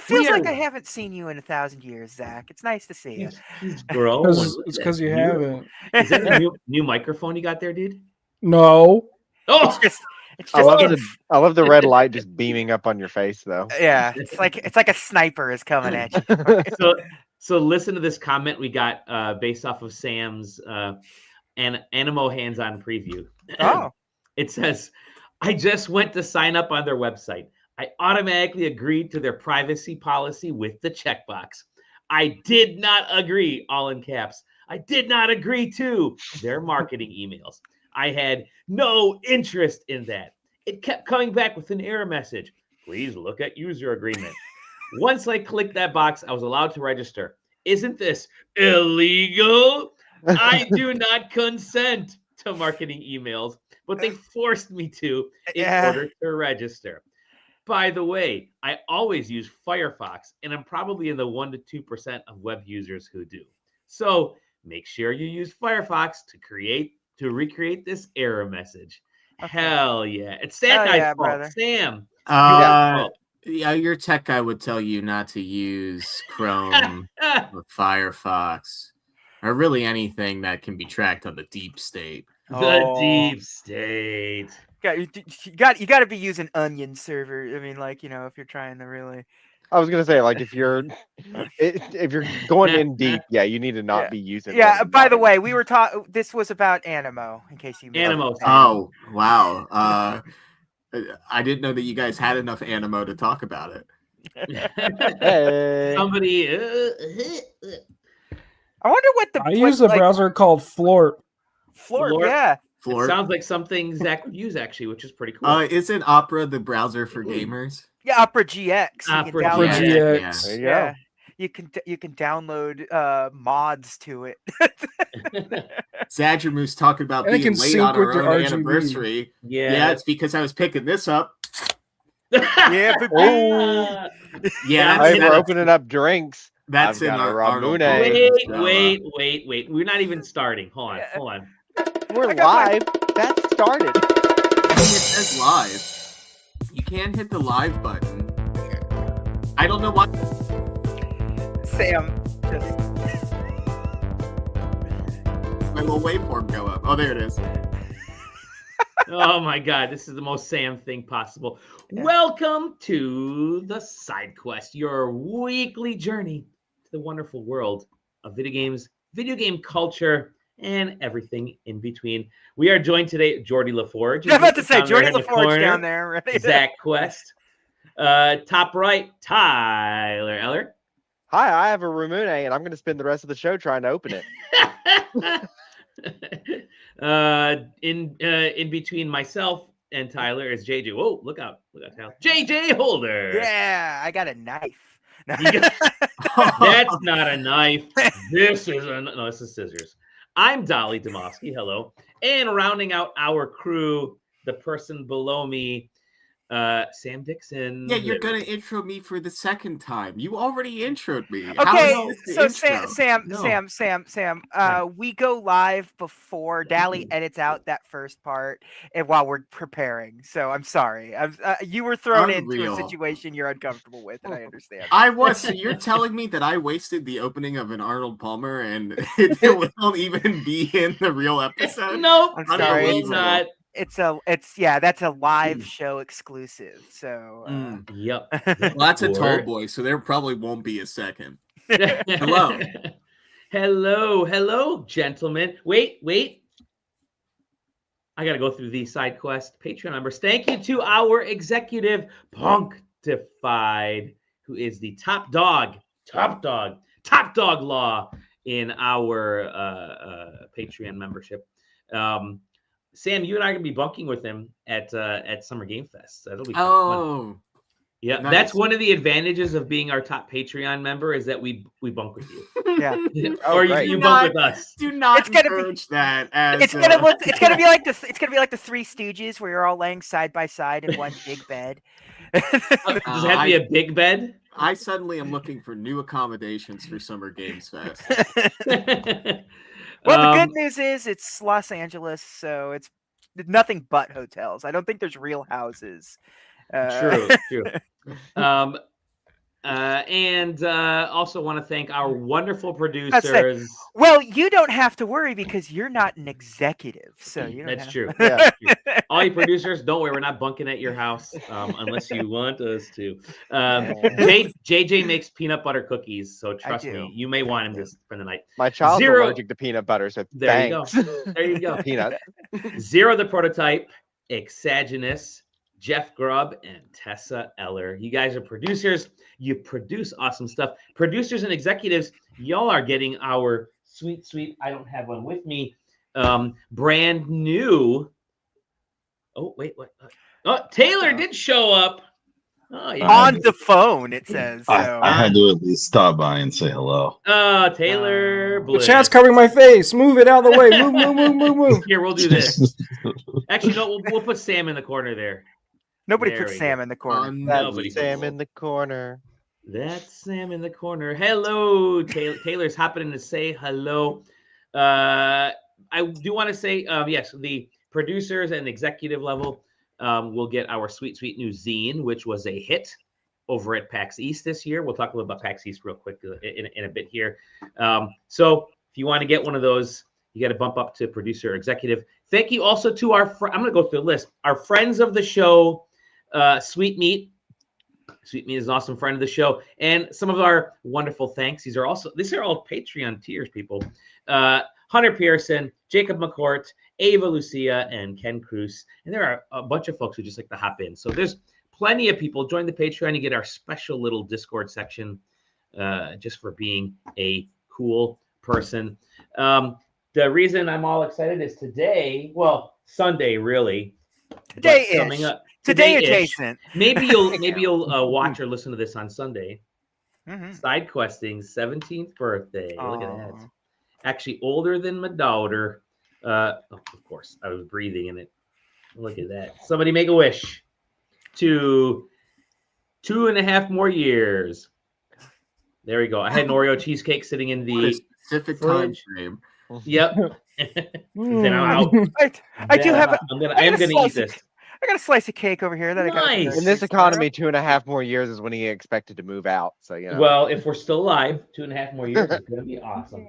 feels like I haven't seen you in 1,000 years, Zach. It's nice to see you. He's growing. It's because you haven't. Is that a new microphone you got there, dude? No. Oh, it's just I love the red light just beaming up on your face, though. Yeah, it's like a sniper is coming at you. So listen to this comment we got based off of Sam's Animo hands-on preview. Oh. It says, I just went to sign up on their website. I automatically agreed to their privacy policy with the checkbox. I did not agree, all in caps. I did not agree to their marketing emails. I had no interest in that. It kept coming back with an error message. Please look at user agreement. Once I clicked that box, I was allowed to register. Isn't this illegal? I do not consent to marketing emails, but they forced me to in order to register. By the way, I always use Firefox, and I'm probably in the 1% to 2% of web users who do. So make sure you use Firefox to recreate this error message. Okay. Hell yeah. It's Sam guy's fault. Brother. Sam. Yeah, your tech guy would tell you not to use Chrome or Firefox or really anything that can be tracked on the deep state. The deep state. You got to be using Onion server. I mean, like, if you're trying to really. I was gonna say, like, if you're going in deep, you need to not be using. Yeah. By the way, we were talking. This was about Animo, in case you. Animo. Oh wow. I didn't know that you guys had enough Animo to talk about it. Hey. Somebody. I wonder what I use a browser called Flort. Flort, yeah. It sounds like something Zach would use, actually, which is pretty cool. Isn't Opera the browser for gamers? Yeah, Opera GX. Opera GX. Yeah. There you Yeah. go. You can download mods to it. Zadgermoose talking about And it being can late sync on our with your own RGB. anniversary. Yeah, it's because I was picking this up. Yeah, Oh, Yeah, hey, we're opening up drinks. that's I've in got a our Ramune. Wait. We're not even starting. Hold on. We're live. That started. It says live. You can hit the live button. I don't know what. Sam, just My little waveform go up. Oh, there it is. Oh my God, this is the most Sam thing possible. Yeah. Welcome to the SideQuest, your weekly journey to the wonderful world of video games, video game culture, and everything in between. We are joined today, Jordy LaForge. I'm about to say Jordy LaForge down there. Right? SideQuest. Top right, Tyler Eller. Hi, I have a Ramune, and I'm going to spend the rest of the show trying to open it. In between myself and Tyler is JJ. Whoa, look out, Tyler. JJ Holder. Yeah, I got a knife. That's not a knife. This is scissors. I'm Dolly Demosky. Hello. And rounding out our crew, the person below me, Sam Dixon. Yeah, you're gonna intro me for the second time. You already introed me. Okay, so Sam, we go live before Dally edits out that first part, and while we're preparing. So I'm sorry. You were thrown into a situation you're uncomfortable with, and I understand. I was. So you're telling me that I wasted the opening of an Arnold Palmer, and it won't even be in the real episode? Nope. I'm sorry. That's a live show exclusive. So yep. Well, that's a tall boy, so there probably won't be a second. Hello, gentlemen. Wait. I gotta go through the SideQuest Patreon members. Thank you to our executive Punctified, who is the top dog law in our Patreon membership. Sam, you and I are gonna be bunking with him at Summer Game Fest. That'll be fun. Yeah, nice. That's one of the advantages of being our top Patreon member is that we bunk with you. Yeah, or you bunk with us. Do not encourage that. It's gonna be like the Three Stooges, where you're all laying side by side in one big bed. Does it have to be a big bed? I suddenly am looking for new accommodations for Summer Games Fest. Well, the good news is it's Los Angeles, so it's nothing but hotels. I don't think there's real houses. True. And also want to thank our wonderful producers. Well, you don't have to worry because you're not an executive, so you don't. That's true. All you producers, don't worry, we're not bunking at your house unless you want us to. JJ makes peanut butter cookies, so trust me, you may want him this for the night. My child's allergic to peanut butter, so thanks. There you go. Peanut. Zero the prototype, Exaginous, Jeff Grubb, and Tessa Eller. You guys are producers. You produce awesome stuff. Producers and executives, y'all are getting our sweet, I don't have one with me, brand new. Oh, wait, what? Oh, Taylor did show up. Oh, yeah. On the phone, it says. So. I had to at least stop by and say hello. Taylor. The chat's covering my face. Move it out of the way. Move. Here, we'll do this. Actually, no, we'll put Sam in the corner there. Nobody puts Sam in the corner. That's Sam in the corner. That's Sam in the corner. Hello, Taylor's hopping in to say hello. I do want to say, yes, the producers and executive level will get our sweet new zine, which was a hit over at PAX East this year. We'll talk a little about PAX East real quick in a bit here. So if you want to get one of those, you got to bump up to producer or executive. Thank you also to our I'm going to go through the list. Our friends of the show, Sweet Meat. Sweet Meat is an awesome friend of the show. And some of our wonderful thanks. These are all Patreon tiers, people. Hunter Pearson, Jacob McCourt, Ava Lucia, and Ken Cruz. And there are a bunch of folks who just like to hop in. So there's plenty of people. Join the Patreon. You get our special little Discord section just for being a cool person. The reason I'm all excited is today, well, Sunday, really. Today is coming up. Today adjacent. Maybe you'll watch or listen to this on Sunday. SideQuesting's 17th birthday. Look at that. Actually older than my daughter. Of course, I was breathing in it. Look at that. Somebody make a wish to 2.5 more years. There we go. I had an Oreo cheesecake sitting in the specific time frame. Yep. Then I'm out. I do have. I am gonna eat this. I got a slice of cake over here that I got. In this economy, 2.5 more years is when he expected to move out. So Well, if we're still alive, 2.5 more years is gonna be awesome.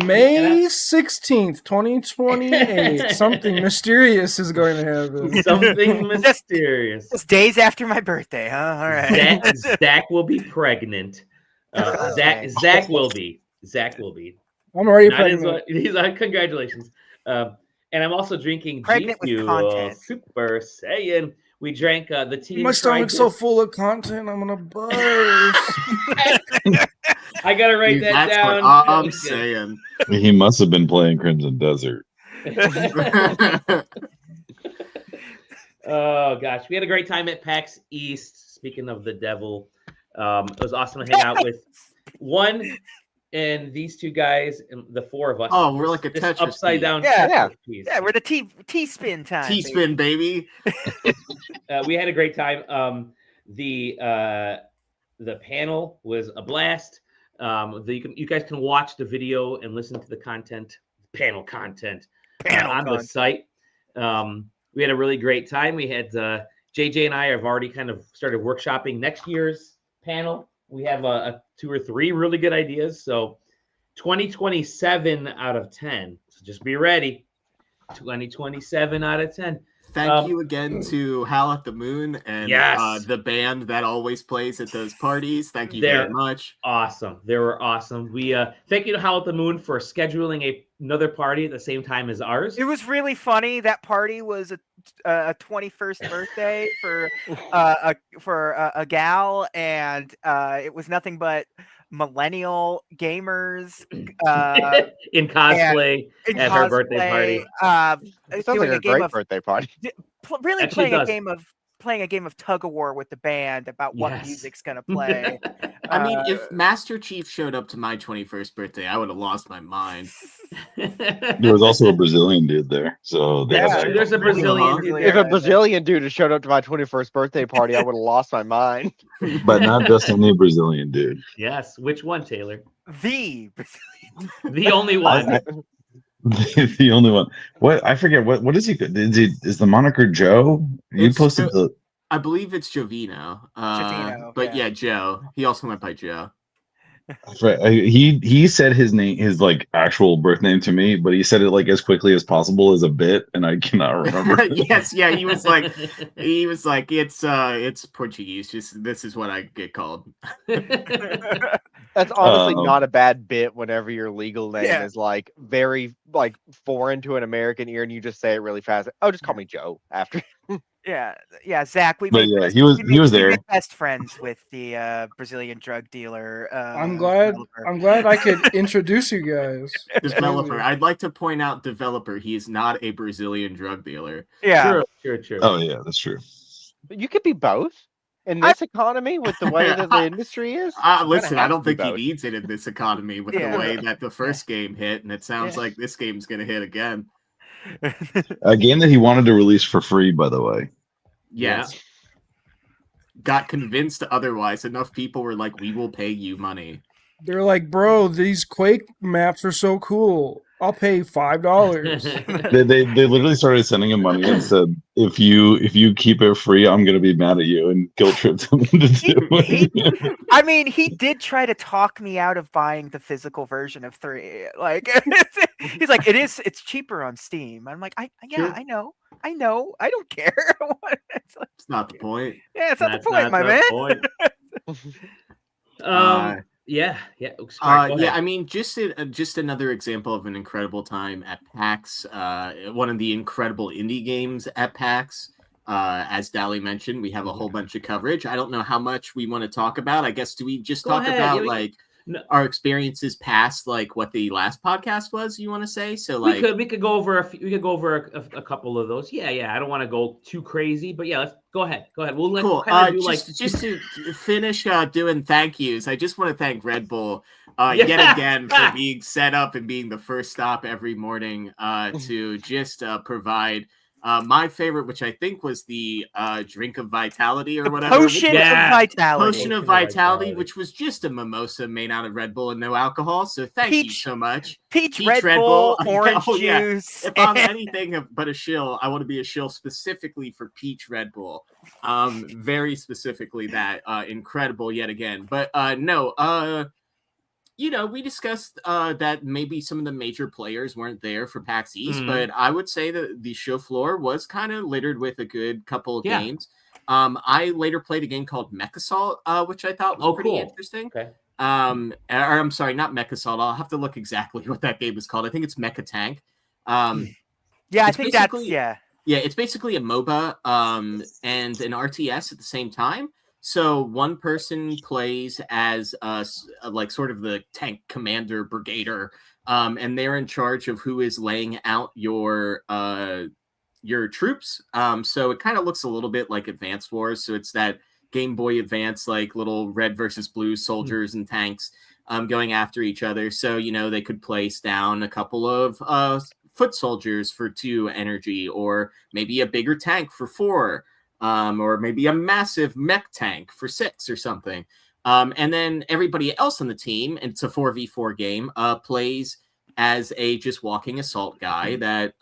May 16th, 2028. Something mysterious is going to happen. Something mysterious. Just days after my birthday, huh? All right. Zach will be pregnant. Zach will be. I'm already pregnant. He's like, congratulations. And I'm also drinking Pregnant G with content. Super Saiyan. We drank the team. My stomach's so full of content, I'm gonna burst. I gotta write that down. What I'm saying. He must have been playing Crimson Desert. Oh gosh, we had a great time at PAX East. Speaking of the devil, it was awesome to hang out with one. And these two guys, and the four of us. Oh, we're like a Tetris upside down. Yeah, we're the T-spin time. T-spin, baby. We had a great time. The panel was a blast. You guys can watch the video and listen to the panel content on the site. We had a really great time. We had JJ and I have already kind of started workshopping next year's panel. We have 2 or 3 really good ideas. So 2027 out of 10. So just be ready. 2027 out of 10. Thank you again to Howl at the Moon and the band that always plays at those parties. Thank you very much. Awesome. They were awesome. We thank you to Howl at the Moon for scheduling another party at the same time as ours. It was really funny. That party was a 21st birthday for a gal, and it was nothing but millennial gamers in cosplay at her birthday party. It sounds like a great birthday party. Really playing a game of tug of war with the band about what music's gonna play. I mean, if Master Chief showed up to my 21st birthday, I would have lost my mind. There was also a Brazilian dude there, so there's a Brazilian dude there. If a Brazilian dude had showed up to my 21st birthday party, I would have lost my mind. But not just any Brazilian dude. Yes, which one, Taylor? The Brazilian. The only one. The only one. What I forget. What is he? Is the moniker Joe? You posted the. I believe it's Jovino. Jovino, But yeah. yeah, Joe. He also went by Joe. He said his name, his like actual birth name to me, but he said it like as quickly as possible as a bit, and I cannot remember. Yes, yeah, he was like, it's Portuguese. Just this is what I get called. That's honestly not a bad bit whenever your legal name Yeah. is like very like foreign to an American ear and you just say it really fast. Oh, just call me Joe after. Yeah, Zach. We But made yeah, best, he was we there. made best friends with the Brazilian drug dealer. I'm glad. developer. I'm glad I could introduce you guys. It's Developer. crazy. I'd like to point out, developer. He is not a Brazilian drug dealer. Yeah. True. Oh yeah, that's true. You could be both in this economy with the way that the industry is. Listen, I have don't to be think he both. needs it in this economy with the way that the first game hit, and it sounds like this game's gonna hit again. A game that he wanted to release for free, by the way. Yes. Got convinced otherwise. Enough people were like, "We will pay you money." They're like, bro, these Quake maps are so cool. I'll pay $5. They literally started sending him money and said, if you keep it free, I'm gonna be mad at you, and guilt tripped him into doing it. I mean, he did try to talk me out of buying the physical version of 3. Like, he's like, it's cheaper on Steam. I'm like, Sure. I know, I don't care. It's not the point. Yeah, it's not That's the point, my man. point. Yeah. I mean, just another example of an incredible time at PAX. One of the incredible indie games at PAX. As Dally mentioned, we have a whole bunch of coverage. I don't know how much we want to talk about. I guess do we just talk about our experiences past like what the last podcast was? You want to say? So like we could go over a couple of those. Yeah. I don't want to go too crazy, but yeah, let's go ahead. We'll cool. Just to finish doing thank yous. I just want to thank Red Bull yet again for being set up and being the first stop every morning to just provide. My favorite, which I think was the drink of vitality or whatever. Potion of vitality, which was just a mimosa made out of Red Bull and no alcohol. So thank you so much. Peach Red Bull, orange juice. Yeah. If I'm anything but a shill, I want to be a shill specifically for Peach Red Bull. Very specifically that. Incredible yet again. But we discussed that maybe some of the major players weren't there for PAX East, but I would say that the show floor was kind of littered with a good couple of games. I later played a game called Mech Assault, which I thought was pretty interesting. Okay. I'm sorry, not Mech Assault. I'll have to look exactly what that game is called. I think it's Mecha Tank. Yeah, I think that's Yeah, it's basically a MOBA and an RTS at the same time. So one person plays as like sort of the tank commander brigader, and they're in charge of who is laying out your troops. So it kind of looks a little bit like Advance Wars. So it's that Game Boy Advance, like little red versus blue soldiers and tanks going after each other. So, they could place down a couple of foot soldiers for 2 energy, or maybe a bigger tank for 4. Or maybe a massive mech tank for 6 or something. And then everybody else on the team, and it's a 4v4 game, plays as a just walking assault guy that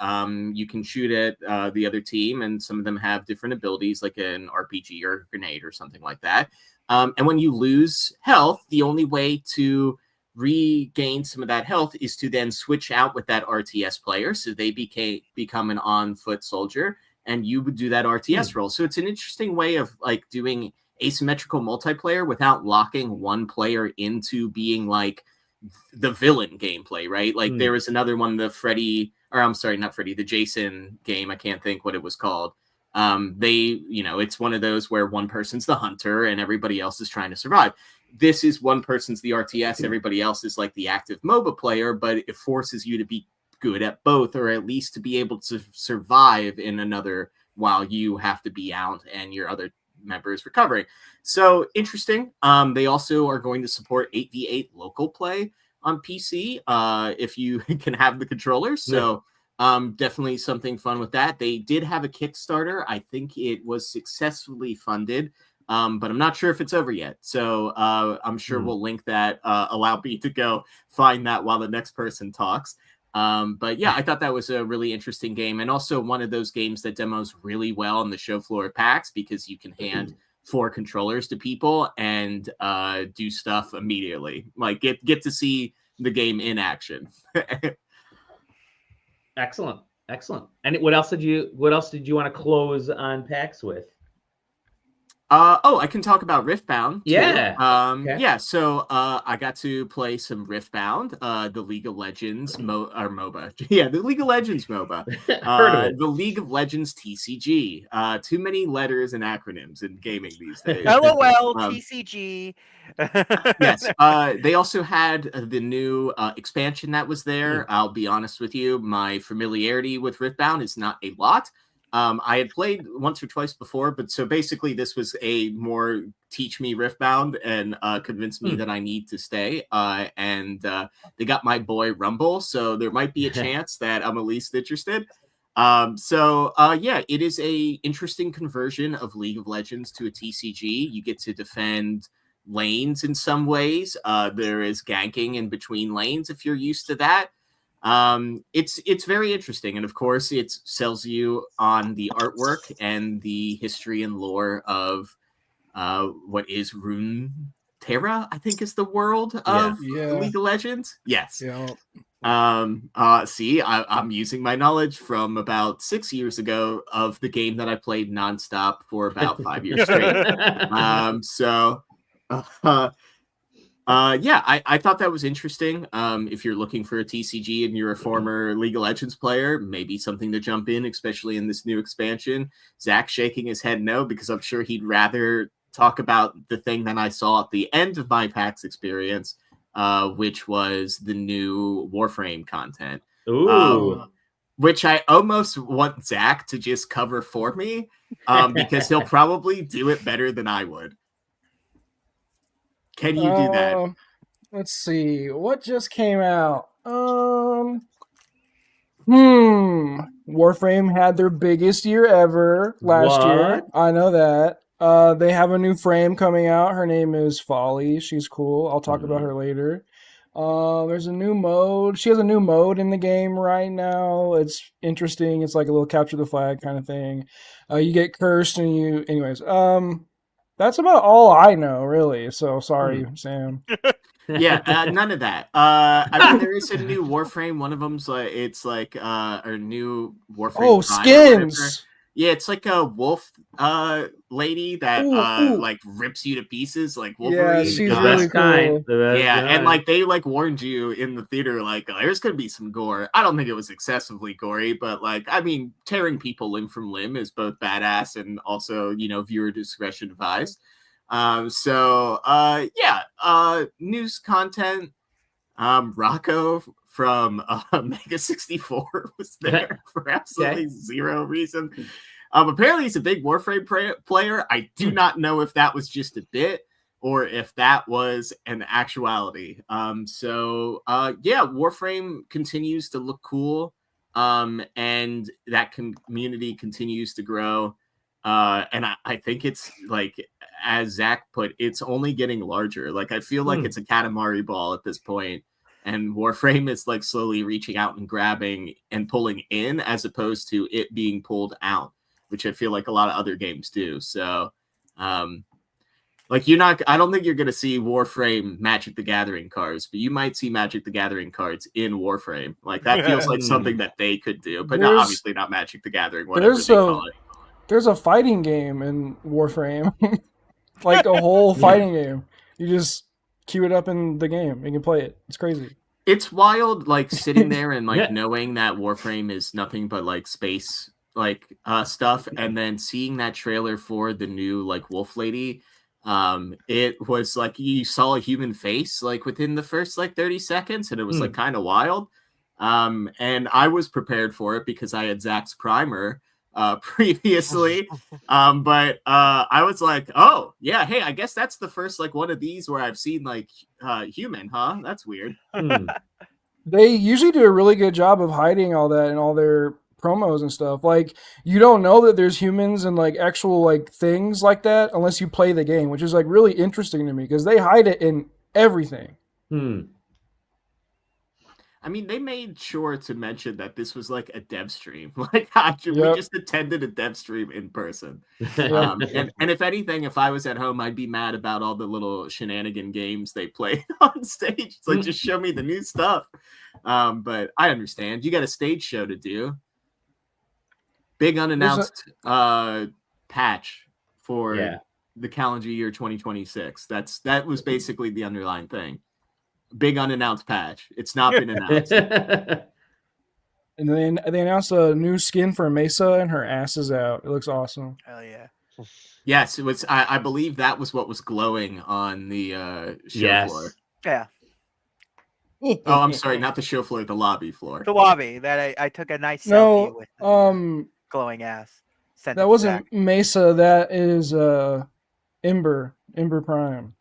you can shoot at the other team, and some of them have different abilities like an RPG or a grenade or something like that. And when you lose health, the only way to regain some of that health is to then switch out with that RTS player, so they become an on-foot soldier, and you would do that RTS role. So it's an interesting way of like doing asymmetrical multiplayer without locking one player into being like the villain gameplay, right? Like there was another one, the Jason game. I can't think what it was called. It's one of those where one person's the hunter and everybody else is trying to survive. This is one person's the RTS, everybody else is like the active MOBA player, but it forces you to be good at both, or at least to be able to survive in another while you have to be out and your other member is recovering. So interesting. They also are going to support 8v8 local play on PC if you can have the controllers. So definitely something fun with that. They did have a Kickstarter. I think it was successfully funded, but I'm not sure if it's over yet. So I'm sure we'll link that. Allow me to go find that while the next person talks. But yeah, I thought that was a really interesting game, and also one of those games that demos really well on the show floor of PAX because you can hand 4 controllers to people and do stuff immediately. Like get to see the game in action. Excellent. And what else did you want to close on PAX with? I can talk about Riftbound. Yeah. Okay. Yeah. So I got to play some Riftbound, the League of Legends MOBA. Yeah, the League of Legends MOBA. The League of Legends TCG. Too many letters and acronyms in gaming these days. LOL TCG. Yes. They also had the new expansion that was there. I'll be honest with you, my familiarity with Riftbound is not a lot. I had played once or twice before, but so basically this was a more teach me Riftbound and convince me that I need to stay. And they got my boy Rumble, so there might be a chance that I'm at least interested. Yeah, it is a interesting conversion of League of Legends to a TCG. You get to defend lanes in some ways. There is ganking in between lanes if you're used to that. It's very interesting, and of course it sells you on the artwork and the history and lore of what is Runeterra, I think is the world of League of Legends. Yes. Yeah. See, I'm using my knowledge from about 6 years ago of the game that I played nonstop for about 5 years straight. I thought that was interesting. If you're looking for a TCG and you're a former League of Legends player, maybe something to jump in, especially in this new expansion. Zach shaking his head no, because I'm sure he'd rather talk about the thing that I saw at the end of my PAX experience, which was the new Warframe content. Ooh. Which I almost want Zach to just cover for me, because he'll probably do it better than I would. Can you do that? Let's see. What just came out? Warframe had their biggest year ever last year. I know that. They have a new frame coming out. Her name is Folly. She's cool. I'll talk about her later. There's a new mode. She has a new mode in the game right now. It's interesting. It's like a little capture the flag kind of thing. You get cursed and you... Anyways, that's about all I know, really. So sorry, Sam. Yeah, none of that. I mean, there is a new Warframe. One of them's a new Warframe. Oh, skins. Yeah, it's like a wolf lady that like rips you to pieces like Wolverine. Yeah, she's really cool. And like they like warned you in the theater like there's gonna be some gore. I don't think it was excessively gory, but like I mean tearing people limb from limb is both badass and also, you know, viewer discretion advised. News content. Rocco from Mega 64 was there for absolutely zero reason. Apparently he's a big Warframe player. I do not know if that was just a bit or if that was an actuality. Warframe continues to look cool, and that community continues to grow. And I think it's like, as Zach put, it's only getting larger. Like I feel like it's a Katamari ball at this point. And Warframe is like slowly reaching out and grabbing and pulling in as opposed to it being pulled out, which I feel like a lot of other games do. So, I don't think you're going to see Warframe Magic the Gathering cards, but you might see Magic the Gathering cards in Warframe. Like that feels like something that they could do, but obviously not Magic the Gathering, whatever they call it. There's a fighting game in Warframe, like a whole fighting game. You just queue it up in the game. You can play it. It's crazy. It's wild, like sitting there and like knowing that Warframe is nothing but like space like stuff, and then seeing that trailer for the new like wolf lady. It was like you saw a human face like within the first like 30 seconds, and it was like kind of wild. And I was prepared for it because I had Zach's primer previously. But I was like, oh yeah, hey, I guess that's the first like one of these where I've seen like human, huh? That's weird. They usually do a really good job of hiding all that in all their promos and stuff. Like you don't know that there's humans and like actual like things like that unless you play the game, which is like really interesting to me because they hide it in everything. I mean, they made sure to mention that this was like a dev stream. Like, we just attended a dev stream in person. And if anything, if I was at home, I'd be mad about all the little shenanigan games they played on stage. It's like, just show me the new stuff. But I understand. You got a stage show to do. Big unannounced patch for the calendar year 2026. That was basically the underlying thing. Big unannounced patch. It's not been announced. And then they announced a new skin for Mesa, and her ass is out. It looks awesome. Hell yeah. Yes, it was. I believe that was what was glowing on the show floor. Yeah. Oh, I'm sorry, not the show floor, the lobby floor. The lobby that I took a nice selfie with. Glowing ass. That wasn't Mesa. That is Ember Prime.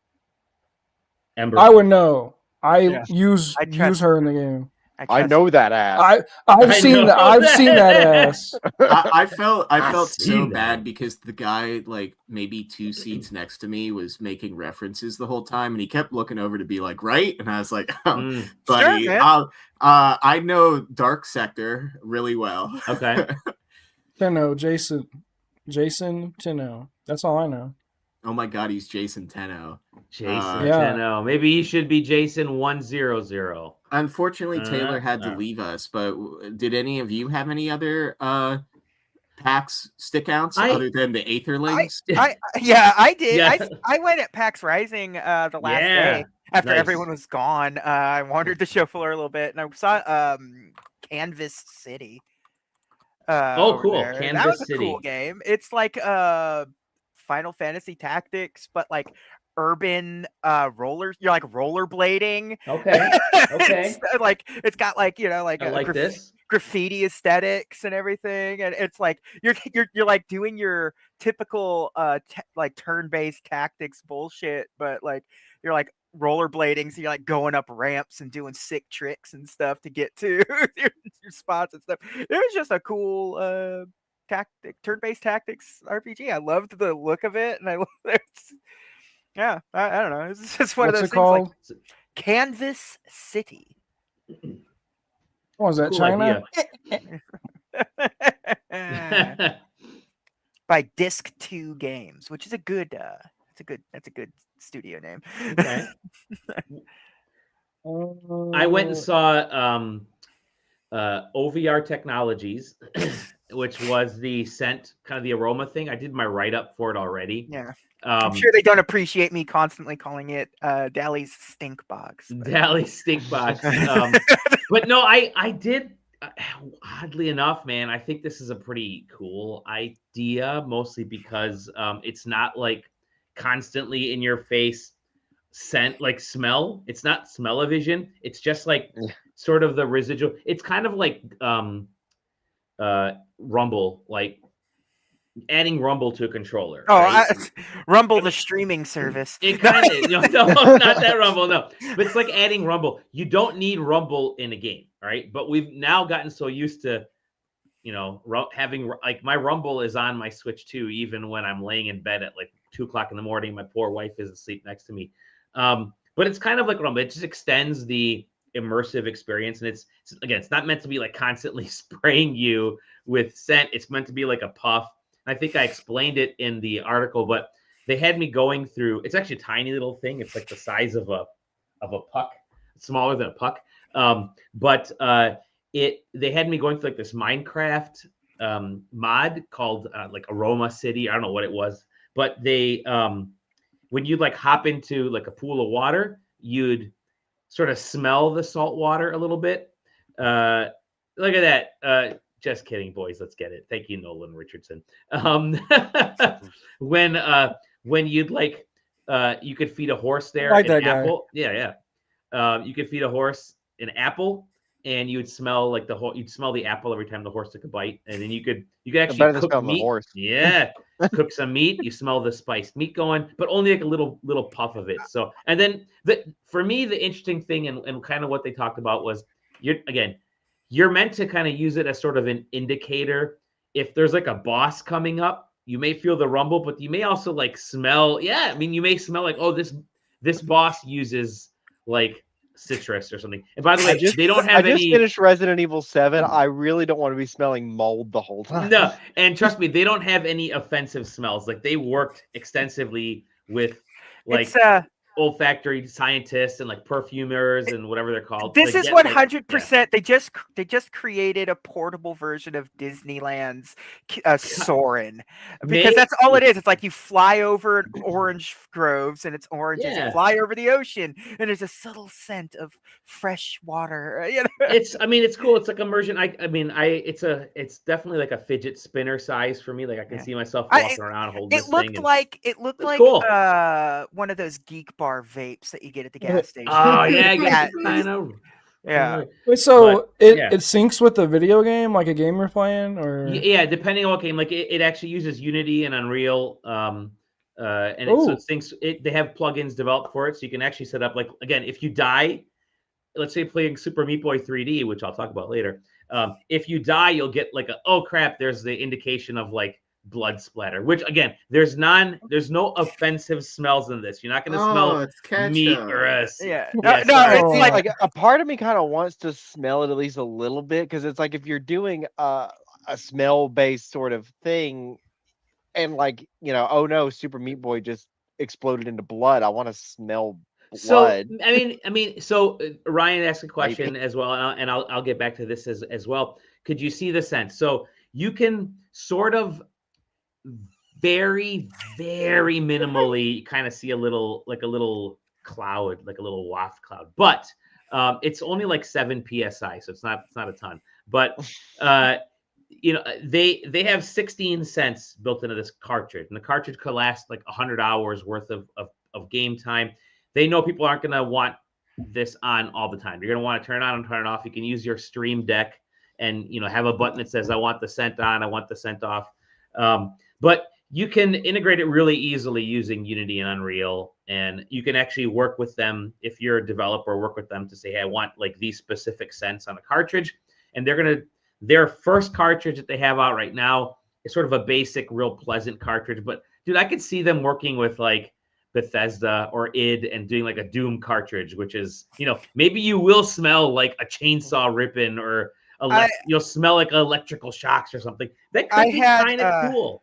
Ember. I would know. I use her in the game. I know that ass. I've seen that ass. I felt so bad because the guy, like maybe 2 seats next to me, was making references the whole time, and he kept looking over to be like, right? And I was like, buddy, sure, I know Dark Sector really well. Okay. Tenno, Jason Tenno. That's all I know. Oh my God, he's Jason Tenno. Tenno. Maybe he should be Jason 100. Unfortunately, Taylor had to leave us, but did any of you have any other PAX stickouts other than the Aetherlings? I did. Yeah. I went at PAX Rising the last day after everyone was gone. I wandered the show floor a little bit, and I saw Canvas City. Cool. There. Canvas that was a City. Cool game. It's like Final Fantasy Tactics, but like urban rollers. You're like rollerblading. Okay. It's got like, you know, like this graffiti aesthetics and everything, and it's like you're like doing your typical like turn-based tactics bullshit, but like you're like rollerblading, so you're like going up ramps and doing sick tricks and stuff to get to your spots and stuff. It was just a cool turn-based tactics RPG. I loved the look of it, and I don't know. It's just one of those things. Called? Like Canvas City. What was that, cool China? By Disc 2 Games, which is a good studio name. Okay. I went and saw OVR Technologies, which was the scent, kind of the aroma thing. I did my write-up for it already. Yeah. I'm sure they don't appreciate me constantly calling it Dally's Stink Box. Dally's Stink Box. But no, I did, oddly enough, man, I think this is a pretty cool idea, mostly because it's not like constantly in your face scent, like smell. It's not smell-o-vision. It's just like sort of the residual. It's kind of like Rumble, like adding Rumble to a controller. Rumble, the streaming service. It kind of, no, not that Rumble, no. But it's like adding Rumble. You don't need Rumble in a game, right? But we've now gotten so used to, having, like, my Rumble is on my Switch too, even when I'm laying in bed at like 2:00 in the morning. My poor wife is asleep next to me. But it's kind of like Rumble. It just extends the immersive experience, and it's not meant to be like constantly spraying you with scent. It's meant to be like a puff. I think I explained it in the article, but they had me going through. It's actually a tiny little thing. It's like the size of a puck, smaller than a puck. But they had me going through like this Minecraft mod called like Aroma City. I don't know what it was, but they when you like hop into like a pool of water, you'd sort of smell the salt water a little bit. Look at that. Just kidding, boys. Let's get it. Thank you, Nolan Richardson. When you'd like, you could feed a horse there an apple. Yeah. You could feed a horse an apple, and you would smell like you'd smell the apple every time the horse took a bite, and then you could actually cook meat. Yeah, cook some meat. You smell the spiced meat going, but only like a little puff of it. So, and then for me, the interesting thing and kind of what they talked about was you're meant to kind of use it as sort of an indicator. If there's like a boss coming up, you may feel the rumble, but you may also like smell. Yeah, I mean, you may smell like, oh, this boss uses like citrus or something. And by the way, they don't I have just any. finished Resident Evil 7. I really don't want to be smelling mold the whole time. No, and trust me, they don't have any offensive smells. Like they worked extensively with like olfactory scientists and like perfumers and whatever they're called. This like, is 100%. They just created a portable version of Disneyland's Soarin', because that's all it is. It's like you fly over orange groves and it's oranges. You fly over the ocean and there's a subtle scent of fresh water. You know? It's cool. It's like immersion. It's definitely like a fidget spinner size for me. Like I can see myself walking around holding this thing. It looked like cool. one of those Geek Bar vapes that you get at the gas station. Oh yeah, I know. Yeah. So it syncs with the video game, like a game we're playing, or depending on what game. Like it actually uses Unity and Unreal, so it syncs. They have plugins developed for it, so you can actually set up. Like again, if you die, let's say playing Super Meat Boy 3D, which I'll talk about later. If you die, you'll get like oh crap, there's the indication of like blood splatter, which again, there's no offensive smells in this. You're not going to smell meat or it's like a part of me kind of wants to smell it at least a little bit, because it's like if you're doing a smell based sort of thing and like, oh no, Super Meat Boy just exploded into blood, I want to smell blood. So so Ryan asked a question as well, and I'll get back to this as well. Could you see the sense? So you can sort of very, very minimally kind of see a little cloud, like a little waft cloud, but it's only like 7 psi, so it's not a ton. But they have 16 cents built into this cartridge, and the cartridge could last like 100 hours worth of game time. They know people aren't going to want this on all the time. You're going to want to turn it on and turn it off. You can use your Stream Deck and have a button that says I want the scent on, I want the scent off. But you can integrate it really easily using Unity and Unreal, and you can actually work with them if you're a developer. Work with them to say, hey, I want like these specific scents on a cartridge, and their first cartridge that they have out right now is sort of a basic, real pleasant cartridge. But dude, I could see them working with like Bethesda or id and doing like a Doom cartridge, which is maybe you will smell like a chainsaw ripping or you'll smell like electrical shocks or something. That could be kind of cool.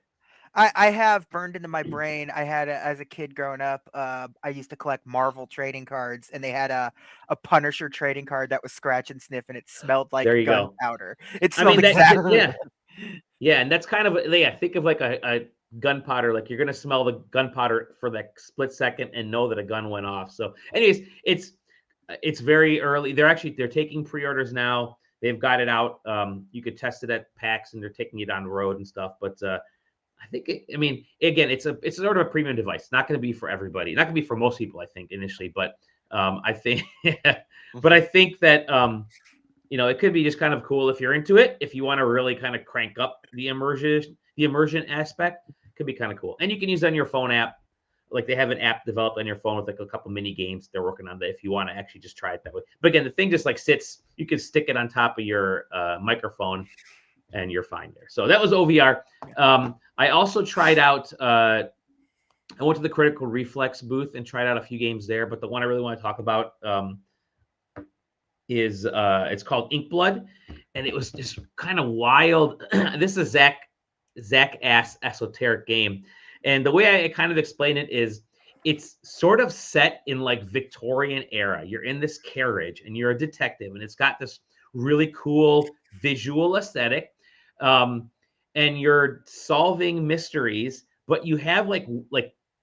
I have burned into my brain. I had as a kid growing up, I used to collect Marvel trading cards, and they had a Punisher trading card that was scratch and sniff, and it smelled like gunpowder. It smelled exactly. Yeah, and that's kind of think of like a gunpowder. Like you're gonna smell the gunpowder for that split second and know that a gun went off. So, anyways, it's very early. They're taking pre-orders now. They've got it out. You could test it at PAX, and they're taking it on the road and stuff. But I think, again, it's sort of a premium device. It's not going to be for everybody. Not going to be for most people, I think, initially. But I think, that it could be just kind of cool if you're into it. If you want to really kind of crank up the immersion aspect, could be kind of cool. And you can use it on your phone app. Like they have an app developed on your phone with like a couple mini games they're working on that if you want to actually just try it that way. But again, the thing just like sits. You can stick it on top of your microphone, and you're fine there. So that was OVR. I also tried out, I went to the Critical Reflex booth and tried out a few games there, but the one I really want to talk about is it's called Inkblood, and it was just kind of wild. This is Zach Ass esoteric game. And the way I kind of explain it is it's sort of set in like Victorian era. You're in this carriage and you're a detective, and it's got this really cool visual aesthetic. And you're solving mysteries, but you have like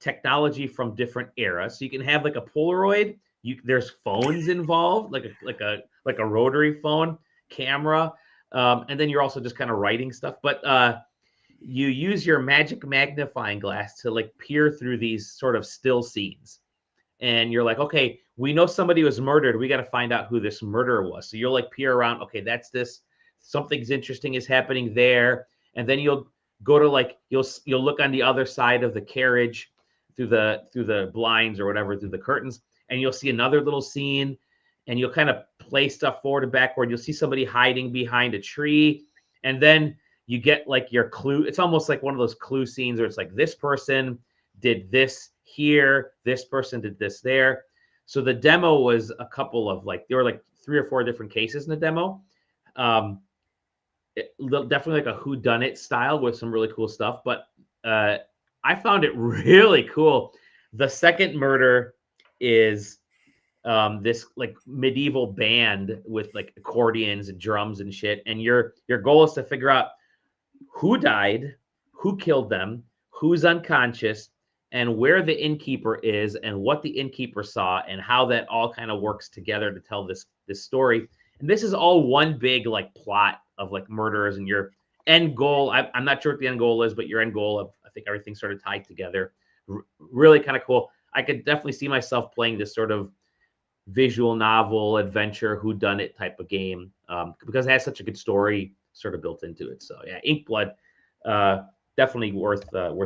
technology from different eras. So you can have like a Polaroid. There's phones involved, like a rotary phone, camera, and then you're also just kind of writing stuff. But you use your magic magnifying glass to like peer through these sort of still scenes, and you're like, okay, we know somebody was murdered. We got to find out who this murderer was. So you'll like peer around. Okay, that's this. Something's interesting is happening there. And then you'll go to like you'll look on the other side of the carriage through the blinds or whatever, through the curtains, and you'll see another little scene, and you'll kind of play stuff forward and backward. You'll see somebody hiding behind a tree, and then you get like your clue. It's almost like one of those clue scenes where it's like this person did this here, this person did this there. So the demo was a couple of like, there were like 3 or 4 different cases in the demo. Definitely like a whodunit style with some really cool stuff. But I found it really cool. The second murder is this like medieval band with like accordions and drums and shit. And your goal is to figure out who died, who killed them, who's unconscious, and where the innkeeper is, and what the innkeeper saw, and how that all kind of works together to tell this story. And this is all one big like plot of like murderers, and your end goal. I'm not sure what the end goal is, but your end goal of, I think everything's sort of tied together. Really kind of cool. I could definitely see myself playing this sort of visual novel adventure whodunit type of game because it has such a good story sort of built into it. So yeah, Inkblood, definitely worth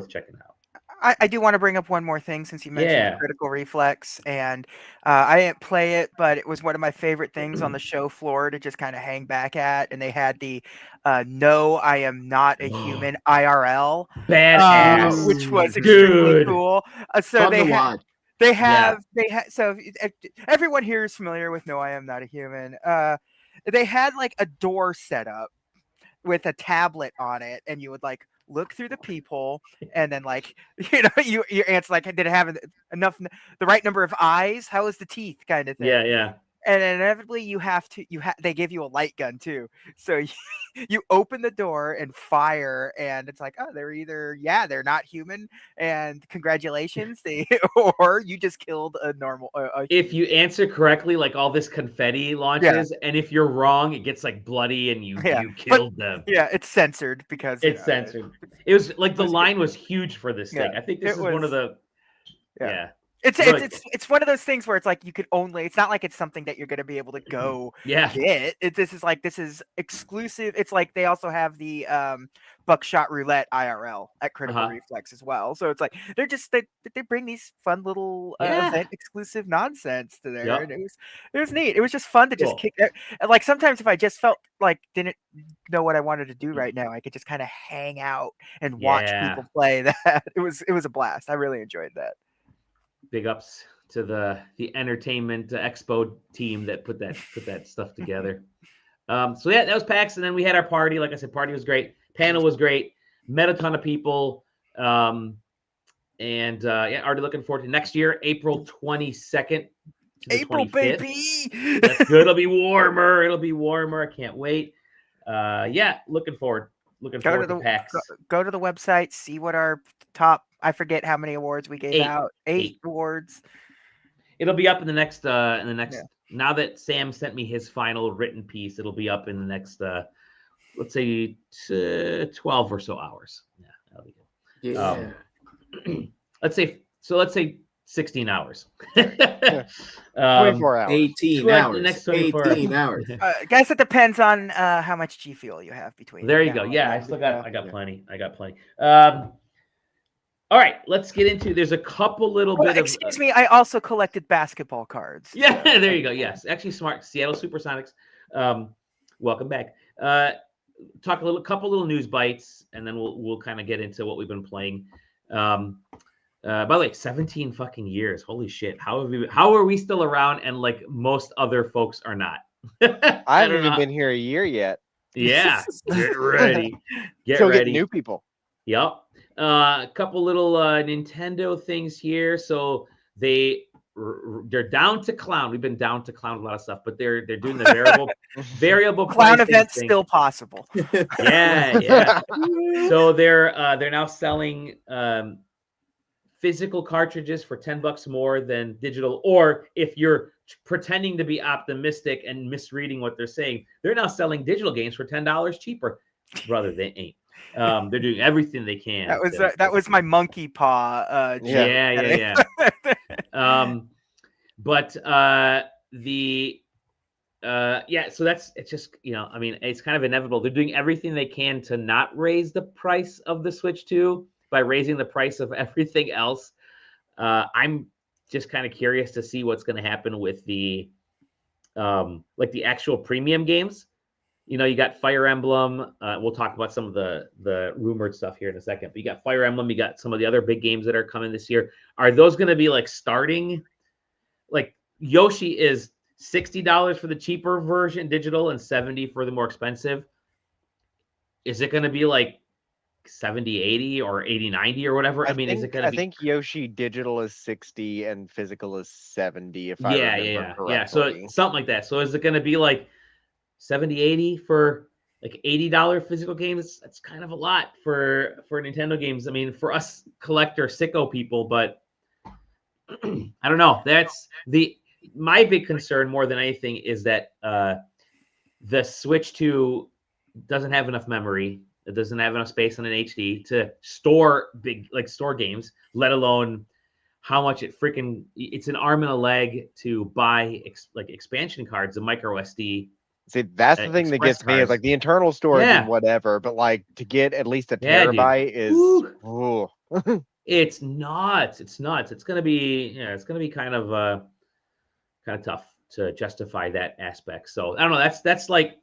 checking out. I do want to bring up one more thing since you mentioned Critical Reflex, and I didn't play it, but it was one of my favorite things on the show floor to just kind of hang back at. And they had the "No, I am not a human" IRL, badass, which was extremely cool. So Fun to watch. they have so everyone here is familiar with "No, I am not a human." They had like a door set up with a tablet on it, and you would like look through the peephole, and then like your answer like, did it have the right number of eyes? How is the teeth, kind of thing. Yeah. And inevitably they give you a light gun too, so you open the door and fire, and it's like, oh, they're not human, and congratulations, or you just killed a normal if you answer correctly, like all this confetti launches, and if you're wrong, it gets like bloody and you killed them. Yeah, it's censored because it's censored. It was like the line was huge for this thing. I think this is one of the It's one of those things where it's like it's not like it's something that you're going to be able to go get. This is exclusive. It's like they also have the Buckshot Roulette IRL at Critical Reflex as well. So it's like they bring these fun little event exclusive nonsense to there, and it was neat. It was just fun to just kick it. Like sometimes if I just felt like didn't know what I wanted to do right now, I could just kind of hang out and watch people play that. It was a blast. I really enjoyed that. Big ups to the entertainment expo team that put that stuff together. So yeah, that was PAX, and then we had our party. Like I said, party was great. Panel was great. Met a ton of people. And already looking forward to next year, April 22nd to the April 25th. Baby. That's good. It'll be warmer. I can't wait. Looking forward. Looking forward to PAX. Go to the website, see what our top, I forget how many awards we gave out. 8 awards. It'll be up in the next now that Sam sent me his final written piece, it'll be up in the next let's say 12 or so hours. Yeah, that'll be good. Let's say 16 hours. 24 hours. 18 hours. The next 18 hours. Guess it depends on how much G Fuel you have between. There you go. Yeah, I got plenty. All right, let's get into. There's a couple little bit of. Excuse me. I also collected basketball cards. Yeah, there you go. Yes, actually, smart. Seattle SuperSonics. Welcome back. Talk couple little news bites, and then we'll kind of get into what we've been playing. By the way, 17 fucking years. Holy shit. How are we still around, and like most other folks are not? I haven't even been here a year yet. Yeah. Get ready. Get ready. Get new people. Yep. A couple little Nintendo things here. So they're down to clown. We've been down to clown a lot of stuff, but they're doing the variable clown event still possible. Yeah. So they're now selling physical cartridges for $10 more than digital, or if you're pretending to be optimistic and misreading what they're saying, they're now selling digital games for $10 cheaper. Brother, they ain't. They're doing everything they can. That was my monkey paw. Yeah. So it's just, I mean, it's kind of inevitable. They're doing everything they can to not raise the price of the Switch 2 by raising the price of everything else. I'm just kind of curious to see what's going to happen with the the actual premium games. You got Fire Emblem. We'll talk about some of the rumored stuff here in a second. But you got Fire Emblem. You got some of the other big games that are coming this year. Are those going to be like starting? Like Yoshi is $60 for the cheaper version, digital, and $70 for the more expensive. Is it going to be like 70, 80 or 80, 90 or whatever? I mean, is it going to be? I think Yoshi digital is 60 and physical is 70, if I remember correctly. Yeah. So something like that. So is it going to be like 70, 80 for like $80 physical games? That's kind of a lot for Nintendo games. I mean, for us collector sicko people, but I don't know. That's my big concern more than anything is that the Switch 2 doesn't have enough memory. It doesn't have enough space on an HD to store store games, let alone how much it's an arm and a leg to buy expansion cards, a micro SD. See, that's the thing that gets me is like the internal storage and whatever, but like to get at least a terabyte is it's nuts. It's nuts. It's gonna be kind of tough to justify that aspect. So I don't know. That's like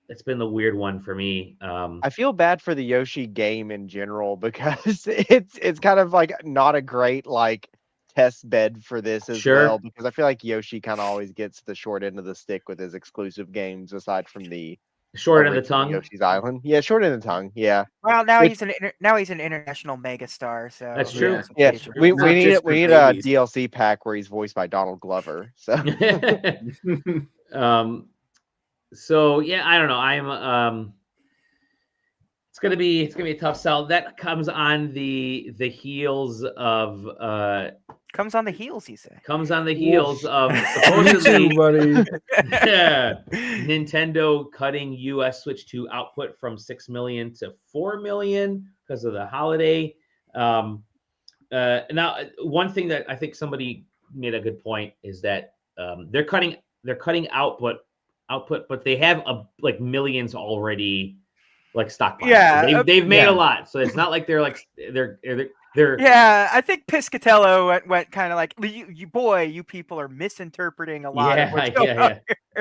it's been the weird one for me. I feel bad for the Yoshi game in general because it's kind of like not a great like test bed for this as well, because I feel like Yoshi kind of always gets the short end of the stick with his exclusive games aside from the short end of the tongue. Yoshi's Island. Yeah, short end of the tongue. Yeah. Well, now he's an international megastar, so that's true. Yeah, we need a DLC pack where he's voiced by Donald Glover. So so yeah, I don't know. I'm it's gonna be a tough sell. That comes on the heels of comes on the heels, you say? Comes on the heels of supposedly Nintendo cutting US Switch 2 output from 6 million to 4 million because of the holiday. Now, one thing that I think somebody made a good point is that they're cutting output, but they have millions already stockpiled. Yeah, they've made a lot, so it's not like they're. Yeah, I think Piscatello went kind of like, you people are misinterpreting a lot. Yeah.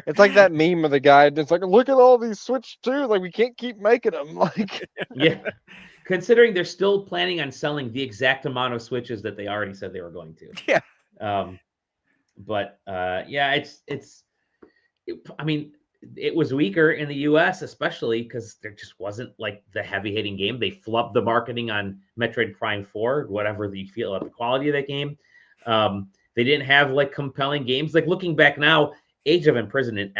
It's like that meme of the guy. It's like, look at all these Switch 2. Like, we can't keep making them. Like, yeah. Considering they're still planning on selling the exact amount of Switches that they already said they were going to. Yeah. I mean, it was weaker in the US, especially because there just wasn't the heavy hitting game. They flubbed the marketing on Metroid Prime 4, whatever you feel about the quality of that game. They didn't have compelling games. Looking back now, Age of Imprisonment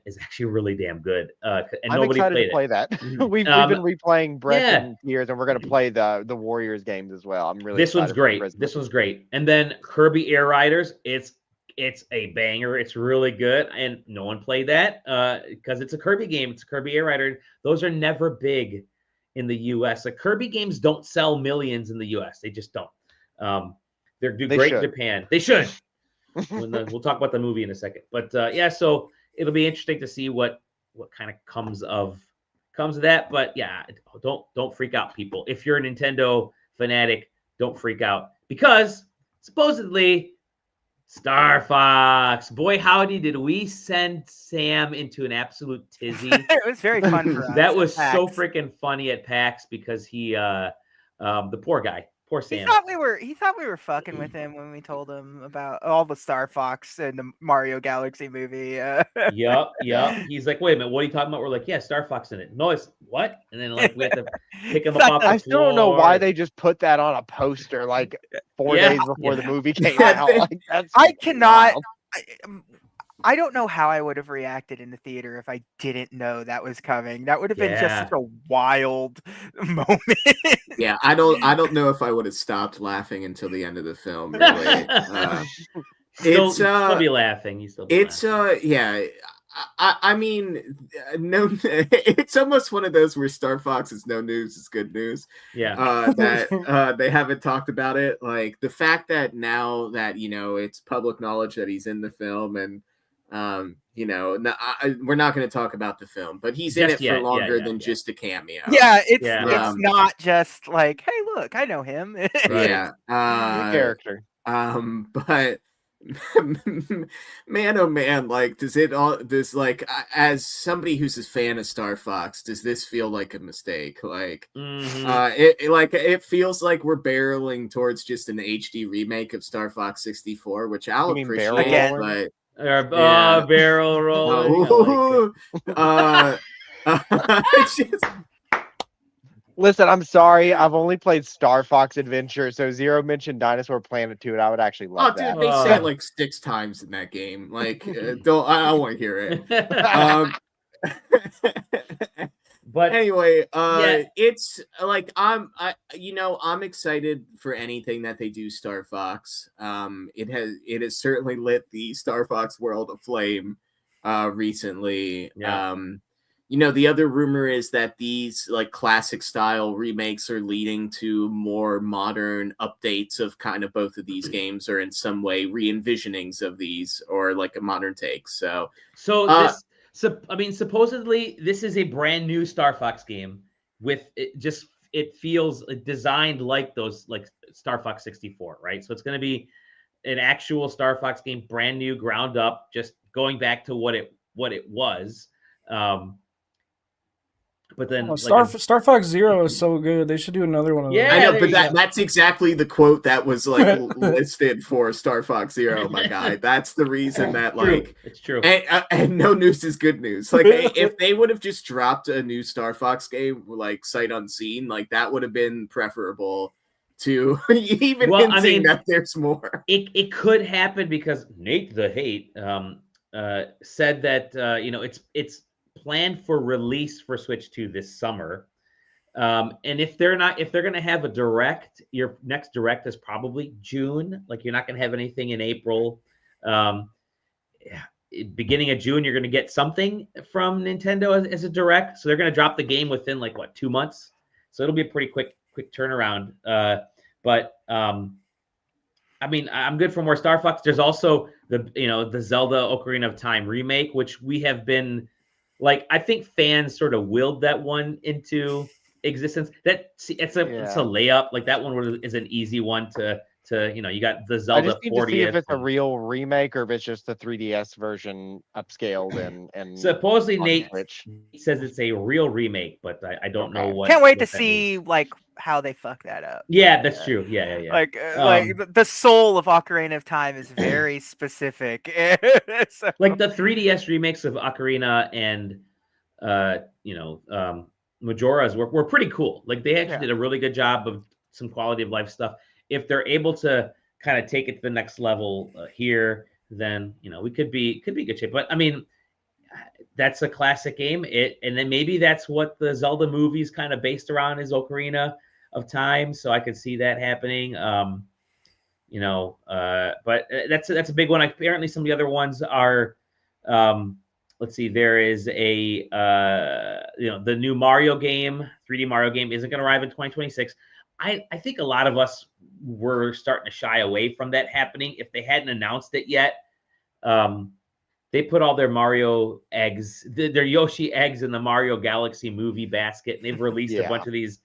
is actually really damn good. And I'm excited to play that. We've been replaying Breath and Tears, and we're going to play the Warriors games as well. I'm really This one's great. This one's great. And then Kirby Air Riders, it's a banger. It's really good, and no one played that because it's a Kirby game. It's a Kirby Air Rider. Those are never big in the U.S. Kirby games don't sell millions in the U.S. They just don't. They great in Japan. They should. We'll talk about the movie in a second. But so it'll be interesting to see what kind of comes of that. But yeah, don't freak out, people. If you're a Nintendo fanatic, don't freak out because supposedly Star Fox. Boy, howdy, did we send Sam into an absolute tizzy. It was very fun for us. That was so freaking funny at PAX because he, the poor guy, poor Sam. He thought we were fucking with him when we told him about all the Star Fox and the Mario Galaxy movie. Yep. He's like, wait a minute, what are you talking about? We're like, yeah, Star Fox in it. No, it's what? And then we have to pick him up off the floor. I still don't know why they just put that on a poster 4 days before the movie came out. I don't know how I would have reacted in the theater if I didn't know that was coming. That would have been just such a wild moment. Yeah, I don't know if I would have stopped laughing until the end of the film. Really. You'll be laughing. I mean, no, it's almost one of those where Star Fox is no news is good news. Yeah. That they haven't talked about it. The fact that now that it's public knowledge that he's in the film, and we're not going to talk about the film, but he's in it for longer than just a cameo. Yeah, it's not just like, hey, look, I know him. Yeah, character. But Man, oh man, like, as somebody who's a fan of Star Fox, does this feel like a mistake? Like, it feels like we're barreling towards just an HD remake of Star Fox 64, which I'll appreciate, but barrel rolling. It's just... Listen, I'm sorry. I've only played Star Fox Adventure, so Zero mentioned Dinosaur Planet 2, and I would actually love that. Dude, they say it like 6 times in that game. Like, I don't want to hear it. But anyway, it's like I'm excited for anything that they do Star Fox. It has certainly lit the Star Fox world aflame recently. Yeah. The other rumor is that these like classic style remakes are leading to more modern updates of kind of both of these games, or in some way re-envisionings of these, or like a modern take. So supposedly this is a brand new Star Fox game with it feels designed like those, like Star Fox 64, right? So it's going to be an actual Star Fox game, brand new, ground up, just going back to what it was. But then Star Fox Zero is so good. They should do another one of those. I know, but that's exactly the quote that was like listed for Star Fox Zero, my guy. That's the reason that it's true. And no news is good news. Like if they would have just dropped a new Star Fox game like sight unseen, like that would have been preferable to even hinting that there's more. It could happen because Nate the Hate said that it's planned for release for Switch 2 this summer. And if they're going to have a direct, your next direct is probably June. Like you're not going to have anything in April. Beginning of June, you're going to get something from Nintendo as a direct. So they're going to drop the game within 2 months. So it'll be a pretty quick turnaround. But I'm good for more Star Fox. There's also the Zelda Ocarina of Time remake, which we have been I think fans sort of willed that one into existence. It's a layup. Like that one is an easy one to you got the Zelda 40th. I just need to see if it's a real remake or if it's just the 3DS version upscaled and supposedly Nate says it's a real remake, but I don't know what. Can't wait to see how they fuck that up. Yeah, that's true. Yeah. Like the soul of Ocarina of Time is very specific. So. Like the 3DS remakes of Ocarina and Majora's were pretty cool. Like they actually did a really good job of some quality of life stuff. If they're able to kind of take it to the next level here, then we could be good shape. But that's a classic game. And then maybe that's what the Zelda movie is kind of based around, is Ocarina of Time. So I could see that happening. But that's a big one. Apparently, some of the other ones are. Let's see. There is the new Mario game, 3D Mario game, isn't going to arrive in 2026. I think a lot of us were starting to shy away from that happening. If they hadn't announced it yet, they put all their Mario eggs, their Yoshi eggs in the Mario Galaxy movie basket, and they've released a bunch of these,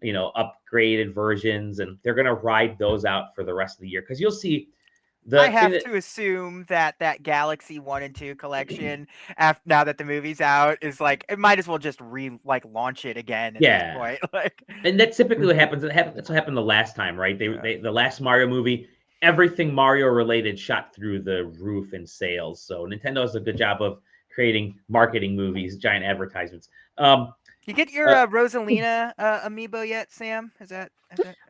upgraded versions, and they're going to ride those out for the rest of the year. Because you'll see. I have to assume that Galaxy 1 and 2 collection, now that the movie's out, is it might as well just launch it again at this point. And that's typically what happens. That's what happened the last time, right? The last Mario movie, everything Mario related shot through the roof in sales. So Nintendo does a good job of creating marketing movies, giant advertisements. You get your Rosalina amiibo yet, Sam? Is that?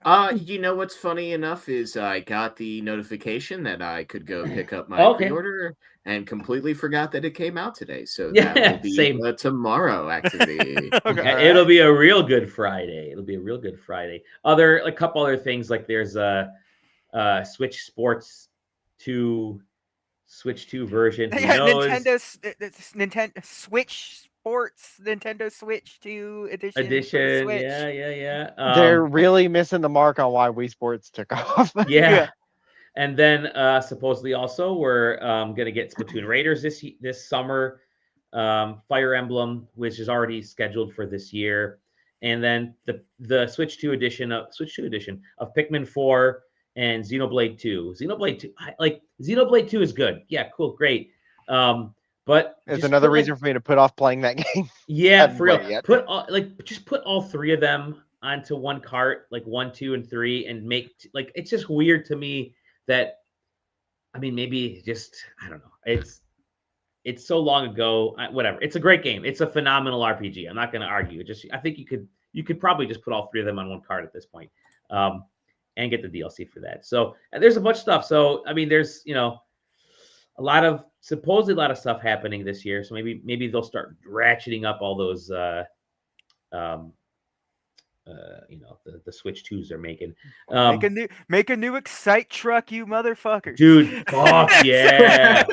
What's funny enough is I got the notification that I could go pick up my pre-order and completely forgot that it came out today. So that will be a tomorrow activity. It'll be a real good Friday. A couple other things, like there's Switch Sports 2, Switch 2 version. Nintendo Switch Sports, Nintendo Switch 2 edition. Switch. Yeah. They're really missing the mark on why Wii Sports took off. Yeah. And then supposedly also we're going to get Splatoon Raiders this summer, Fire Emblem, which is already scheduled for this year, and then the Switch 2 edition of Pikmin 4 and Xenoblade 2. Xenoblade 2 is good. Yeah, cool, great. But it's another reason for me to put off playing that game. Yeah, for real. Just put all three of them onto one cart, like 1, 2, and 3, and make it's just weird to me that, I mean, maybe just, I don't know. It's so long ago. Whatever. It's a great game. It's a phenomenal RPG. I'm not going to argue. I think you could probably just put all three of them on one cart at this point, and get the DLC for that. So there's a bunch of stuff. So I mean, there's supposedly a lot of stuff happening this year. So maybe they'll start ratcheting up all those the Switch 2s they're making. Make a new Excite truck, you motherfuckers. Dude, fuck yeah.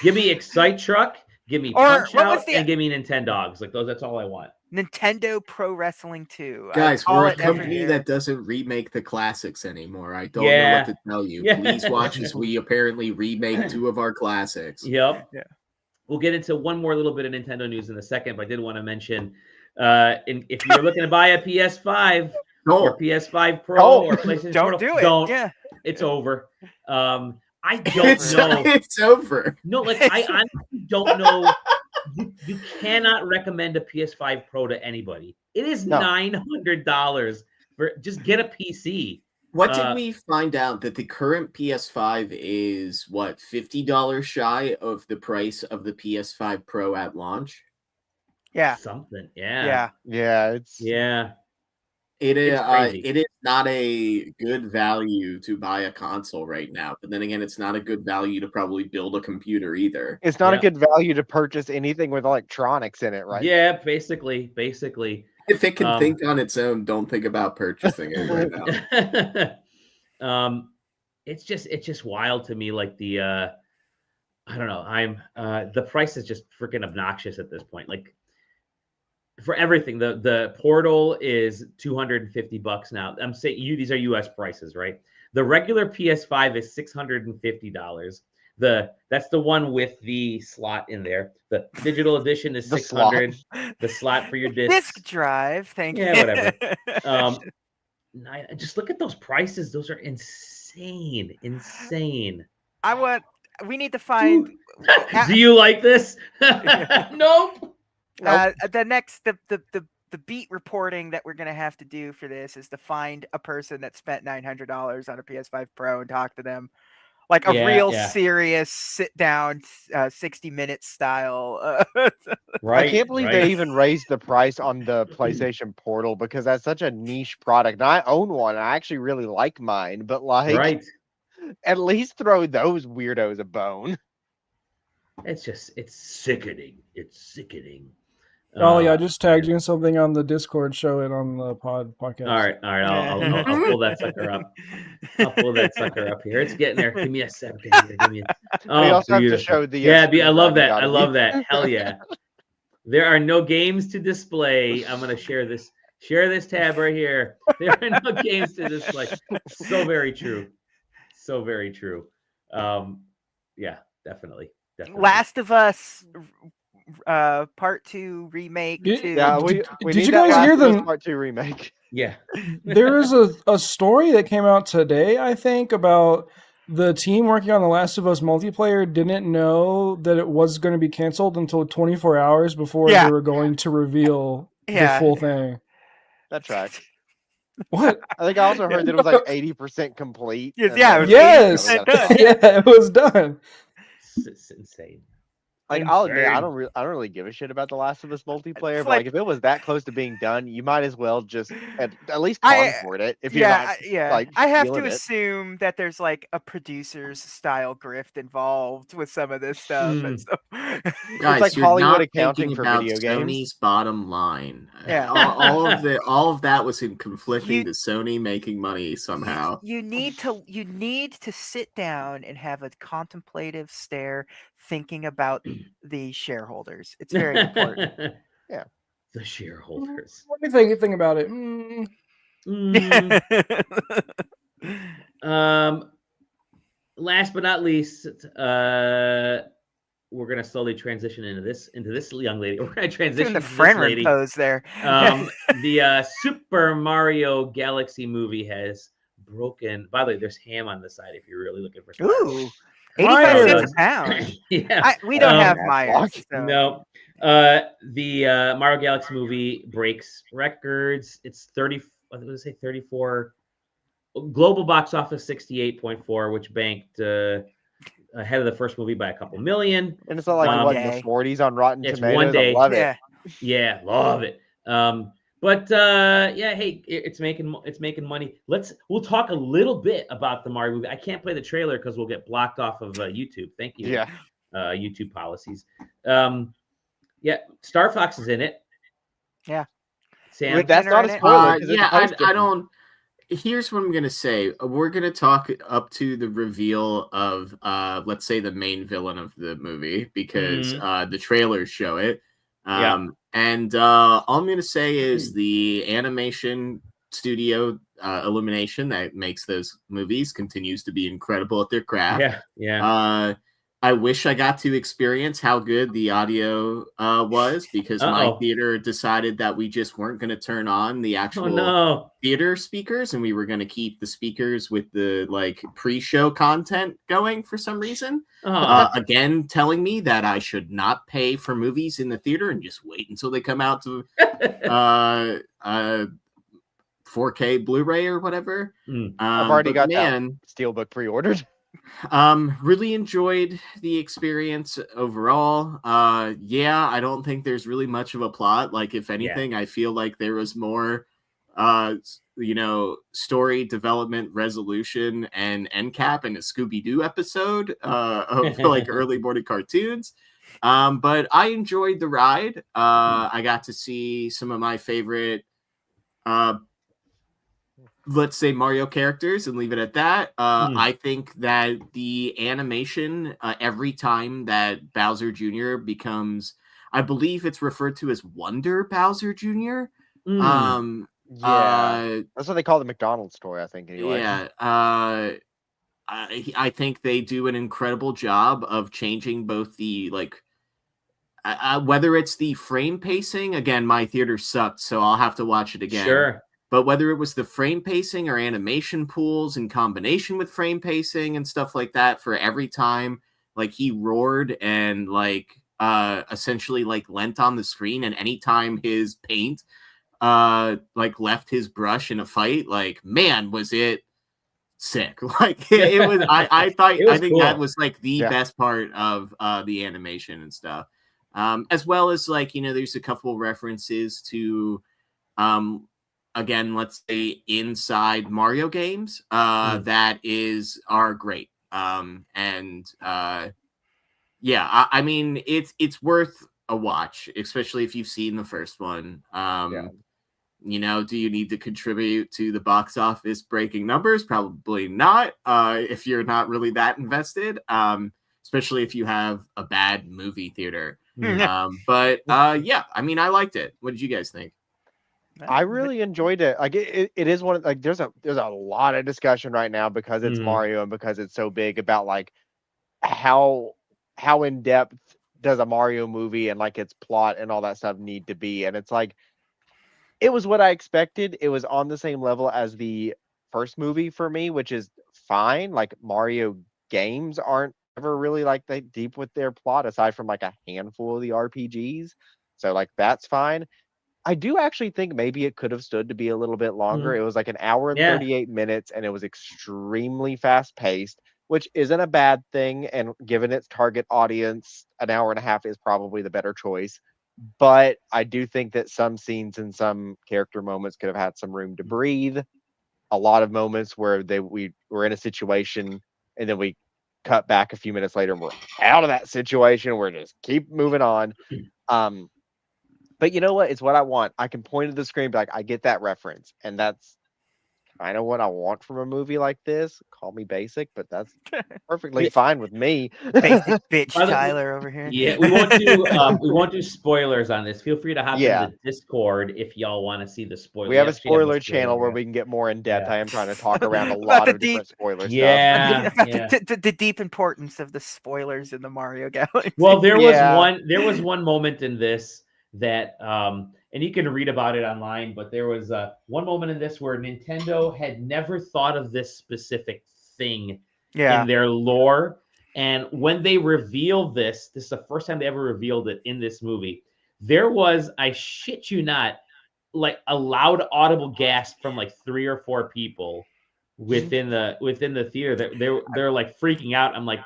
Give me Excite truck, give me Punch Out, and give me Nintendogs. Like those, that's all I want. Nintendo Pro Wrestling 2. Guys, we're a company that doesn't remake the classics anymore. I don't know what to tell you. Please watch as we apparently remake 2 of our classics. Yep. Yeah. We'll get into one more little bit of Nintendo news in a second, but I did want to mention if you're looking to buy a PS5 or PS5 Pro or PlayStation don't Portal, do it. Don't. Yeah. It's over. I don't know. It's over. No, I honestly don't know. You cannot recommend a PS5 Pro to anybody. It is $900 for just get a PC. What did we find out that the current PS5 is $50 shy of the price of the PS5 Pro at launch? Yeah. Something. Yeah. It is not a good value to buy a console right now. But then again, it's not a good value to probably build a computer either. It's not a good value to purchase anything with electronics in it, right? Yeah, basically. If it can think on its own, don't think about purchasing it right now. It's just wild to me. Like I don't know. The price is just freaking obnoxious at this point. Like, for everything, the Portal is $250 now. I'm saying these are US prices, right? The regular PS5 is $650. That's the one with the slot in there. The digital edition is $600. The slot for your disc drive. Thank you. Yeah, whatever. Just look at those prices. Those are insane. We need to find. Do you like this? Nope. The beat reporting that we're gonna have to do for this is to find a person that spent $900 on a PS5 Pro and talk to them, like a real serious sit down 60-minute style. Right. I can't believe they even raised the price on the PlayStation Portal, because that's such a niche product. And I own one. I actually really like mine, but at least throw those weirdos a bone. It's sickening. It's sickening. I just tagged you in something on the Discord. Show it on the podcast. All right. I'll pull that sucker up. I'll pull that sucker up here. It's getting there. Give me a second. We also have to show the. I love that. I love that. Hell yeah. There are no games to display. I'm gonna share this tab right here. There are no games to display. So very true. So very true. Yeah, definitely. Last of Us. Part 2 remake. Did you guys hear the Part 2 remake? Yeah. There is a story that came out today, I think, about the team working on The Last of Us multiplayer didn't know that it was going to be canceled until 24 hours before they were going to reveal the full thing. That's right. What? I think I also heard that it was 80% complete. Yes. It was done. It's insane. I'll admit, I don't really give a shit about The Last of Us multiplayer, but if it was that close to being done, you might as well just at least concord it. If you're not, I have to assume that there's a producer's style grift involved with some of this stuff. And so, guys, it's you're Hollywood not accounting for video Sony's games. Bottom line. Yeah, all of that was in conflicting to Sony making money somehow. You need to sit down and have a contemplative stare, thinking about the shareholders. It's very important. Yeah, the shareholders. What do you think about it? Last but not least, we're gonna slowly transition into this young lady. We're gonna transition to friend this lady. Pose there. The Super Mario Galaxy movie has broken. By the way, there's ham on the side if you're really looking for some. Ooh, Myers. 85 cents a pound. Yeah, We don't have that's Myers. locked. So. no. The Mario Galaxy movie breaks records. It's 30. What did I say? 34. Global box office 68.4, which banked ahead of the first movie by a couple million. And it's not like One what in day. the 40s on Rotten It's Tomatoes. one day. I love it. Yeah. Yeah, love it. But yeah, hey, it's making money. We'll talk a little bit about the Mario movie. I can't play the trailer because we'll get blocked off of YouTube. Thank you. Yeah. YouTube policies. Yeah, Star Fox is in it. Yeah. Sam, That's not a spoiler. 'cause it's Yeah, posted. I don't. Here's what I'm gonna say. We're gonna talk up to the reveal of, let's say, the main villain of the movie because the trailers show it. And all I'm gonna say is the animation studio Illumination that makes those movies continues to be incredible at their craft. Yeah. I wish I got to experience how good the audio was because my theater decided that we just weren't going to turn on the actual theater speakers and we were going to keep the speakers with the like pre-show content going for some reason. Again, telling me that I should not pay for movies in the theater and just wait until they come out to 4K Blu-ray or whatever. I've already got that Steelbook pre-ordered. Really enjoyed the experience overall. Yeah, I don't think there's really much of a plot. Like, if anything, I feel like there was more, story development, resolution, and end cap in a Scooby-Doo episode of like early morning cartoons. But I enjoyed the ride. I got to see some of my favorite let's say Mario characters and leave it at that. I think that the animation every time that Bowser Jr. becomes, I believe it's referred to as Wonder Bowser Jr. That's what they call the McDonald's toy, I think. Anyway. Yeah. I think they do an incredible job of changing both the whether it's the frame pacing. Again, my theater sucked, so I'll have to watch it again. Sure. But whether it was the frame pacing or animation pools in combination with frame pacing and stuff like that, for every time like he roared and essentially like leant on the screen, and anytime his paint left his brush in a fight, like, man, was it sick. Like it was I think cool. That was like the best part of the animation and stuff. As well as there's a couple references to again, let's say inside Mario games that are great. I mean, it's worth a watch, especially if you've seen the first one. Do you need to contribute to the box office breaking numbers? Probably not. If you're not really that invested, especially if you have a bad movie theater. But I mean, I liked it. What did you guys think? I really enjoyed it. Like it is one of there's a lot of discussion right now because it's Mario and because it's so big about like how in depth does a Mario movie and like its plot and all that stuff need to be. And it's like it was what I expected. It was on the same level as the first movie for me, which is fine. Like Mario games aren't ever really like that deep with their plot aside from like a handful of the RPGs. So like that's fine. I do actually think maybe it could have stood to be a little bit longer. It was like an hour and 38 minutes, and it was extremely fast paced, which isn't a bad thing. And given its target audience, an hour and a half is probably the better choice. But I do think that some scenes and some character moments could have had some room to breathe. A lot of moments where we were in a situation and then we cut back a few minutes later and we're out of that situation. We're just keep moving on. But you know what? It's what I want. I can point to the screen and be like, I get that reference. And that's kind of what I want from a movie like this. Call me basic, but that's perfectly fine with me. Basic bitch Tyler over here. Yeah, we won't do spoilers on this. Feel free to hop in the Discord if y'all want to see the spoilers. We have a spoiler channel where we can get more in depth. I am trying to talk around a lot of different spoiler stuff. The deep importance of the spoilers in the Mario Galaxy. Well, there was one moment in this that and you can read about it online, but there was one moment in this where Nintendo had never thought of this specific thing in their lore. And when they revealed this is the first time they ever revealed it in this movie. There was, I shit you not, like a loud audible gasp from like 3 or 4 people within the theater. They're like freaking out. I'm like,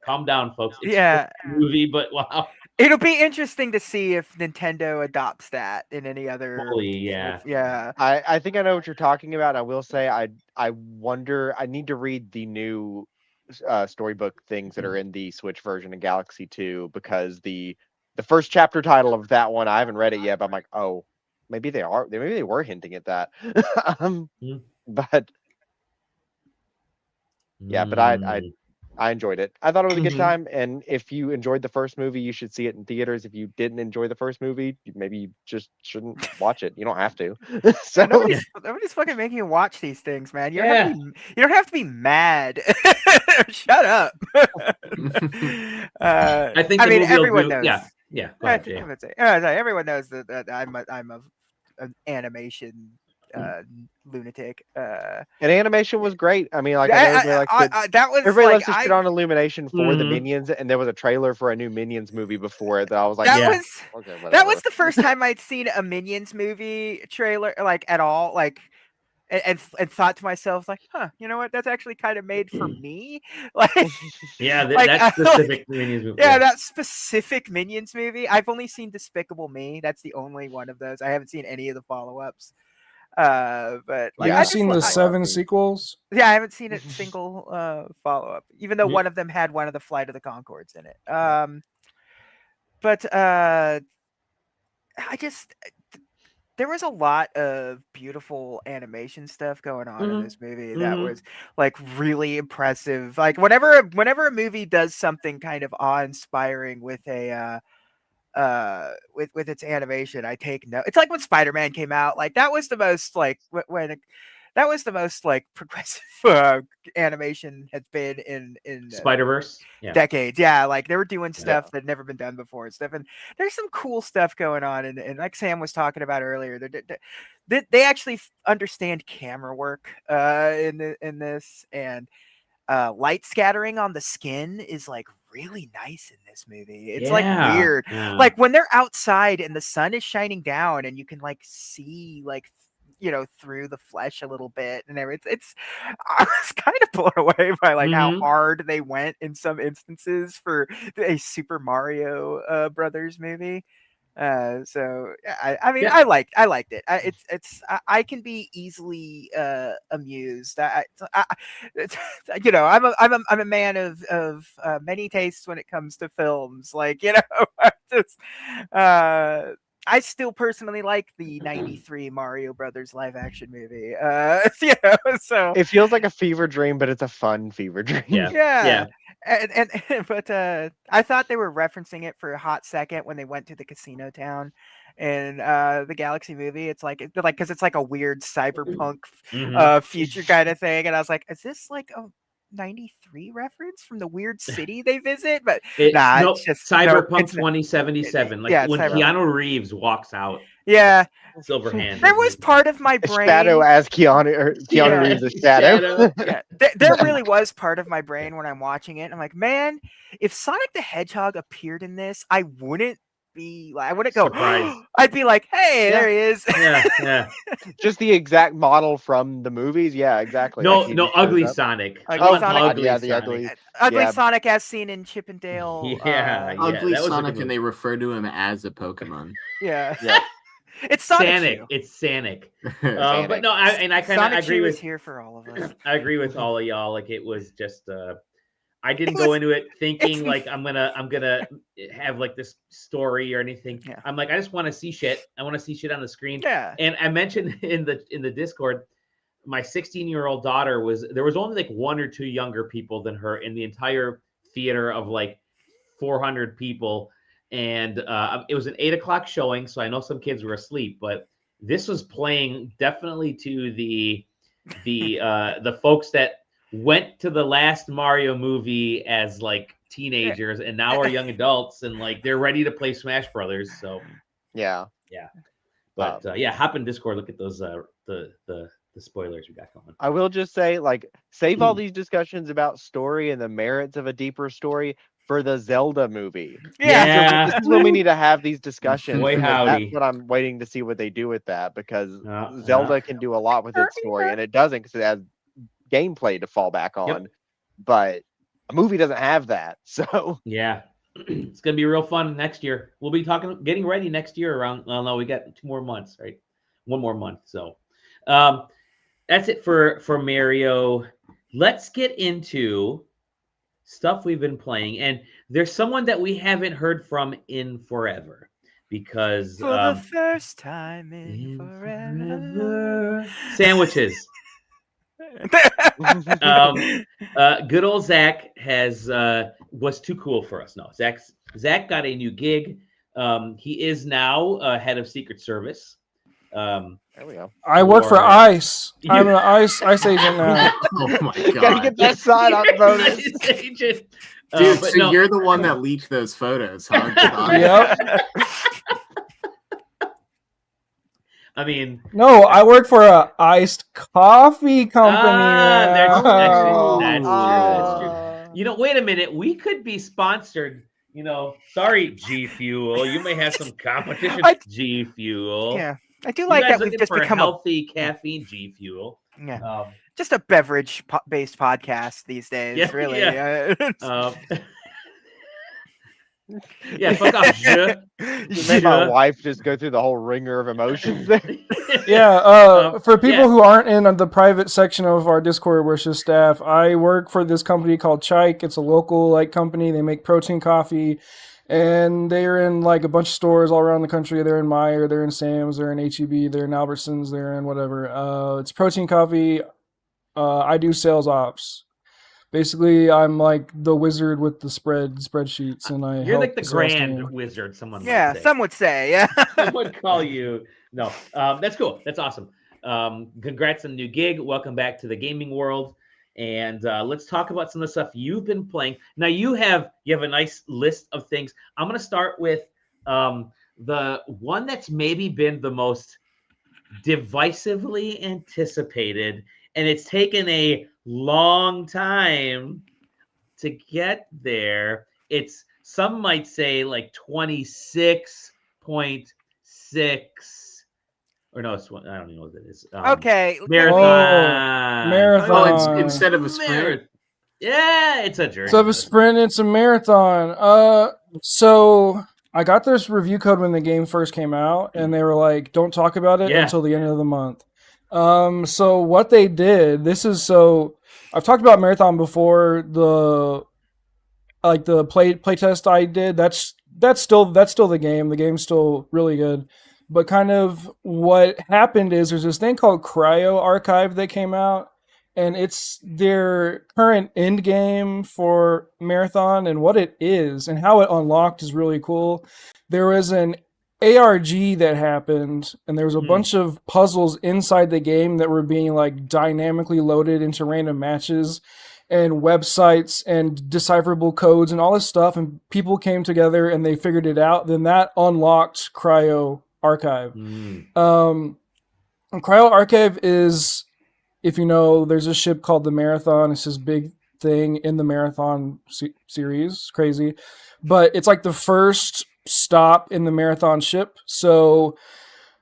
calm down, folks. It's just a movie, but wow. It'll be interesting to see if Nintendo adopts that in any other. Fully, I think I know what you're talking about. I will say I wonder. I need to read the new storybook things that are in the Switch version of Galaxy 2, because the first chapter title of that one, I haven't read it yet, but I'm like, oh, maybe they were hinting at that. But yeah, but I enjoyed it. I thought it was a good time, and if you enjoyed the first movie, you should see it in theaters. If you didn't enjoy the first movie, maybe you just shouldn't watch it. You don't have to. So nobody's fucking making you watch these things, man. You don't have to be mad. Shut up. I think everyone knows. Yeah. Everyone knows that I'm an animation lunatic. And animation was great. I mean, like, everybody likes to shit on Illumination for the Minions, and there was a trailer for a new Minions movie before that I was like, that was the first time I'd seen a Minions movie trailer, like, at all, like, and thought to myself, like, you know what? That's actually kind of made for me. Like, that specific Minions movie. Yeah, that specific Minions movie. I've only seen Despicable Me. That's the only one of those. I haven't seen any of the follow-ups. But like, I've seen the 7 sequels. Yeah, I haven't seen a single follow-up, even though one of them had one of the Flight of the Conchords in it. But there was a lot of beautiful animation stuff going on in this movie that was like really impressive. Like whenever a movie does something kind of awe-inspiring with a with its animation, I take note. It's like when Spider-Man came out, like that was the most like that was the most like progressive animation has been in Spider-Verse decades. Yeah, like they were doing stuff that had never been done before and stuff. And there's some cool stuff going on. And like Sam was talking about earlier, they actually understand camera work in this, and light scattering on the skin is like really nice in this movie. It's like weird. Like when they're outside and the sun is shining down and you can like see like, you know, through the flesh a little bit and everything. I was kind of blown away by like how hard they went in some instances for a Super Mario Brothers movie. So I mean, I liked it. I can be easily amused. You know, I'm a man of many tastes when it comes to films. Like, you know, I still personally like the '93 Mario Brothers live action movie. You know, so it feels like a fever dream, but it's a fun fever dream. Yeah. But I thought they were referencing it for a hot second when they went to the casino town in the Galaxy movie. It's like because it's like a weird cyberpunk future kind of thing, and I was like, is this like a '93 reference from the weird city they visit? But it's just Cyberpunk 2077. Like when Keanu Reeves walks out. Yeah. Silverhand. There was part of my brain. Shadow as Keanu Reeves is Shadow. There really was part of my brain when I'm watching it. I'm like, man, if Sonic the Hedgehog appeared in this, I wouldn't go surprised. I'd be like, hey, there he is. Yeah. Just the exact model from the movies. Yeah, exactly. No, ugly Sonic. Ugly Sonic as seen in Chip and Dale. Ugly Sonic, and they refer to him as a Pokemon. Yeah. It's Sonic. It's Sonic. But no, I kind of agree with here for all of us. I agree with all of y'all. Like it was just I didn't go into it thinking like I'm gonna have like this story or anything. Yeah. I'm like, I just want to see shit. I want to see shit on the screen. Yeah. And I mentioned in the Discord, my 16-year-old daughter there was only like 1 or 2 younger people than her in the entire theater of like 400 people. And it was an 8:00 showing, so I know some kids were asleep, but this was playing definitely to the folks that went to the last Mario movie as like teenagers and now are young adults and like they're ready to play Smash Brothers. So yeah. Yeah. But hop in Discord. Look at those the spoilers we got going. I will just say, like, save all these discussions about story and the merits of a deeper story for the Zelda movie. Yeah. This is when we need to have these discussions. Boy, because howdy. that's what I'm waiting to see what they do with that, because Yeah. Zelda can do a lot with its story, and it doesn't because it has gameplay to fall back on. But a movie doesn't have that. So yeah. It's gonna be real fun next year. We'll be getting ready next year around. Well, no, we got 2 more months, right? 1 more month. So, that's it for Mario. Let's get into stuff we've been playing, and there's someone that we haven't heard from in forever because for the first time in forever. Sandwiches. Good old Zach was too cool for us. No, Zach got a new gig. He is now head of Secret Service. There we go. I work for ICE. I'm an ICE agent now. Oh my god! Gotta get that side on bonus. ICE agent. Dude, so you're the one that leaked those photos, huh? Yep. I mean, no, I work for a iced coffee company. That's Oh. true. You know, wait a minute. We could be sponsored. You know, sorry, G Fuel. You may have some competition. G Fuel. Yeah, I do like that we've just become healthy caffeine G Fuel. Yeah. Just a beverage-based podcast these days, Yeah, really. yeah. Yeah, fuck off. You made my wife just go through the whole ringer of emotions there. Yeah, for people who aren't in the private section of our Discord, where it's just staff, I work for this company called Chike. It's a local company. They make protein coffee, and they're in a bunch of stores all around the country. They're in Meijer, they're in Sam's, they're in HEB, they're in Albertsons, they're in whatever. It's protein coffee. I do sales ops. Basically, I'm the wizard with the spreadsheets, and You're help the grand wizard. Some would say. Yeah, some would call you. No, that's cool. That's awesome. Congrats on the new gig. Welcome back to the gaming world, and let's talk about some of the stuff you've been playing. Now you have a nice list of things. I'm gonna start with the one that's maybe been the most divisively anticipated, and it's taken a long time to get there. It's, some might say 26.6, or no, it's one, I don't even know what that is. Okay. Marathon. Marathon. Oh, instead of a sprint. Yeah, it's a journey. Instead of a sprint, it's a marathon. So I got this review code when the game first came out, and they were like, don't talk about it until the end of the month. So what they did, I've talked about Marathon before, the playtest I did, that's still the game. The game's still really good. But kind of what happened is there's this thing called Cryo Archive that came out, and it's their current end game for Marathon, and what it is and how it unlocked is really cool. There was an ARG that happened, and there was a bunch of puzzles inside the game that were being dynamically loaded into random matches and websites and decipherable codes and all this stuff, and people came together and they figured it out. Then that unlocked Cryo Archive. Cryo Archive is, if you know, there's a ship called the Marathon. It's this big thing in the Marathon series. It's crazy. But it's the first stop in the Marathon ship. So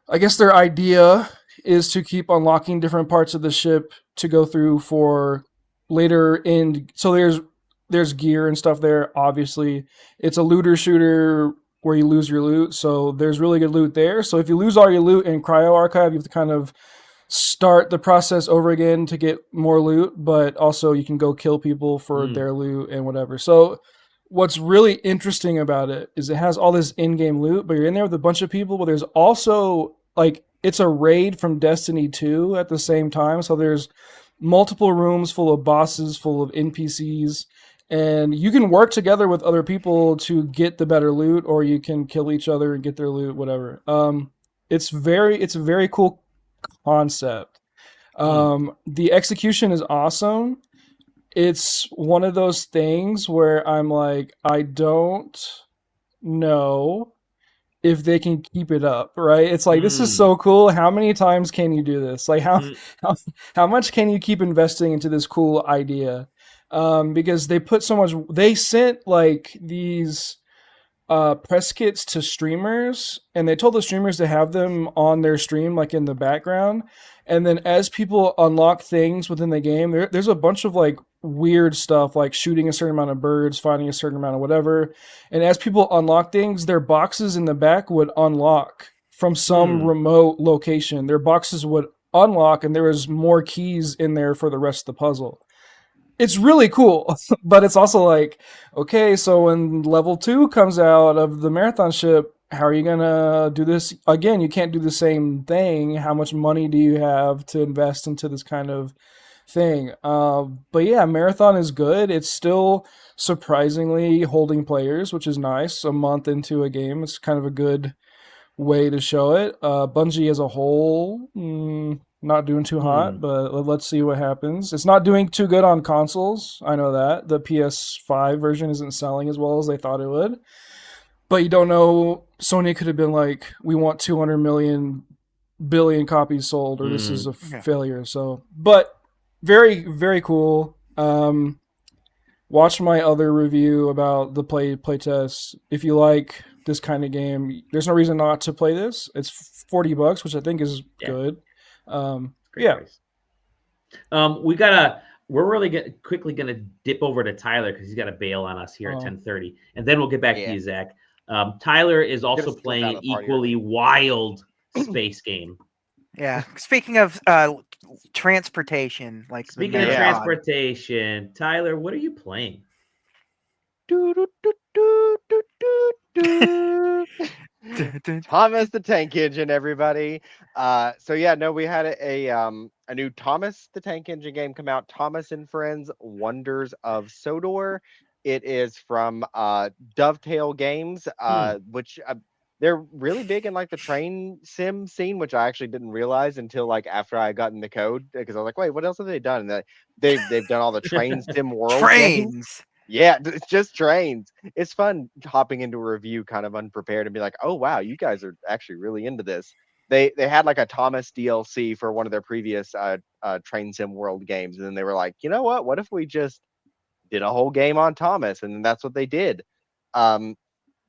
I guess their idea is to keep unlocking different parts of the ship to go through for later end. So there's gear and stuff there, obviously. It's a looter shooter where you lose your loot. So there's really good loot there. So if you lose all your loot in Cryo Archive, you have to kind of start the process over again to get more loot, but also you can go kill people for their loot and whatever. So what's really interesting about it is it has all this in-game loot, but you're in there with a bunch of people, but there's also it's a raid from Destiny 2 at the same time. So there's multiple rooms full of bosses, full of NPCs, and you can work together with other people to get the better loot, or you can kill each other and get their loot, whatever. It's a very cool concept. The execution is awesome. It's one of those things where I'm I don't know if they can keep it up, right? It's like, this is so cool. How many times can you do this? Like, how much can you keep investing into this cool idea? Because they put so much, they sent like these press kits to streamers, and they told the streamers to have them on their stream, like in the background. And then as people unlock things within the game, there's a bunch of like weird stuff, like shooting a certain amount of birds, finding a certain amount of whatever. And as people unlock things, their boxes in the back would unlock from some remote location. Their boxes would unlock, and there was more keys in there for the rest of the puzzle. It's really cool, but it's also like, okay, so when level 2 comes out of the marathon ship, how are you gonna do this again? You can't do the same thing. How much money do you have to invest into this kind of thing? But yeah, marathon is good. It's still surprisingly holding players, which is nice. A month into a game, it's kind of a good way to show it. Bungie as a whole, not doing too hot, but let's see what happens. It's not doing too good on consoles. I know that. The PS5 version isn't selling as well as they thought it would. But you don't know. Sony could have been like, we want 200 billion copies sold, or this is a failure. So, but very, very cool. Watch my other review about the playtest. If you like this kind of game, there's no reason not to play this. It's $40, which I think is good. Price. We're really quickly gonna dip over to Tyler because he's got to bail on us here at 10:30, and then we'll get back to you, Zach. Tyler is also playing an equally wild space game. Yeah. Speaking of transportation, like speaking of transportation, Tyler, what are you playing? Thomas the Tank Engine, everybody. So yeah, no, we had a new Thomas the Tank Engine game come out. Thomas and Friends: Wonders of Sodor. It is from Dovetail Games, which they're really big in like the train sim scene, which I actually didn't realize until like after I got in the code, because I was like, wait, what else have they done? And they've done all the train sim world games. Yeah, it's just trains. It's fun hopping into a review kind of unprepared and be like, oh wow, you guys are actually really into this. They had like a Thomas DLC for one of their previous train sim world games, and then they were like, you know what if we just did a whole game on Thomas? And then that's what they did.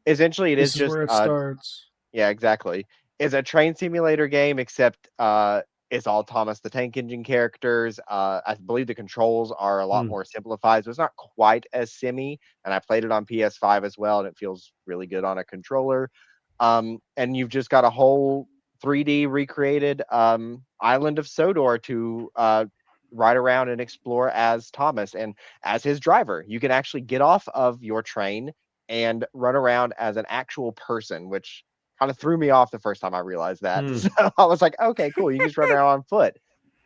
Essentially, this is where it starts. Yeah, exactly. It's a train simulator game, except it's all Thomas the Tank Engine characters. I believe the controls are a lot more simplified, so it's not quite as simmy. And I played it on PS5 as well, and it feels really good on a controller. And you've just got a whole 3D recreated island of Sodor to ride around and explore as Thomas and as his driver. You can actually get off of your train and run around as an actual person, which kind of threw me off the first time I realized that. So I was like, okay, cool. You can just run around on foot,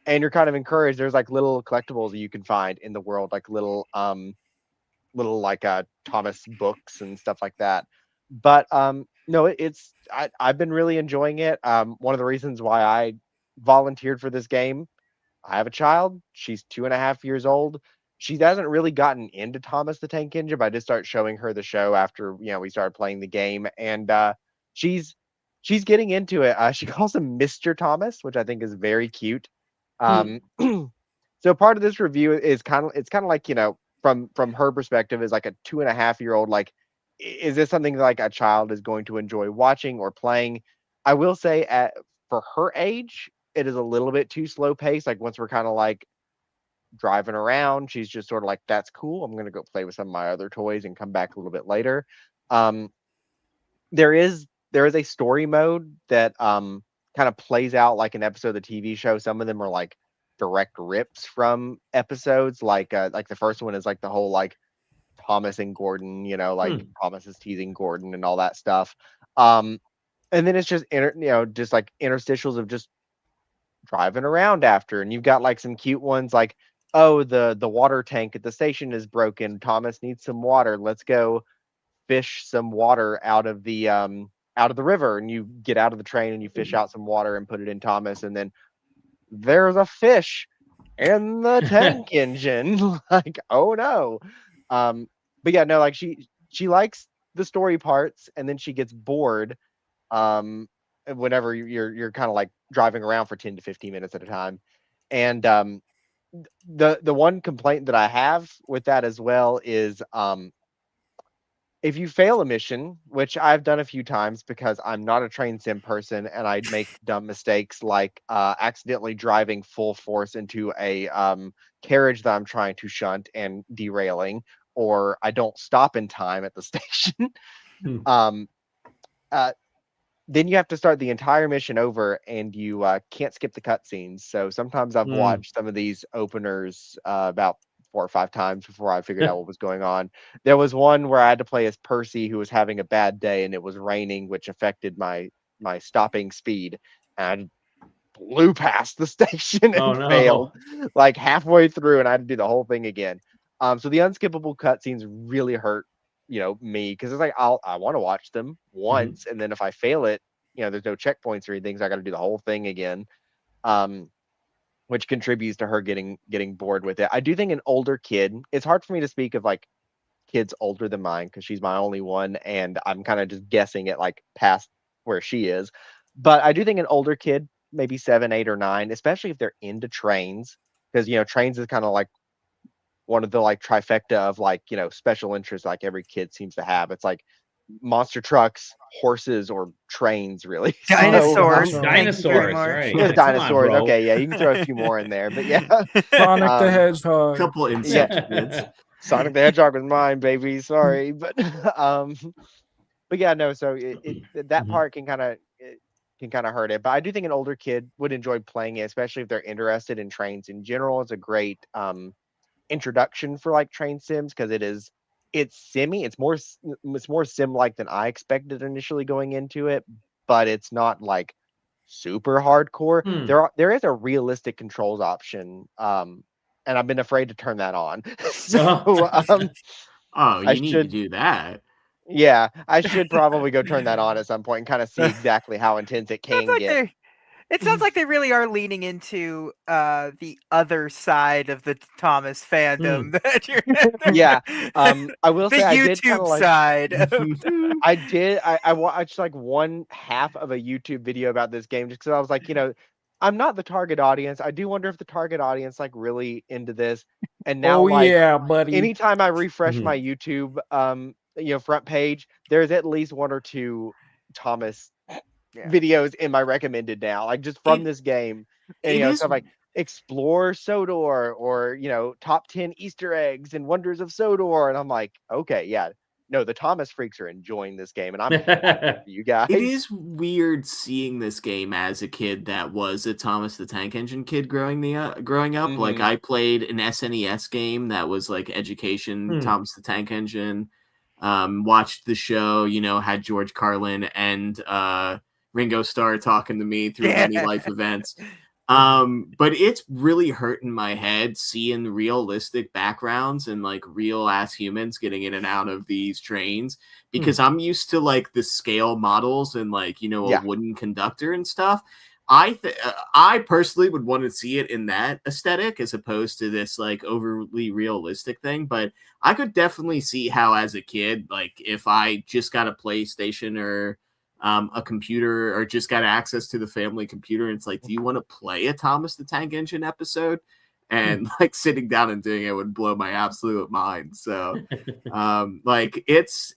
and you're kind of encouraged. There's like little collectibles that you can find in the world, like little like Thomas books and stuff like that. But no, I've been really enjoying it. One of the reasons why I volunteered for this game, I have a child. She's 2.5 years old. She hasn't really gotten into Thomas the Tank Engine, but I just started showing her the show after we started playing the game, and she's getting into it. She calls him Mr. Thomas, which I think is very cute. So part of this review is kind of like, from her perspective, is like a 2.5-year-old, like, is this something like a child is going to enjoy watching or playing? I will say for her age, it is a little bit too slow paced. Like once we're kind of like driving around, she's just sort of like, that's cool, I'm going to go play with some of my other toys and come back a little bit later. There is a story mode that kind of plays out like an episode of the TV show. Some of them are like direct rips from episodes, like the first one is like the whole like Thomas and Gordon, like Thomas is teasing Gordon and all that stuff. And then it's just just like interstitials of just driving around after, and you've got like some cute ones like, oh, the water tank at the station is broken, Thomas needs some water, let's go fish some water out of the river. And you get out of the train and you fish out some water and put it in Thomas, and then there's a fish in the tank engine. Like, oh no. But yeah, no, like she likes the story parts, and then she gets bored whenever you're kind of like driving around for 10 to 15 minutes at a time. And the one complaint that I have with that as well is if you fail a mission, which I've done a few times because I'm not a train sim person and I make dumb mistakes like accidentally driving full force into a carriage that I'm trying to shunt and derailing, or I don't stop in time at the station. um, then you have to start the entire mission over and you can't skip the cutscenes. So sometimes I've watched some of these openers about 4 or 5 times before I figured out what was going on. There was one where I had to play as Percy, who was having a bad day and it was raining, which affected my stopping speed. And I blew past the station and failed like halfway through, and I had to do the whole thing again. So the unskippable cutscenes really hurt, me, because it's like I want to watch them once, and then if I fail it, there's no checkpoints or anything, so I got to do the whole thing again. Which contributes to her getting bored with it. I do think an older kid, it's hard for me to speak of like kids older than mine because she's my only one, and I'm kind of just guessing at like past where she is. But I do think an older kid, maybe 7, 8, or 9, especially if they're into trains, because trains is kind of like one of the like trifecta of like special interests like every kid seems to have. It's like monster trucks, horses, or trains, really. Dinosaurs. Dinosaurs, right? Yeah, dinosaurs. Okay, yeah, you can throw a few more in there, but yeah. Sonic the Hedgehog. Couple insect kids. Sonic the Hedgehog was mine, baby. Sorry, but yeah, no. So that part can kind of hurt it, but I do think an older kid would enjoy playing it, especially if they're interested in trains in general. It's a great introduction for like train sims because it's more sim like than I expected initially going into it, but it's not like super hardcore. There is a realistic controls option, and I've been afraid to turn that on. So you need to do that. Yeah, I should probably go turn that on at some point and kind of see exactly how intense it can get. It sounds like they really are leaning into the other side of the Thomas fandom. That yeah, I will say I did YouTube side. I watched like one half of a YouTube video about this game just because I was like, I'm not the target audience. I do wonder if the target audience like really into this. And now, yeah, buddy. Anytime I refresh my YouTube, front page, there's at least 1 or 2 Thomas videos in my recommended now, like just from this game. And stuff like explore Sodor or top 10 Easter eggs and wonders of Sodor, and I'm like, okay, yeah, no, the Thomas freaks are enjoying this game, and I'm happy for you guys. It is weird seeing this game as a kid that was a Thomas the Tank Engine kid growing up. Like I played an SNES game that was like education Thomas the Tank Engine. Watched the show, had George Carlin and Ringo Starr talking to me through many life events. But it's really hurting my head seeing realistic backgrounds and like real ass humans getting in and out of these trains because I'm used to like the scale models and like, a wooden conductor and stuff. I personally would want to see it in that aesthetic as opposed to this like overly realistic thing. But I could definitely see how as a kid, like if I just got a PlayStation or a computer or just got access to the family computer, and it's like, do you want to play a Thomas the Tank Engine episode? And like sitting down and doing it would blow my absolute mind. So like it's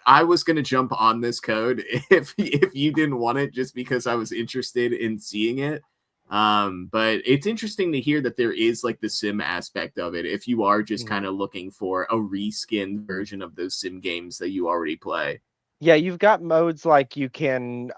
I was gonna jump on this code if you didn't want it just because I was interested in seeing it. But it's interesting to hear that there is like the sim aspect of it if you are just kind of looking for a reskinned version of those sim games that you already play. Yeah, you've got modes like you can,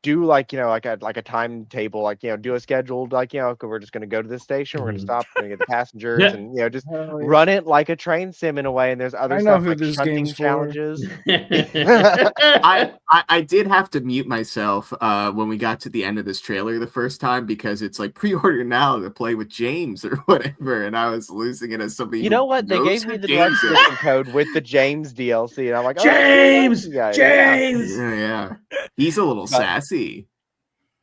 do like, like a timetable, like, do a scheduled, like, we're just going to go to this station, we're going to stop, we're going to get the passengers, and, just run it like a train sim in a way. And there's other stuff like shunting challenges. I did have to mute myself when we got to the end of this trailer the first time because it's like pre-order now to play with James or whatever, and I was losing it as somebody. You know what? They gave me the direct code with the James DLC, and I'm like, James. James. Yeah. He's a little sassy.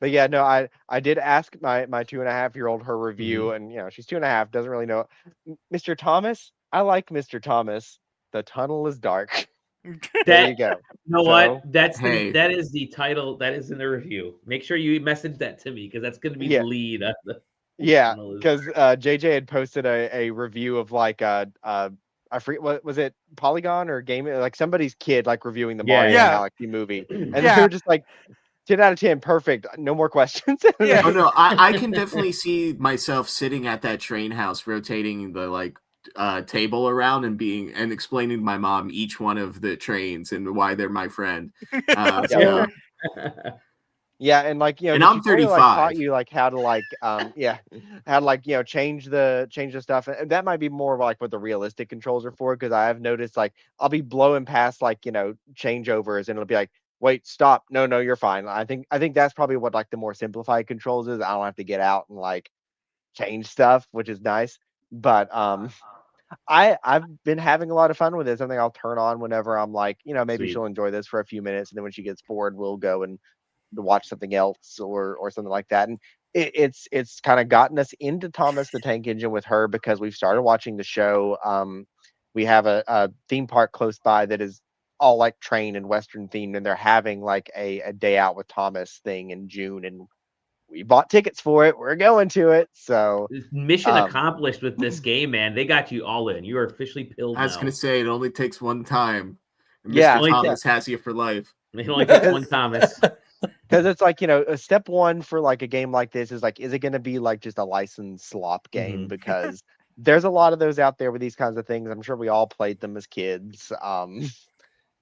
But yeah, no, I did ask my 2.5-year-old her review, and she's 2.5, doesn't really know. Mr. Thomas, I like Mr. Thomas. The tunnel is dark. There you go. You know So- what? That Hey. is the title. That is in the review. Make sure you message that to me because that's going to be Yeah. the lead. On the Yeah, channel is- because JJ had posted a review of like I forget what was it, Polygon or Game, like somebody's kid like reviewing the Yeah, Mario yeah. Galaxy movie, and Yeah. they were just like 10 out of 10, perfect, no more questions. Yeah. Oh no, I can definitely see myself sitting at that train house, rotating the like table around and explaining to my mom each one of the trains and why they're my friend. Yeah. Yeah, and like And the I'm tutorial, like, 35. taught you like how to like how to like change the stuff, and that might be more of like what the realistic controls are for, because I have noticed like I'll be blowing past like changeovers and it'll be like, wait, stop, no, you're fine. I think that's probably what like the more simplified controls is. I don't have to get out and like change stuff, which is nice. But I've been having a lot of fun with it. Something I'll turn on whenever I'm like, maybe Sweet. she'll enjoy this for a few minutes, and then when she gets bored, we'll go and to watch something else or something like that. And it's kind of gotten us into Thomas the Tank Engine with her, because we've started watching the show. We have a theme park close by that is all like train and Western themed, and they're having like a day out with Thomas thing in June, and we bought tickets for it. We're going to it. So Mission accomplished with this game, man. They got you all in. You are officially pilled. I was going to say it only takes one time. Yeah. Mr. Thomas has you for life. It only takes one Thomas. Because it's like, a step one for like a game like this is like, is it going to be like just a licensed slop game? Mhm. Because there's a lot of those out there with these kinds of things. I'm sure we all played them as kids.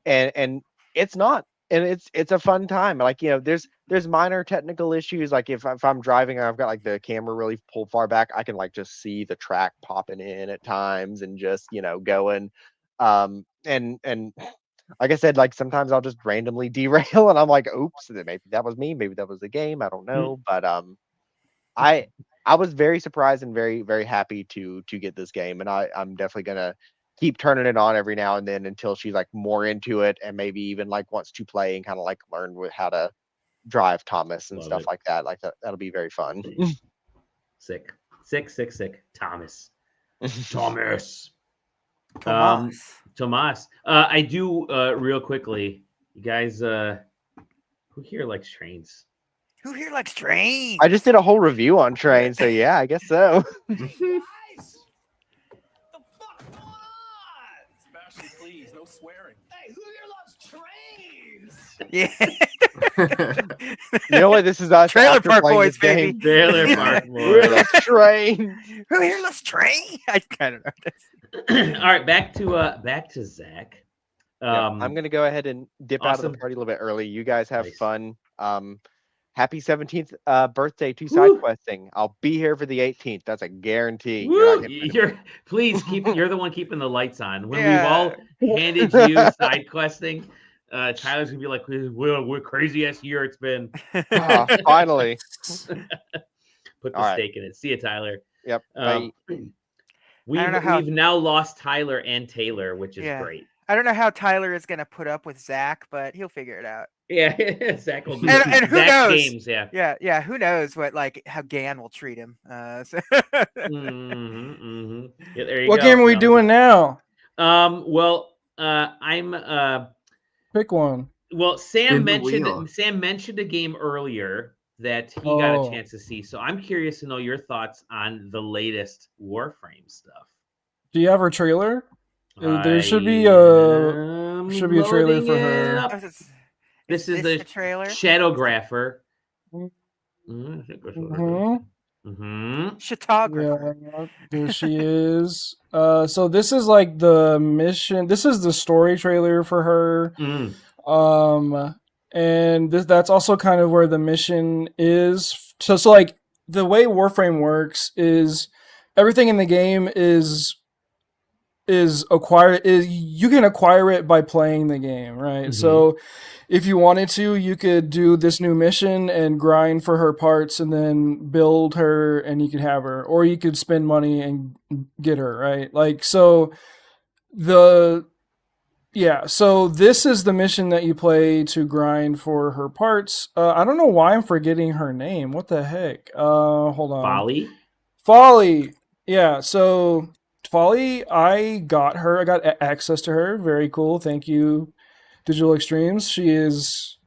And it's not, and it's a fun time. Like, there's minor technical issues. Like if I'm driving and I've got like the camera really pulled far back, I can like just see the track popping in at times and just, going. And like I said, like sometimes I'll just randomly derail and I'm like, oops, maybe that was me, maybe that was the game, I don't know. But I was very surprised and very, very happy to get this game, and I'm definitely gonna keep turning it on every now and then until she's like more into it, and maybe even like wants to play and kind of like learn with how to drive Thomas and Love stuff it. like that. Like that'll be very fun. Sick. Thomas. Thomas. Tomas. I do real quickly. You guys, who here likes trains? Who here likes trains? I just did a whole review on trains, so yeah, I guess so. Sebastian, please, no swearing. Hey, who here loves trains? Yeah. You know what? This is us Trailer after Park playing Boys, this game. baby. Trailer Park We're Boys. the train. Who here loves train? I kind of know. All right, back to Zach. Yeah, I'm gonna go ahead and dip out of awesome. the party a little bit early. You guys have Nice. fun. Happy 17th birthday to Woo. SideQuesting. I'll be here for the 18th. That's a guarantee. Woo! You're not Please keep. You're the one keeping the lights on. When Yeah. we've all handed you side questing, Tyler's gonna be like, "We're crazy ass year it's been." finally. Put the All right. stake in it. See you, Tyler. Yep. We've know how- now lost Tyler and Taylor, which is Yeah. great. I don't know how Tyler is going to put up with Zach, but he'll figure it out. Yeah, Zach will do And who Zach knows? games. Yeah. Yeah. Who knows how Gan will treat him? Yeah, there you What go. game are we No. doing now? Well, I'm. Pick one. Well, Spin the wheel. Sam mentioned a game earlier that he got a Oh. chance to see. So I'm curious to know your thoughts on the latest Warframe stuff. Do you have her trailer? There should be a trailer for her. This is the trailer. Shadowgrapher. Mhm. Shotographer. Yeah, there she is. So this is like the mission. This is the story trailer for her. And that's also kind of where the mission is. So like the way Warframe works is everything in the game is you can acquire it by playing the game, right? Mhm. So if you wanted to, you could do this new mission and grind for her parts and then build her and you could have her, or you could spend money and get her, right? Like, so so this is the mission that you play to grind for her parts. I don't know why I'm forgetting her name. What the heck? Hold on. Folly. Folly. Yeah, so Folly, I got access to her. Very cool. Thank you, Digital Extremes. She is,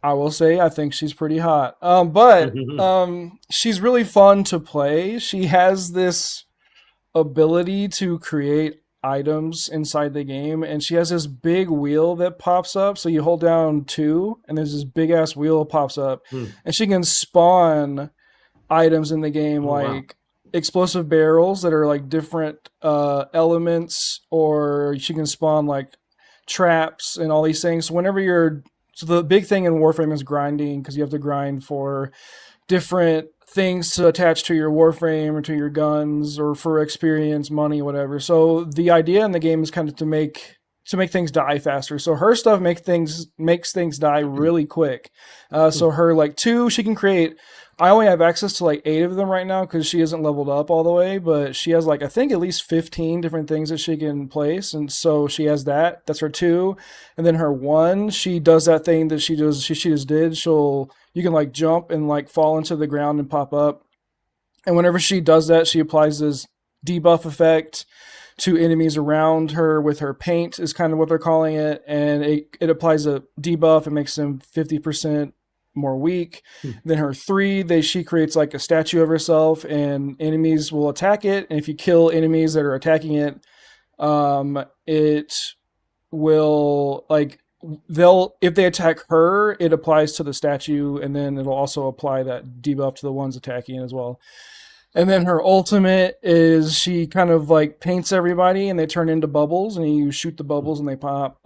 I will say, I think she's pretty hot. But she's really fun to play. She has this ability to create items inside the game, and she has this big wheel that pops up. So you hold down 2, and there's this big ass wheel that pops up, and she can spawn items in the game like explosive barrels that are like different elements, or she can spawn like traps and all these things. So the big thing in Warframe is grinding, because you have to grind for different things to attach to your Warframe or to your guns, or for experience, money, whatever. So the idea in the game is kind of to make things die faster. So her stuff makes things die really quick. So her like 2, she can create. I only have access to like 8 of them right now because she isn't leveled up all the way, but she has like, I think, at least 15 different things that she can place. And so she has that. That's her 2. And then her 1, she does that thing that she just did. You can like jump and like fall into the ground and pop up. And whenever she does that, she applies this debuff effect to enemies around her with her paint, is kind of what they're calling it. And it applies a debuff and makes them 50% more weak. Then her 3, she creates like a statue of herself, and enemies will attack it. And if you kill enemies that are attacking it, it will like, if they attack her, it applies to the statue, and then it'll also apply that debuff to the ones attacking as well. And then her ultimate is she kind of like paints everybody, and they turn into bubbles, and you shoot the bubbles and they pop.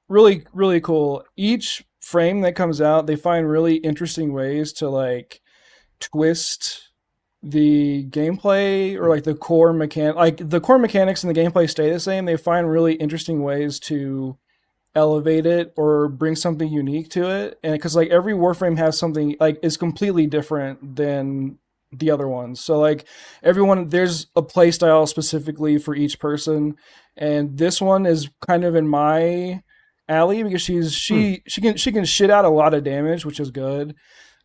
Really, really cool. Each frame that comes out, they find really interesting ways to like twist the gameplay, or like the core mechanics and the gameplay stay the same. They find really interesting ways to elevate it or bring something unique to it. And because like every Warframe has something like is completely different than the other ones. So like there's a play style specifically for each person, and this one is kind of in my alley because she can shit out a lot of damage, which is good.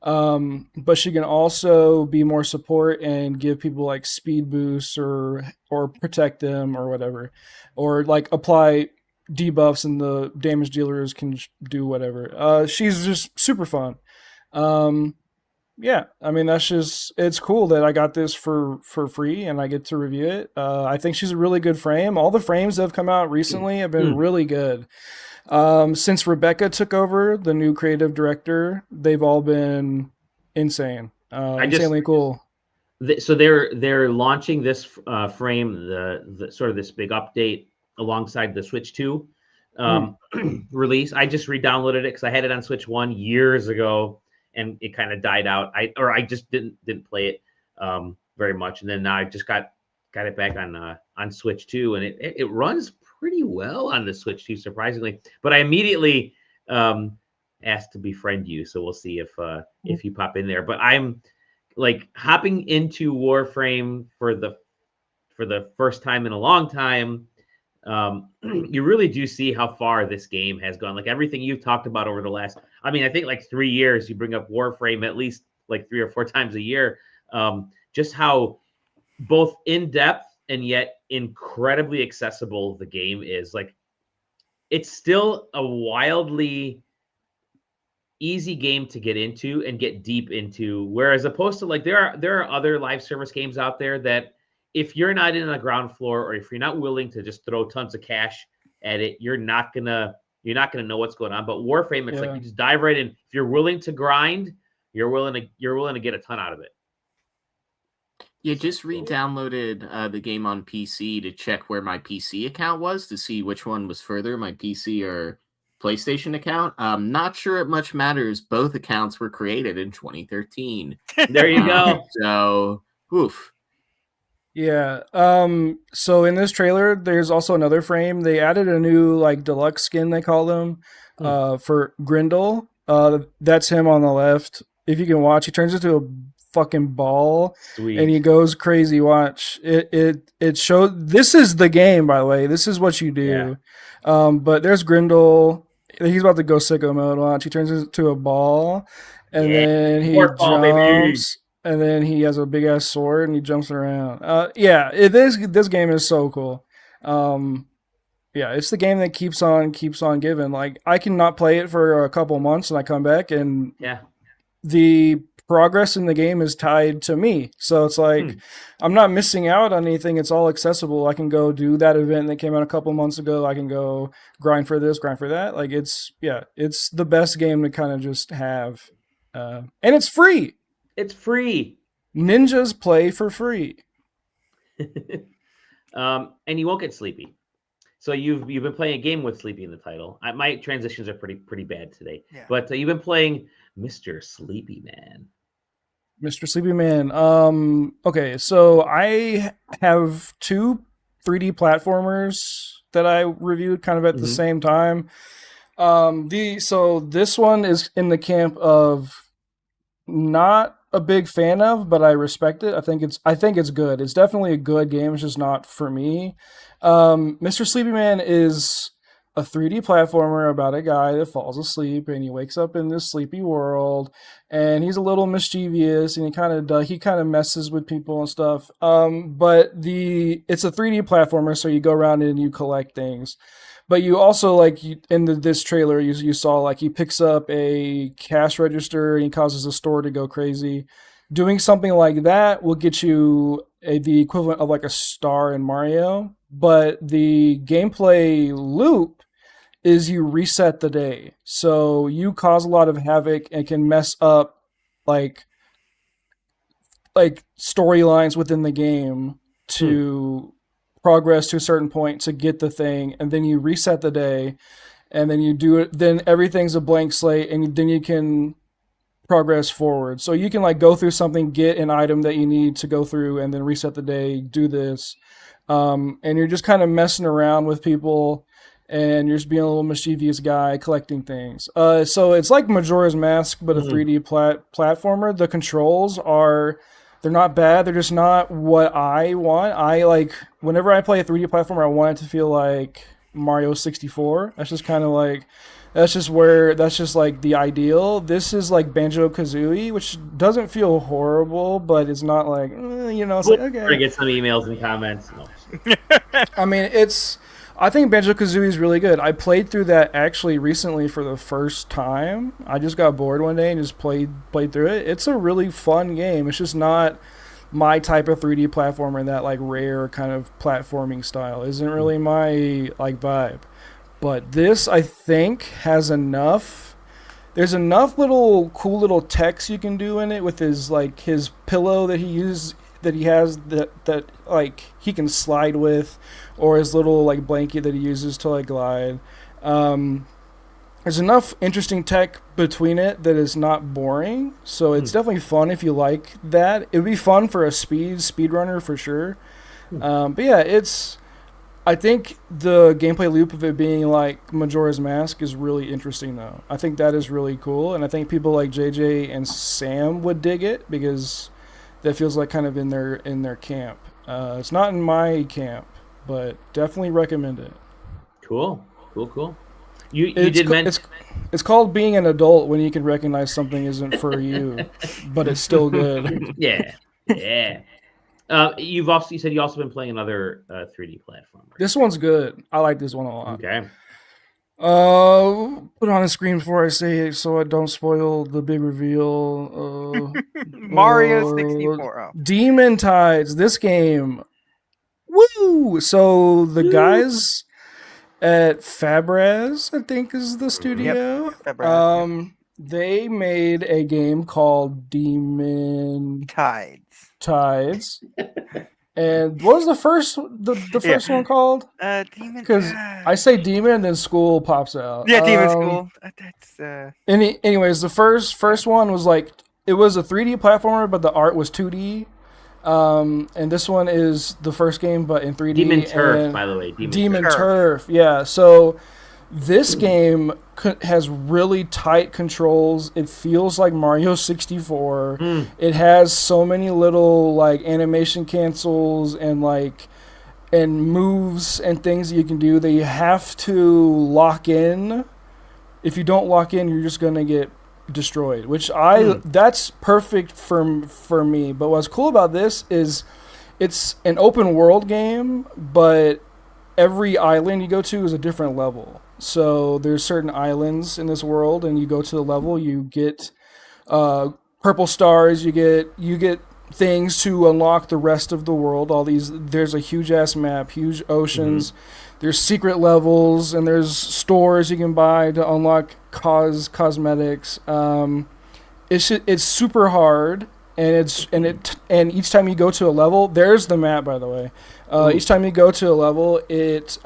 But she can also be more support and give people like speed boosts or protect them or whatever, or like apply debuffs, and the damage dealers can do whatever. She's just super fun. Yeah, I mean, it's cool that I got this for free and I get to review it. I think she's a really good frame. All the frames that have come out recently have been really good. Since Rebecca took over, the new creative director, they've all been insane. Insanely cool. So they're launching this frame, the sort of this big update alongside the Switch 2 release. I just re-downloaded it because I had it on Switch 1 years ago, and it kind of died out. I just didn't play it very much, and then now I just got it back on Switch 2, and it runs pretty well on the Switch 2, surprisingly. But I immediately asked to befriend you, so we'll see if you pop in there. But I'm like hopping into Warframe for the first time in a long time. You really do see how far this game has gone. Like everything you've talked about over the last, I think like 3 years, you bring up Warframe at least like 3 or 4 times a year. Just how both in depth and yet incredibly accessible the game is. Like it's still a wildly easy game to get into and get deep into. Whereas opposed to like there are other live service games out there that if you're not in the ground floor, or if you're not willing to just throw tons of cash at it, you're not gonna know what's going on. But Warframe, it's like you just dive right in. If you're willing to grind, you're willing to get a ton out of it. Yeah, just re-downloaded the game on PC to check where my PC account was to see which one was further, my PC or PlayStation account. Not sure it much matters. Both accounts were created in 2013. There you go. So, oof. Yeah. So in this trailer, there's also another frame. They added a new like deluxe skin, they call them, for Grindel. That's him on the left. If you can watch, he turns into a fucking ball. Sweet. And he goes crazy. Watch it showed. This is the game, by the way. This is what you do. Yeah. But there's Grindel. He's about to go sicko mode. Watch, he turns into a ball, and then he jumps. and then he has a big ass sword and he jumps around. This game is so cool. It's the game that keeps on giving. Like, I can not play it for a couple months and I come back and the progress in the game is tied to me. So it's like I'm not missing out on anything. It's all accessible. I can go do that event that came out a couple months ago. I can go grind for this, grind for that. Like, it's the best game to kind of just have. And it's free. It's free. Ninjas play for free. And you won't get sleepy. So you've been playing a game with sleepy in the title. My transitions are pretty bad today. Yeah. But you've been playing Mr. Sleepy Man. Mr. Sleepy Man. Okay, so I have 2 3D platformers that I reviewed kind of at the same time. So this one is in the camp of not a big fan of, but I respect it. I think it's good. It's definitely a good game. It's just not for me. Mr. Sleepy Man is a 3D platformer about a guy that falls asleep and he wakes up in this sleepy world, and he's a little mischievous and he kind of messes with people and stuff. But it's a 3D platformer, so you go around and you collect things. But you also, in this trailer, you saw, he picks up a cash register and he causes a store to go crazy. Doing something like that will get you the equivalent of, a star in Mario. But the gameplay loop is you reset the day. So you cause a lot of havoc and can mess up, storylines within the game to progress to a certain point to get the thing, and then you reset the day, and then you do it, then everything's a blank slate, and then you can progress forward. So you can go through something, get an item that you need to go through, and then reset the day, do this. And you're just kind of messing around with people, and you're just being a little mischievous guy collecting things. So it's like Majora's Mask, but a 3D platformer. The controls they're not bad. They're just not what I want. Whenever I play a 3D platformer, I want it to feel like Mario 64. That's just kind of that's just the ideal. This is like Banjo-Kazooie, which doesn't feel horrible, but it's not it's okay. We're gonna get some emails and comments. No. I mean, I think Banjo-Kazooie is really good. I played through that actually recently for the first time. I just got bored one day and just played through it. It's a really fun game. It's just not my type of 3D platformer, that rare kind of platforming style. Isn't really my vibe. But this, I think, has enough. There's enough cool little text you can do in it with his his pillow that he uses, that he has that he can slide with, or his little blanket that he uses to glide. There's enough interesting tech between it that is not boring, so it's definitely fun if you like that. It would be fun for a speedrunner for sure. But yeah, I think the gameplay loop of it being like Majora's Mask is really interesting, though. I think that is really cool, and I think people like JJ and Sam would dig it, because that feels kind of in their camp. It's not in my camp, but definitely recommend it. Cool. You did mention it's called being an adult when you can recognize something isn't for you, but it's still good. Yeah. You said you also been playing another 3D platformer. This one's good. I like this one a lot. Okay. Put it on the screen before I say it so I don't spoil the big reveal. Mario 64. Demon Tides. This game. Woo! So the guys at Fabraz, I think, is the studio. Yep. Fabraz, they made a game called Demon Tides. And what was the first one called? Demon. Because I say demon and then school pops out. Yeah, Demon School. That's. Anyways, the first one was it was a 3D platformer, but the art was 2D. And this one is the first game, but in 3D. Demon Turf, by the way. Demon Turf. Yeah. So this game has really tight controls. It feels like Mario 64. It has so many little animation cancels and moves and things that you can do that you have to lock in. If you don't lock in, you're just gonna get destroyed, which that's perfect for me. But what's cool about this is it's an open world game, but every island you go to is a different level. So there's certain islands in this world, and you go to the level, you get purple stars, you get things to unlock the rest of the world. There's a huge ass map, huge oceans. There's secret levels, and there's stores you can buy to unlock cosmetics. It's super hard, and each time you go to a level, there's the map, by the way. Each time you go to a level, it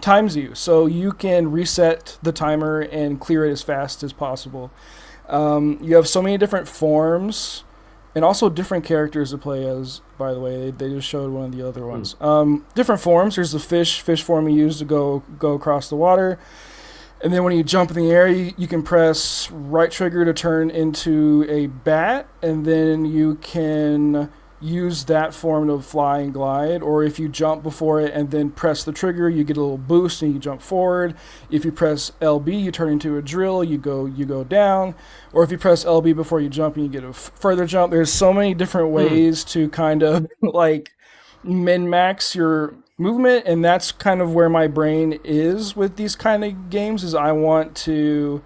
times you, so you can reset the timer and clear it as fast as possible. You have so many different forms, and also different characters to play as, by the way. They just showed one of the other ones. Different forms. There's the fish form you use to go across the water. And then when you jump in the air, you can press right trigger to turn into a bat, and then you can use that form to fly and glide. Or if you jump before it and then press the trigger, you get a little boost and you jump forward. If you press LB, you turn into a drill, you go down. Or if you press LB before you jump, and you get a further jump. There's so many different ways to kind of like min-max your movement, and that's kind of where my brain is with these kind of games, is I want to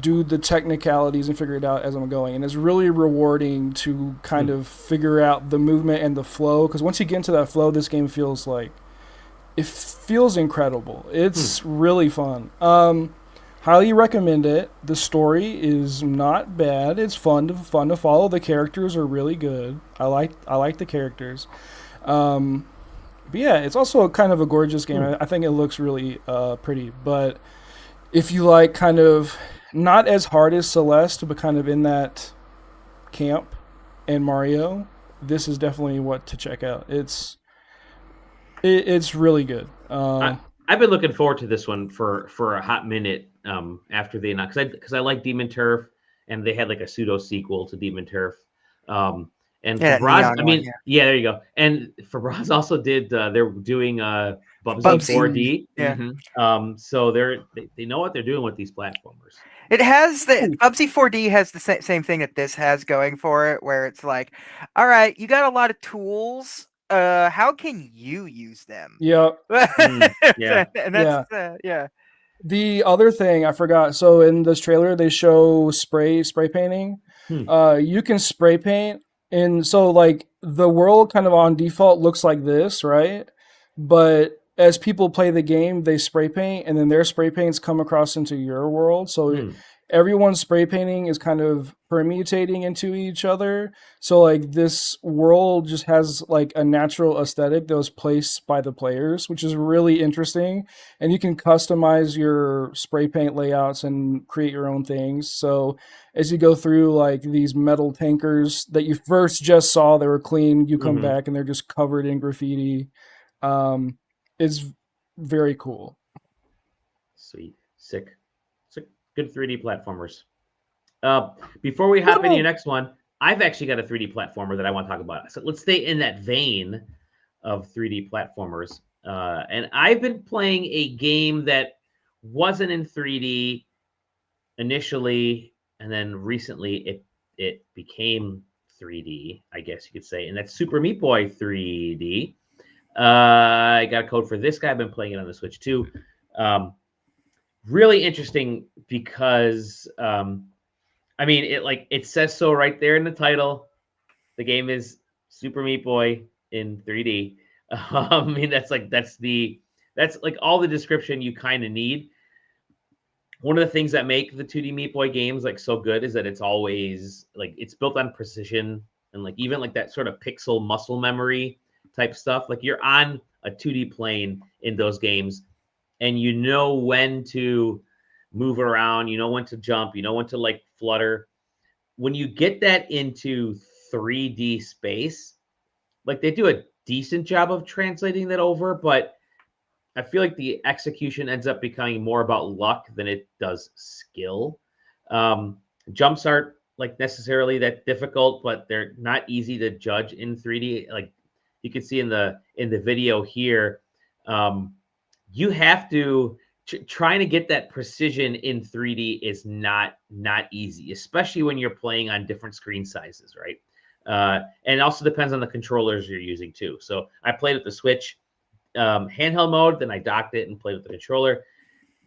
do the technicalities and figure it out as I'm going. And it's really rewarding to kind of figure out the movement and the flow, because once you get into that flow, this game feels incredible. It's really fun. Highly recommend it. The story is not bad. It's fun to follow. The characters are really good. I like the characters. But yeah, it's also kind of a gorgeous game. I think it looks really pretty. But if you like kind of not as hard as Celeste, but kind of in that camp and Mario, this is definitely what to check out. It's really good. I've been looking forward to this one for a hot minute after they announced, because I like Demon Turf, and they had like a pseudo sequel to Demon Turf. And Fabraz, there you go. And Fabraz also did. They're doing Bubsy 4D. Yeah. So they know what they're doing with these platformers. It has Bubsy 4D has the same thing that this has going for it, where it's like, all right, you got a lot of tools. How can you use them? Yep. Yeah. And that's yeah. The other thing I forgot. So in this trailer, they show spray painting. You can spray paint. And so, like, the world kind of on default looks like this, right? But as people play the game, they spray paint, and then their spray paints come across into your world. So everyone's spray painting is kind of permutating into each other. So, like, this world just has, like, a natural aesthetic that was placed by the players, which is really interesting. And you can customize your spray paint layouts and create your own things. So as you go through, like, these metal tankers that you first just saw, they were clean. You come back and they're just covered in graffiti. It's very cool. Sweet. Sick. Good 3D platformers. Before we hop into your next one, I've actually got a 3D platformer that I want to talk about. So let's stay in that vein of 3D platformers. And I've been playing a game that wasn't in 3D initially, and then recently it became 3D, I guess you could say, and that's Super Meat Boy 3D. I got a code for this guy. I've been playing it on the Switch too. Really interesting because it says so right there in the title. The game is Super Meat Boy in 3D. That's all the description you kind of need. One of the things that make the 2D Meat Boy games like so good is that it's always like it's built on precision and like even like that sort of pixel muscle memory type stuff. Like you're on a 2D plane in those games, and you know when to move around, you know when to jump, you know when to like flutter. When you get that into 3D space, like they do a decent job of translating that over, but I feel like the execution ends up becoming more about luck than it does skill. Jumps aren't like necessarily that difficult, but they're not easy to judge in 3D. Like you can see in the video here, you have to trying to get that precision in 3D is not easy, especially when you're playing on different screen sizes, right? And it also depends on the controllers you're using too. So I played with the Switch handheld mode, then I docked it and played with the controller.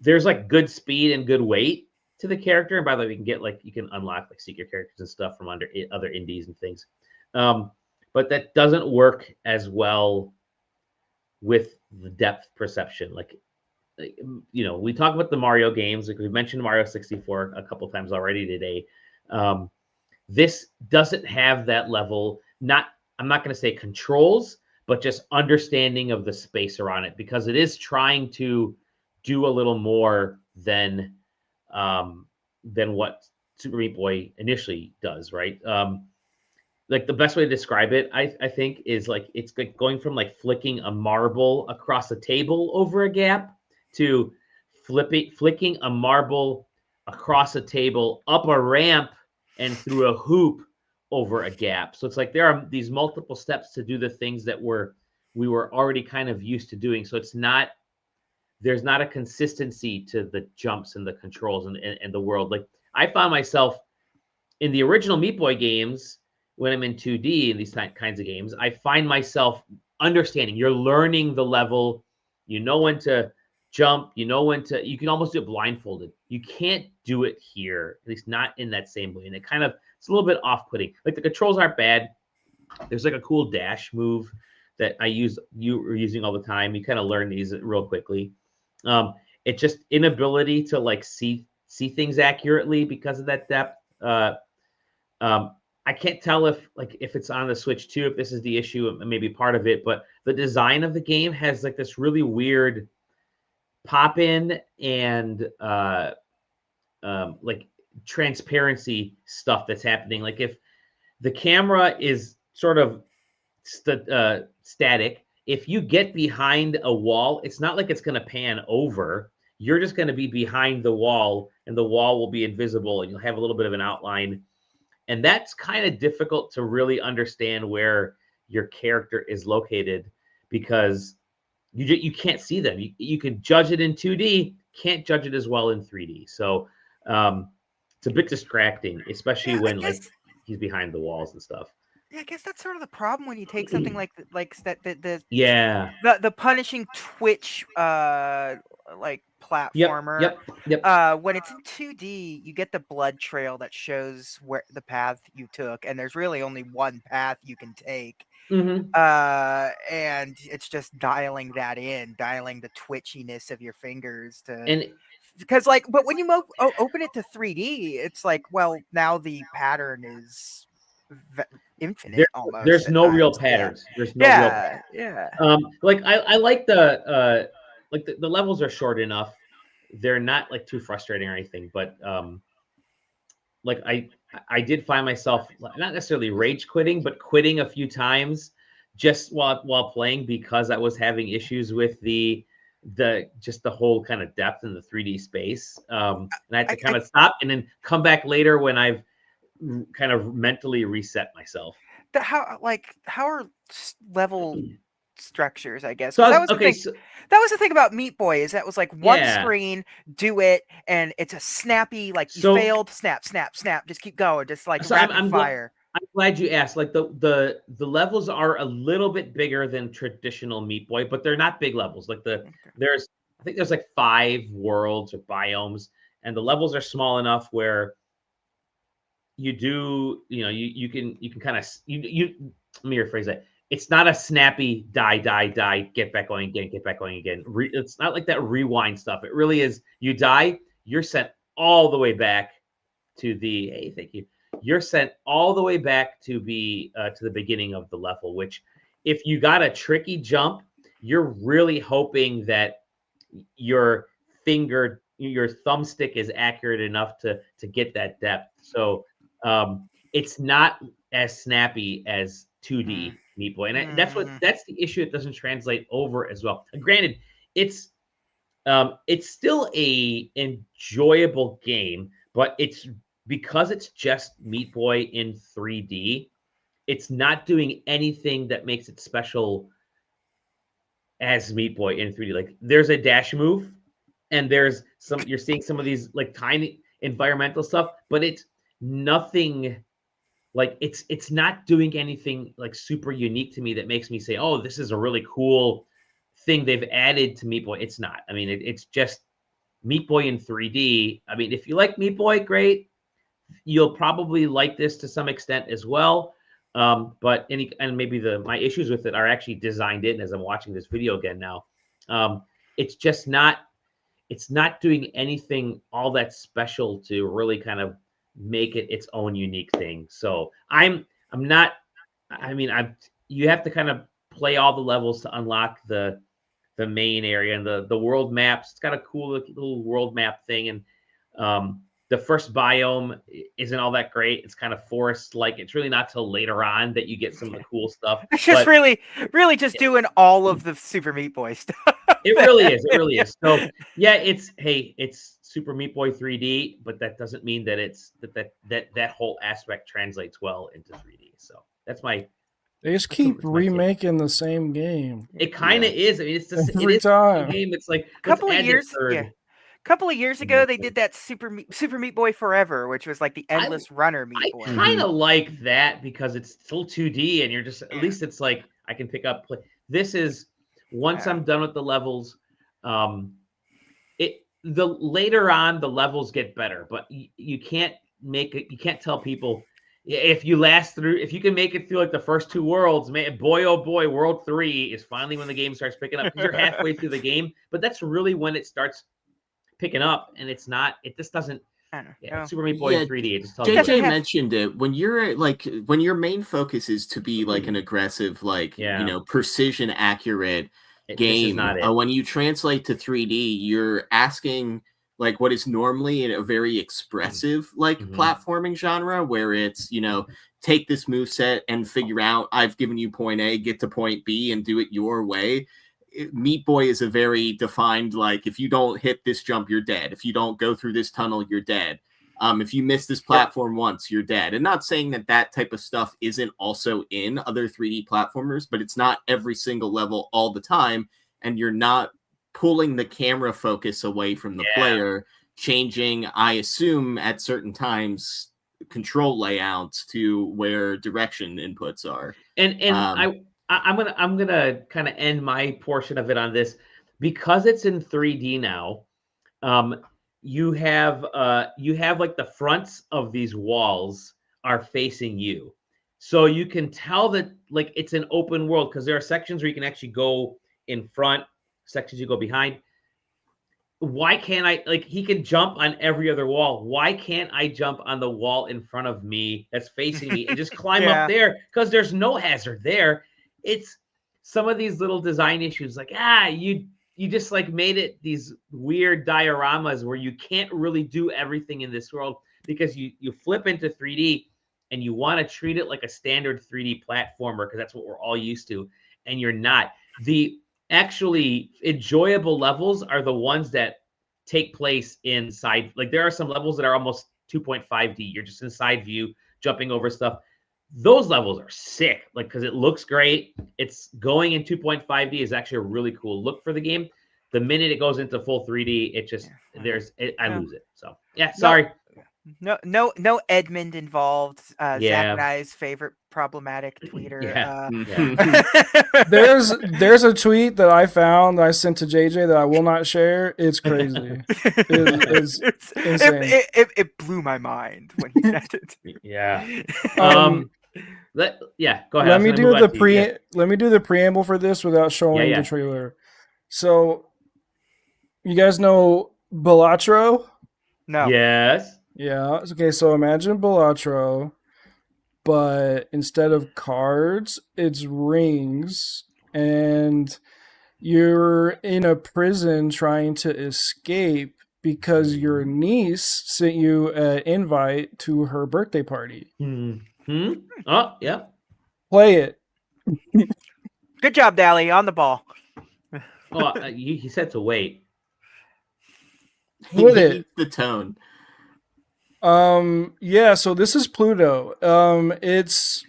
There's like good speed and good weight to the character, and by the way, you can unlock like secret characters and stuff from under other indies and things. But that doesn't work as well with the depth perception. Like, you know, we talk about the Mario games. Like we mentioned Mario 64 a couple times already today. This doesn't have that level. I'm not going to say controls, but just understanding of the space around it, because it is trying to do a little more than what Super Meat Boy initially does, right? Like the best way to describe it, I think, is like it's like going from like flicking a marble across a table over a gap to flicking a marble across a table up a ramp and through a hoop over a gap. So it's like there are these multiple steps to do the things that we were already kind of used to doing. So there's not a consistency to the jumps and the controls and the world. Like I found myself in the original Meat Boy games, when I'm in 2D in these kinds of games, I find myself understanding. You're learning the level. You know when to jump. You know when to. You can almost do it blindfolded. You can't do it here, at least not in that same way. And it's a little bit off-putting. Like the controls aren't bad. There's like a cool dash move that you were using all the time. You kind of learn these real quickly. It's just inability to like see things accurately because of that depth. I can't tell if it's on the Switch too, if this is the issue, maybe part of it, but the design of the game has like this really weird pop in and like transparency stuff that's happening. Like if the camera is sort of static, if you get behind a wall, it's not like it's going to pan over. You're just going to be behind the wall, and the wall will be invisible, and you'll have a little bit of an outline. And that's kind of difficult to really understand where your character is located, because you can't see them. You can judge it in 2D, can't judge it as well in 3D. So it's a bit distracting, especially when like he's behind the walls and stuff. Yeah, I guess that's sort of the problem when you take something like that the punishing Twitch like platformer. Yep. When it's in 2D, you get the blood trail that shows where the path you took, and there's really only one path you can take. Mm-hmm. And it's just dialing the twitchiness of your fingers because but when you open it to 3D, it's like, well, now the pattern is infinite almost. There's no real patterns. There's no real patterns. Yeah. Like I like the levels are short enough. They're not like too frustrating or anything, but like I did find myself not necessarily rage quitting, but quitting a few times just while playing, because I was having issues with the whole kind of depth in the 3D space. And I had to kind of stop and then come back later when I've kind of mentally reset myself. How are level structures, I guess? So that was the thing about Meat Boy, is that was like one screen, do it, and it's a snappy, like you failed, snap, just keep going, just like rapid fire. I'm glad you asked. Like the levels are a little bit bigger than traditional Meat Boy, but they're not big levels. Like I think there's like 5 worlds or biomes, and the levels are small enough where you can kind of let me rephrase that. It's not a snappy die, get back going again. It's not like that rewind stuff. It really is, you die, you're sent all the way back to you're sent all the way back to the beginning of the level, which if you got a tricky jump, you're really hoping that your thumbstick is accurate enough to get that depth. So it's not as snappy as 2D Meat Boy, and that's the issue. It doesn't translate over as well. Granted, it's still a enjoyable game, but it's because it's just Meat Boy in 3D. It's not doing anything that makes it special as Meat Boy in 3D. Like there's a dash move and there's you're seeing some of these like tiny environmental stuff, but it's nothing like it's not doing anything like super unique to me that makes me say, oh, this is a really cool thing they've added to Meat Boy. It's not. I mean, it's just Meat Boy in 3D. I mean, if you like Meat Boy, great. You'll probably like this to some extent as well. But maybe my issues with it are actually designed in as I'm watching this video again now. It's just not. It's not doing anything all that special to really kind of make it its own unique thing. So I'm not. I mean, you have to kind of play all the levels to unlock the main area and the world maps. It's got a cool little world map thing, and the first biome isn't all that great. It's kind of forest-like. It's really not till later on that you get some of the cool stuff. It's just really just doing all of the Super Meat Boy stuff. It really is. It really is. So yeah, it's Super Meat Boy 3D, but that doesn't mean that it's that whole aspect translates well into 3D. So that's my. They just keep remaking the same game. It kind of is. I mean, it's just every time. Game. It's like a couple of years ago, they did that Super Meat Boy Forever, which was like the endless runner Meat Boy. I kind of like that because it's still 2D, and you're just at least it's like I can pick up. This is once I'm done with the levels. Later on the levels get better, but you can't make it. You can't tell people if you can make it through like the first two worlds. Boy, oh boy, World 3 is finally when the game starts picking up because you're halfway through the game, but that's really when it starts picking up, and it's not. It just doesn't. Super Meat Boy 3D. It just tells JJ mentioned it when your main focus is to be like an aggressive, precision accurate game. When you translate to 3D, you're asking like what is normally a very expressive platforming genre where it's take this moveset and figure out I've given you point A, get to point B, and do it your way. Meat Boy is a very defined, like, if you don't hit this jump, you're dead. If you don't go through this tunnel, you're dead. If you miss this platform once, you're dead. And not saying that type of stuff isn't also in other 3D platformers, but it's not every single level all the time. And you're not pulling the camera focus away from the player, changing, I assume, at certain times, control layouts to where direction inputs are. And I'm gonna kind of end my portion of it on this because it's in 3D now. You have like the fronts of these walls are facing you, so you can tell that like it's an open world because there are sections where you can actually go in front, sections you go behind. Why can't I he can jump on every other wall? Why can't I jump on the wall in front of me that's facing me and just climb up there? Because there's no hazard there. It's some of these little design issues like you just like made it these weird dioramas where you can't really do everything in this world because you flip into 3D and you want to treat it like a standard 3D platformer because that's what we're all used to, and you're not. The actually enjoyable levels are the ones that take place inside. Like there are some levels that are almost 2.5D. You're just in side view, jumping over stuff. Those levels are sick, like because it looks great. It's going in 2.5D is actually a really cool look for the game. The minute it goes into full 3D, it just I lose it. So sorry. No Edmund involved. Zach and I's favorite problematic tweeter. There's a tweet that I found that I sent to JJ that I will not share. It's crazy. It's insane. It blew my mind when he said it. Go ahead. Let me do the preamble for this without showing the trailer. So, you guys know Balatro? No. Yes. Yeah. Okay. So imagine Balatro, but instead of cards, it's rings, and you're in a prison trying to escape because your niece sent you an invite to her birthday party. Oh, yeah. Play it. Good job, Dally. On the ball. He said to wait. Would it? The tone. So this is Pluto. It's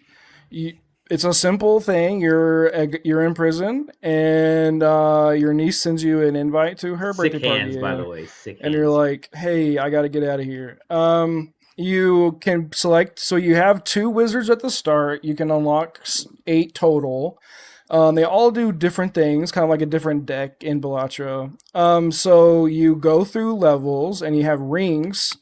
it's a simple thing. You're in prison, and your niece sends you an invite to her Sick birthday hands, party. by the way. Sick and hands. you're like, hey, I got to get out of here. You can select. So you have 2 wizards at the start. You can unlock 8 total. They all do different things, kind of like a different deck in Balatro. So you go through levels, and you have rings.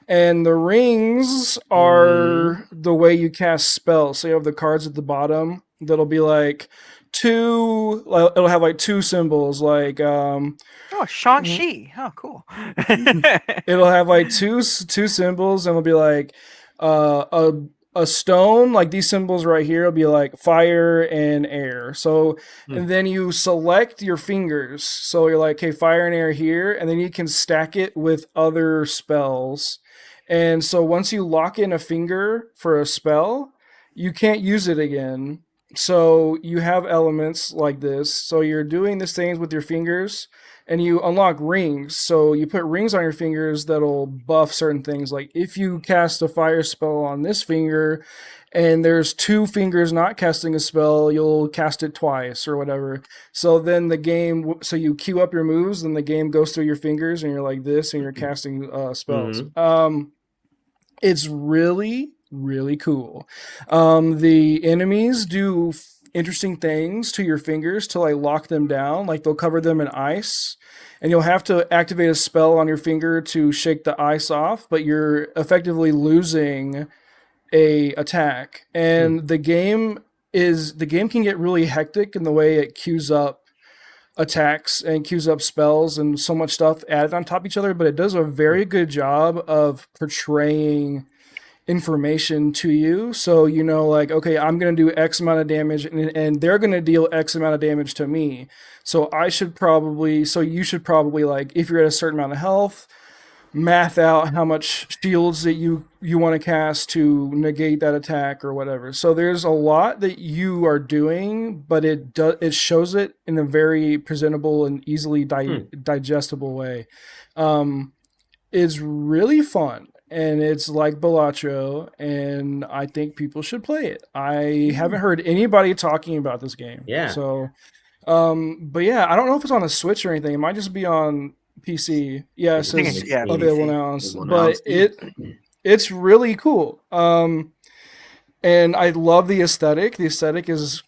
And the rings are the way you cast spells. So you have the cards at the bottom that'll be like 2. It'll have like 2 symbols, like Oh, Shang-Chi. Oh, cool. it'll have like two symbols, and it'll be like a stone. Like these symbols right here will be like fire and air. So and then you select your fingers. So you're like, okay, fire and air here, and then you can stack it with other spells. And so once you lock in a finger for a spell, you can't use it again. So you have elements like this. So you're doing these things with your fingers, and you unlock rings. So you put rings on your fingers that'll buff certain things. Like if you cast a fire spell on this finger and there's 2 fingers not casting a spell, you'll cast it twice or whatever. So then the game, so you queue up your moves, and the game goes through your fingers, and you're like this, and you're casting spells. It's really, really cool. The enemies do interesting things to your fingers to like lock them down. Like they'll cover them in ice, and you'll have to activate a spell on your finger to shake the ice off, but you're effectively losing a attack. And the game can get really hectic in the way it queues up attacks and queues up spells and so much stuff added on top of each other, but it does a very good job of portraying information to you. So you know, like, okay, I'm going to do X amount of damage, and they're going to deal X amount of damage to me. So you should probably, like, if you're at a certain amount of health, math out how much shields that you want to cast to negate that attack or whatever. So there's a lot that you are doing, but it shows it in a very presentable and easily digestible way. It's really fun, and it's like Balatro, and I think people should play it. I haven't heard anybody talking about this game. Yeah. So, but yeah, I don't know if it's on a Switch or anything. It might just be on PC. Yeah, it says available now, but it's really cool. And I love the aesthetic. The aesthetic is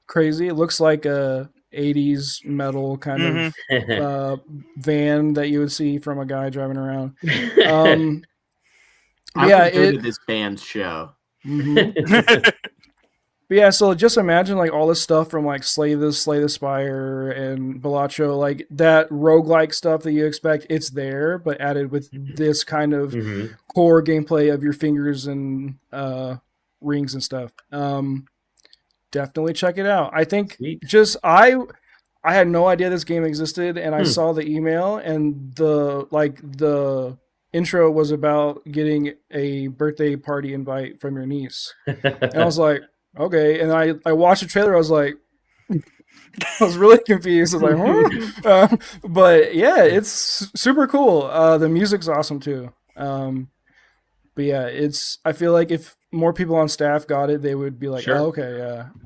crazy. It looks like a 80s metal kind of van that you would see from a guy driving around. I would go to this band's show. But yeah, so just imagine like all this stuff from like Slay the Spire and Balatro, like that roguelike stuff that you expect, it's there, but added with this kind of core gameplay of your fingers and rings and stuff. Definitely check it out. I think I had no idea this game existed, and I saw the email, and the intro was about getting a birthday party invite from your niece. And I was like, okay. And I watched the trailer. I was like, I was really confused. I was like, huh? But yeah, it's super cool. The music's awesome too. But yeah, I feel like if more people on staff got it, they would be like, oh, okay,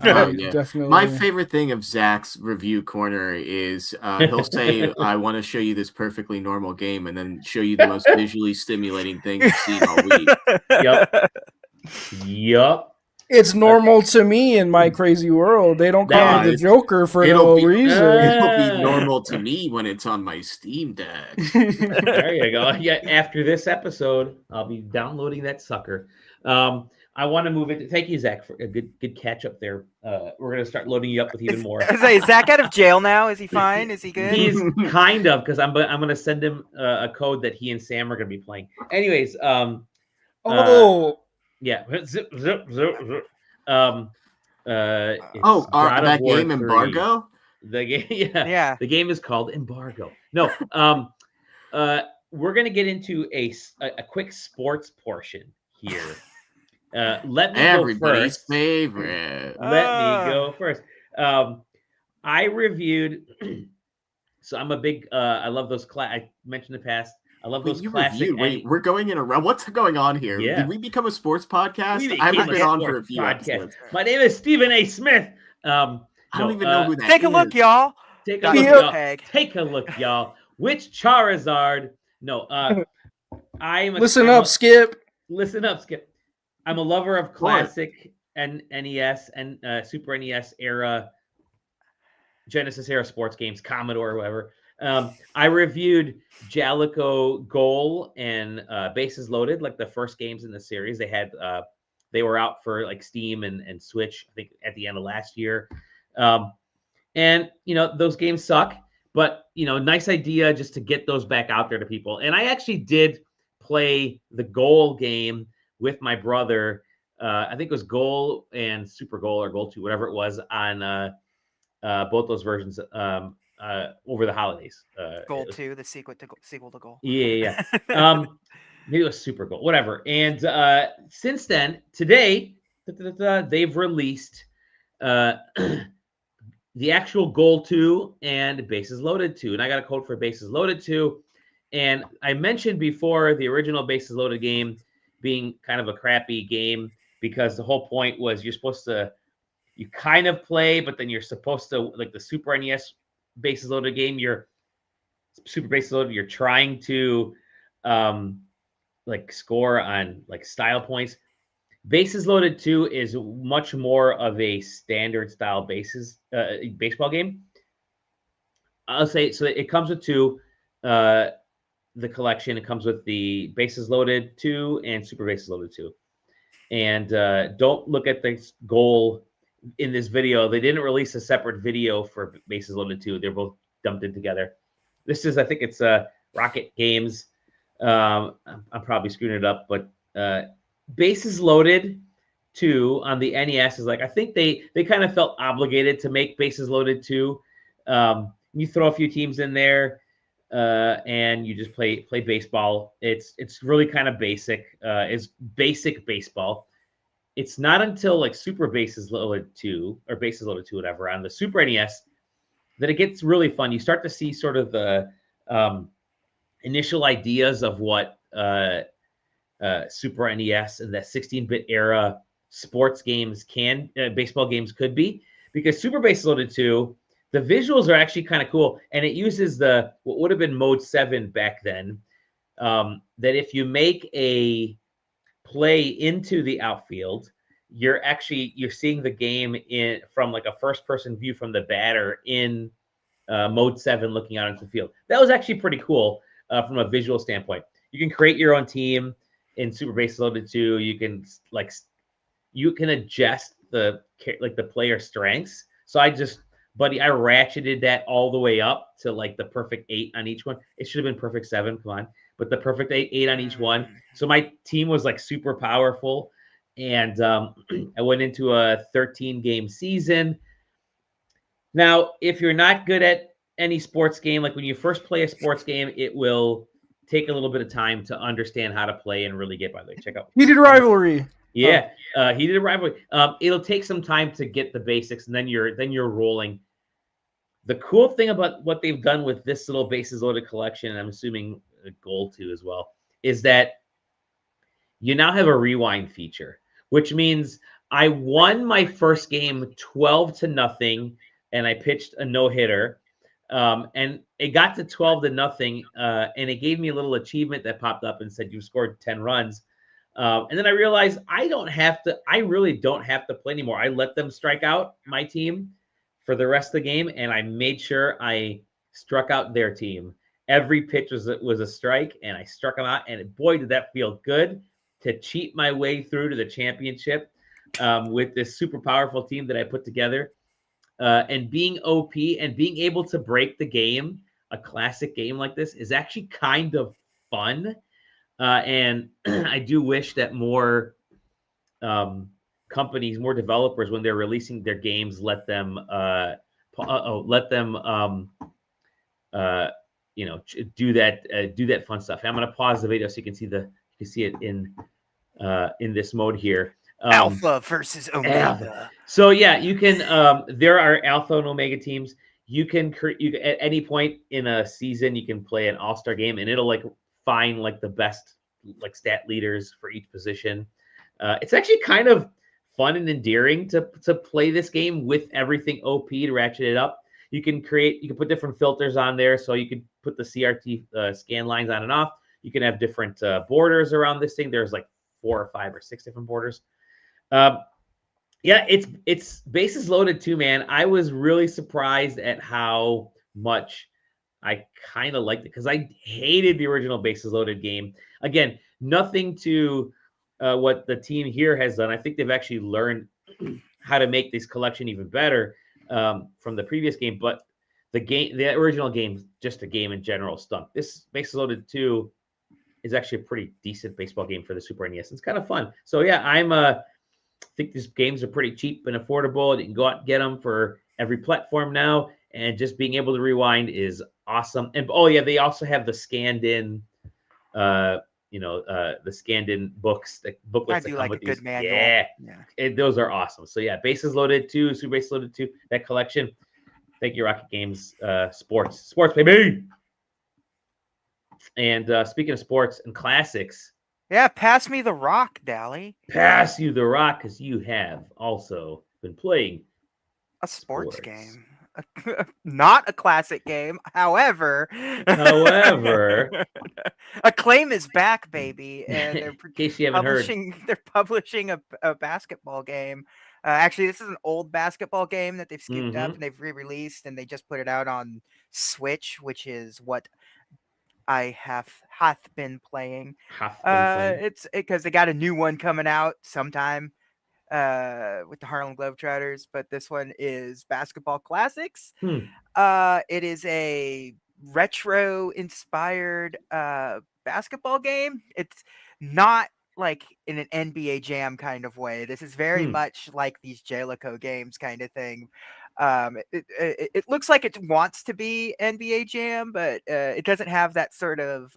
yeah. Definitely. My favorite thing of Zach's review corner is he'll say, I want to show you this perfectly normal game, and then show you the most visually stimulating thing you've seen all week. Yup. It's normal to me in my crazy world. They don't call me the Joker for no reason. It'll be normal to me when it's on my Steam Deck. There you go. Yeah, after this episode, I'll be downloading that sucker. I want to move it. Thank you, Zach, for a good catch up there. We're going to start loading you up with even more. Is Zach out of jail now? Is he fine? Is he good? He's kind of, because I'm going to send him a code that he and Sam are going to be playing. Anyways, yeah. Zip. That game Embargo? The game, yeah. The game is called Embargo. No, we're gonna get into a quick sports portion here. Let me Everybody's go first. favorite. Let me go first. I reviewed. So I'm a big. I love those. I mentioned in the past. I love Wait, those you classic. reviewed. Wait, we're going in a round. What's going on here? Yeah. Did we become a sports podcast? We I haven't became been a on for a sports few episodes. My name is Stephen A. Smith. I don't even know who that is. Take a look, y'all. Take a Got look, you, y'all. Peg. Take a look, y'all. Which Charizard? No, I'm a Listen I'm up, a- Skip. Listen up, Skip. I'm a lover of classic and NES and Super NES era, Genesis era sports games, Commodore, whatever. I reviewed Jalico Goal and Bases Loaded, like the first games in the series. They were out for like Steam and Switch, I think, at the end of last year. And those games suck, but nice idea just to get those back out there to people. And I actually did play the Goal game with my brother. I think it was Goal and Super Goal or Goal 2, whatever it was, on both those versions over the holidays. Goal 2, the sequel to Goal. Yeah. Maybe it was Super Goal, whatever. And since then, today, they've released the actual Goal 2 and Bases Loaded 2. And I got a code for Bases Loaded 2. And I mentioned before the original Bases Loaded game being kind of a crappy game because the whole point was you kind of play, but then you're supposed to, like the Super NES Bases Loaded game, you're Super Bases Loaded, you're trying to like score on like style points. Bases Loaded 2 is much more of a standard style baseball game. I'll say, so it comes with two, the collection. It comes with the Bases Loaded 2 and Super Bases Loaded 2. And don't look at the Goal in this video. They didn't release a separate video for Bases Loaded 2. They're both dumped in together. This is, I think it's Rocket Games. I'm probably screwing it up, but Bases Loaded 2 on the NES is like, I think they kind of felt obligated to make Bases Loaded 2. You throw a few teams in there and you just play baseball. It's really kind of basic. It's basic baseball. It's not until like Super Bases Loaded 2 or Bases Loaded 2, whatever, on the Super NES that it gets really fun. You start to see sort of the initial ideas of what Super NES and that 16-bit era sports games baseball games could be, because Super Bases Loaded 2, the visuals are actually kind of cool, and it uses what would have been Mode 7 back then, that if you make a play into the outfield, you're seeing the game from like a first-person view from the batter in Mode 7 looking out into the field. That was actually pretty cool from a visual standpoint. You can create your own team in Super Bases Loaded 2. You can adjust the player strengths. So I ratcheted that all the way up to like the perfect 8 on each one. It should have been perfect 7, come on, but the perfect 8 on each one. So my team was like super powerful, and I went into a 13-game season. Now, if you're not good at any sports game, like when you first play a sports game, it will take a little bit of time to understand how to play and really get by. Check out Heated Rivalry. Yeah, Heated Rivalry. It'll take some time to get the basics, and then you're rolling. The cool thing about what they've done with this little Bases Loaded collection, and I'm assuming Goal 2 as well, is that you now have a rewind feature, which means I won my first game 12-0, and I pitched a no-hitter. And it got to 12-0, and it gave me a little achievement that popped up and said you scored 10 runs. And then I realized I really don't have to play anymore. I let them strike out my team for the rest of the game, and I made sure I struck out their team. Every pitch was a strike, and I struck them out, and boy, did that feel good to cheat my way through to the championship with this super powerful team that I put together. And being OP and being able to break the game, a classic game like this, is actually kind of fun. And I do wish that more companies, more developers, when they're releasing their games, let them do that fun stuff. I'm going to pause the video so you can see it in this mode here. Alpha versus Omega. Alpha. So yeah, you can. There are Alpha and Omega teams. You can at any point in a season, you can play an all-star game, and it'll like find like the best like stat leaders for each position. It's actually kind of fun and endearing to play this game with everything OP to ratchet it up. You can put different filters on there, so you can put the CRT scan lines on and off. You can have different borders around this thing. There's like 4 or 5 or 6 different borders. Yeah, it's bases loaded too, man. I was really surprised at how much I kind of liked it because I hated the original bases loaded game. Again, nothing to what the team here has done. I think they've actually learned how to make this collection even better from the previous game. But the original game, just a game in general, stunk. This Bases Loaded 2 is actually a pretty decent baseball game for the Super NES. It's kind of fun. So yeah, I think these games are pretty cheap and affordable. You can go out and get them for every platform now. And just being able to rewind is awesome. And oh yeah, they also have the scanned in the scanned-in books, the booklets that come with these. Yeah. Those are awesome. So yeah, Bases Loaded 2, Super Bases Loaded 2, that collection. Thank you, Rocket Games. Sports, baby. And speaking of sports and classics. Yeah, pass me the rock, Dally. Pass you the rock, because you have also been playing a sports game. Not a classic game. However, Acclaim is back, baby, and they're in case you haven't heard, they're publishing a basketball game. Actually, this is an old basketball game that they've scooped up and they've re-released, and they just put it out on Switch, which is what I hath been playing. It's because they got a new one coming out sometime. With the Harlem Globetrotters, but this one is Basketball Classics. It is a retro-inspired basketball game. It's not like in an NBA Jam kind of way. This is very much like these Jalico games kind of thing. It looks like it wants to be NBA Jam, but it doesn't have that sort of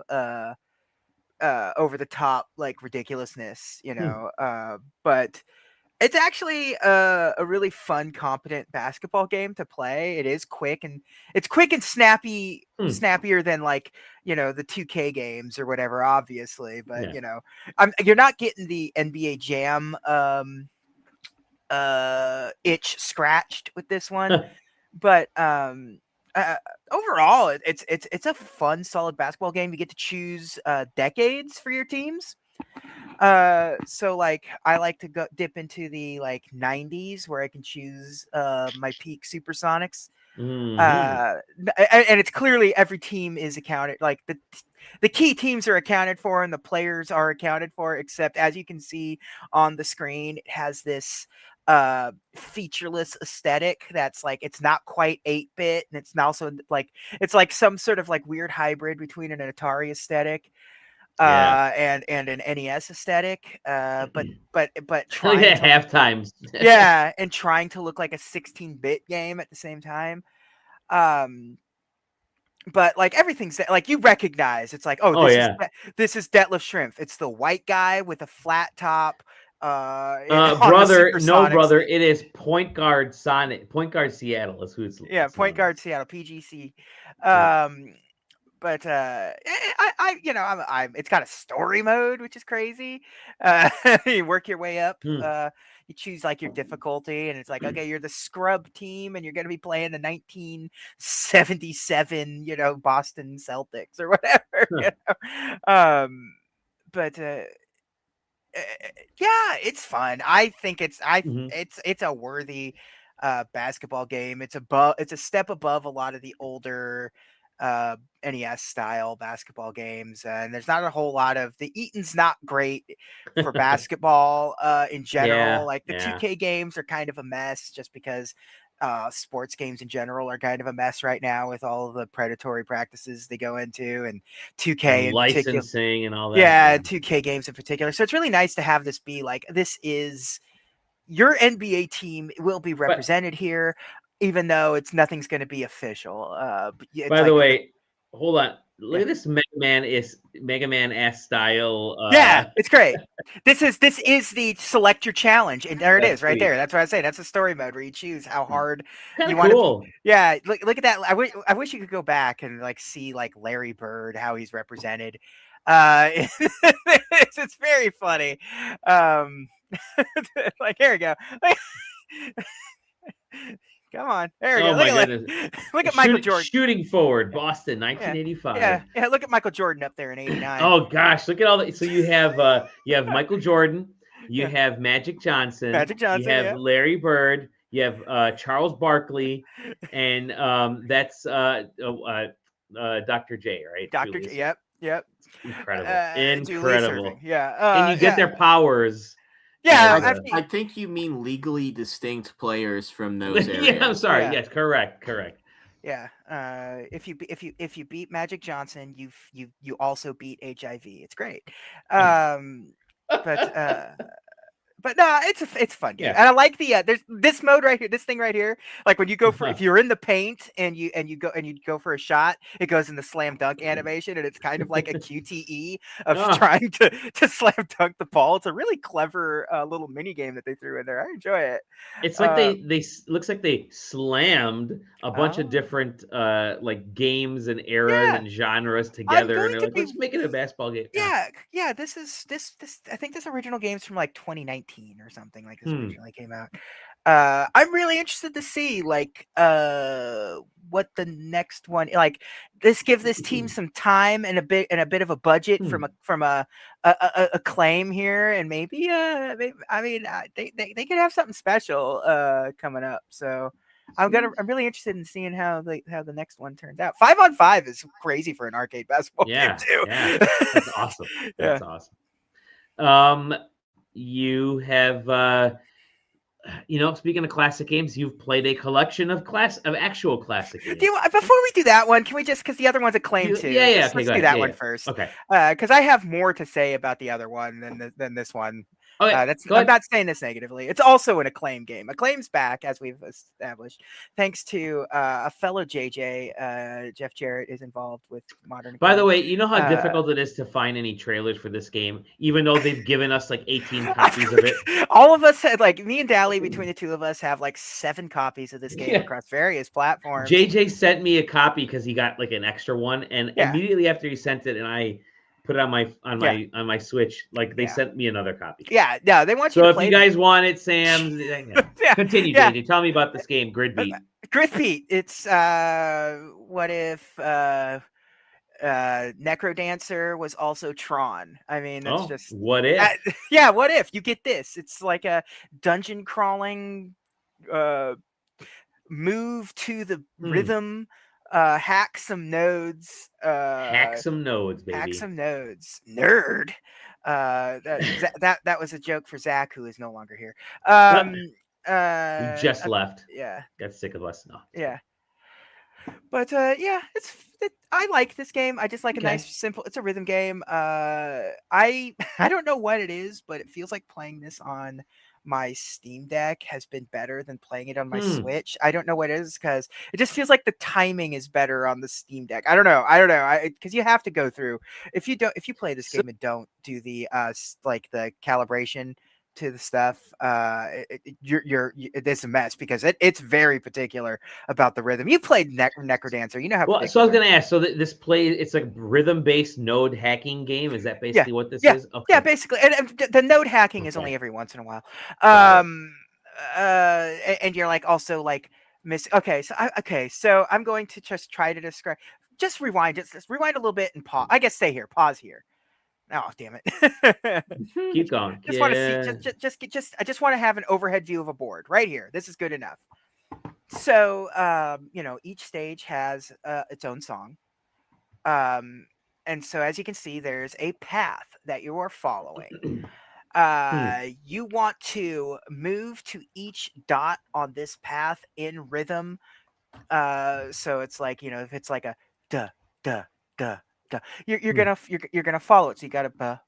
over the top like ridiculousness, but it's actually a really fun, competent basketball game to play. It is quick and snappy, snappier than like, the 2K games or whatever, obviously. But, you're not getting the NBA Jam itch scratched with this one. But overall, it's a fun, solid basketball game. You get to choose decades for your teams. So like I like to go dip into the like 90s where I can choose my peak Supersonics. And it's clearly every team is accounted, like the key teams are accounted for and the players are accounted for, except as you can see on the screen, it has this featureless aesthetic that's like it's not quite 8-bit, and it's also like it's like some sort of like weird hybrid between an Atari aesthetic and an NES aesthetic, but trying to half times. And trying to look like a 16-bit game at the same time. But like everything's like you recognize it's like, this is Detlef Schrempf. It's the white guy with a flat top. Brother, it is Point Guard Seattle is who it's. Yeah, Point Guard Seattle, PGC. But I'm it's got a story mode, which is crazy. You work your way up. You choose like your difficulty, and it's like, okay, you're the scrub team, and you're going to be playing the 1977, Boston Celtics or whatever. But yeah, it's fun. I think it's a worthy basketball game. It's a step above a lot of the older NES style basketball games, and there's not a whole lot of the Eaton's not great for basketball in general. Like the 2K games are kind of a mess just because sports games in general are kind of a mess right now with all of the predatory practices they go into, and 2K and licensing and all that. Yeah, 2K games in particular. So it's really nice to have this be like, this is your NBA team will be represented here, even though nothing's going to be official. By the way, hold on. Look at this Mega Man-esque style. It's great. This is the select your challenge, and there it is, right there. That's what I say. That's a story mode where you choose how hard you want to. Yeah, look at that. I wish you could go back and like see like Larry Bird, how he's represented. It's very funny. Like, here we go. Come on, there we go. Oh my Look goodness! look at Michael Jordan. Shooting forward, Boston, Yeah, 1985. yeah. Look at Michael Jordan up there in '89. Oh gosh, look at all that. So you have Michael Jordan, you Yeah. have Magic Johnson, Magic Johnson, you have yeah. Larry Bird, you have Charles Barkley, and that's Dr. J, right? Dr. Julius. J. Yep. Incredible. Julius Incredible. Irving, yeah. And you get their powers. Yeah, as, I think you mean legally distinct players from those areas. Yeah, I'm sorry. Yeah. Yes, correct. Yeah. If you beat Magic Johnson, you also beat HIV. It's great. But no, it's a fun game, Yeah. and I like the there's this mode right here, this thing right here. Like when you go for if you're in the paint and you go for a shot, it goes in the slam dunk animation, and it's kind of like a QTE of trying to slam dunk the ball. It's a really clever little mini game that they threw in there. I enjoy it. It's like they looks like they slammed a bunch of different like games and eras and genres together, and they're like, let's make it a basketball game. Yeah. This I think this original game's from like 2019 or something like this originally came out. I'm really interested to see like what the next one like. This gives this team some time and a bit of a budget from a claim here, and maybe they could have something special coming up. So I'm really interested in seeing how the next one turns out. 5-on-5 is crazy for an arcade basketball game too. Yeah, that's awesome. That's awesome. You have speaking of classic games, you've played a collection of actual classic games. Before we do that one, can we just, because the other one's a claim too? Yeah. Let's do that one first. Okay. Because I have more to say about the other one than this one. Okay, I'm not saying this negatively. It's also an Acclaim game. Acclaim's back, as we've established, thanks to a fellow JJ. Jeff Jarrett is involved with Modern Acclaim. By the way, you know how difficult it is to find any trailers for this game, even though they've given us like 18 copies of it. All of us had, like, me and Dally, between the two of us, have like 7 copies of this game across various platforms. JJ sent me a copy because he got like an extra one, and immediately after he sent it, and I put it on my Switch, like they sent me another copy. Yeah, no, they want you to play. So if you guys want it, Sam, continue, JJ. Tell me about this game, Grid Beat. Grid Beat. It's what if Necrodancer was also Tron? I mean, that's just what if? What if you get this? It's like a dungeon crawling move to the rhythm. Hack some nodes. Hack some nodes, baby. Hack some nodes. Nerd. That was a joke for Zach, who is no longer here. He just left. Yeah. Got sick of us. No. Yeah. But I like this game. I just like a nice, simple. It's a rhythm game. I don't know what it is, but it feels like playing this on my Steam Deck has been better than playing it on my Switch. I don't know what it is, because it just feels like the timing is better on the Steam Deck. I don't know. Because you have to go through, if you play this game and don't do the like the calibration to the stuff, it's a mess, because it's very particular about the rhythm. You played Necrodancer, you know how. Well, so I was gonna ask. So it's like rhythm-based node hacking game. Is that basically what this is? Okay. Yeah, basically. And the node hacking is only every once in a while. And you're like also like so I'm going to just try to describe. Just rewind. Just rewind a little bit and pause. I guess stay here. Pause here. Oh, damn it. Keep going. Want to see, I just want to have an overhead view of a board right here. This is good enough. So, each stage has its own song. And so as you can see, there's a path that you are following. You want to move to each dot on this path in rhythm. So it's like, if it's like a duh, duh, duh, you're gonna follow it, so you gotta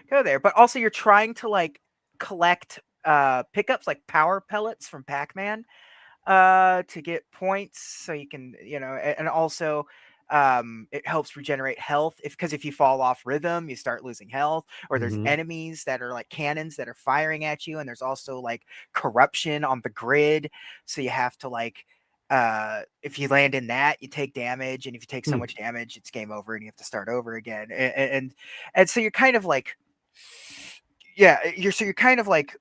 go there. But also you're trying to like collect pickups like power pellets from Pac-Man to get points, so you can and also it helps regenerate health because if you fall off rhythm, you start losing health, or there's enemies that are like cannons that are firing at you, and there's also like corruption on the grid, so you have to like if you land in that, you take damage, and if you take so Hmm. much damage, it's game over, and you have to start over again. And so you're kind of like, yeah, you're kind of like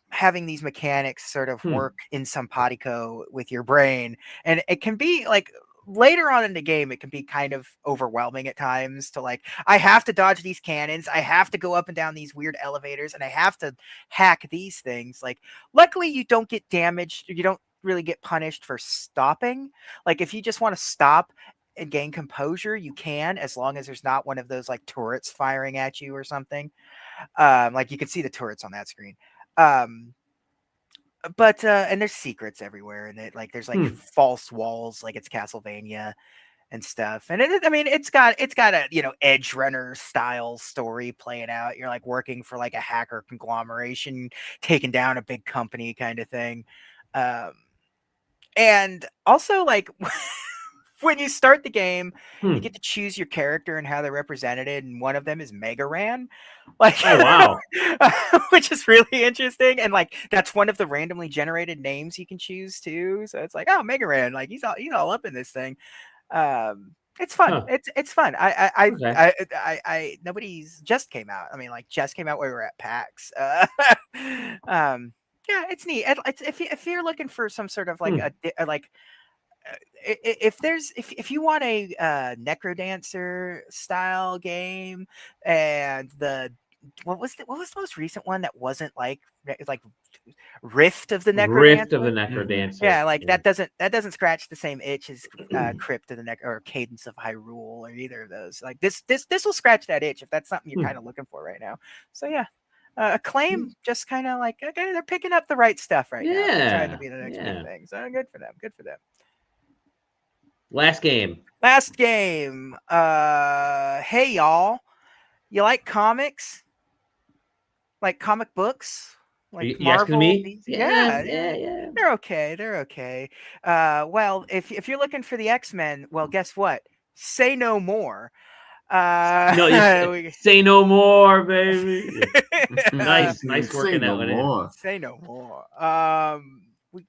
having these mechanics sort of work in simpatico with your brain, and it can be like later on in the game it can be kind of overwhelming at times to like, I have to dodge these cannons, I have to go up and down these weird elevators, and I have to hack these things. Like, luckily you don't get damaged, you don't really get punished for stopping. Like, if you just want to stop and gain composure, you can, as long as there's not one of those like turrets firing at you or something. Like, you can see the turrets on that screen. But and there's secrets everywhere, and it like there's like false walls, like it's Castlevania and stuff. And I mean, it's got a, you know, Edge Runner style story playing out. You're like working for like a hacker conglomeration, taking down a big company kind of thing. And also, like, when you start the game, you get to choose your character and how they're represented, and one of them is Mega Ran. Like, oh wow, which is really interesting. And like, that's one of the randomly generated names you can choose too. So it's like, oh, Mega Ran, like he's all up in this thing. It's fun. Huh. It's fun. I nobody's just came out. I mean, like, just came out when we were at PAX. Yeah, it's neat. It's, if you're looking for some sort of like if you want a Necrodancer style game, and what was the most recent one that wasn't like Rift of the Necrodancer? Yeah, like that doesn't scratch the same itch as Crypt of the Neck or Cadence of Hyrule or either of those. Like, this will scratch that itch if that's something you're kind of looking for right now. So yeah. Acclaim just kind of like, okay, they're picking up the right stuff right now. They're trying to be the next big thing. So good for them. Good for them. Last game. Hey y'all, you like comics? Like comic books? Like Marvel? Me? Yeah. They're okay. Well, if you're looking for the X-Men, well, guess what? Say no more. Say no more, baby. nice working that one in. Say no more.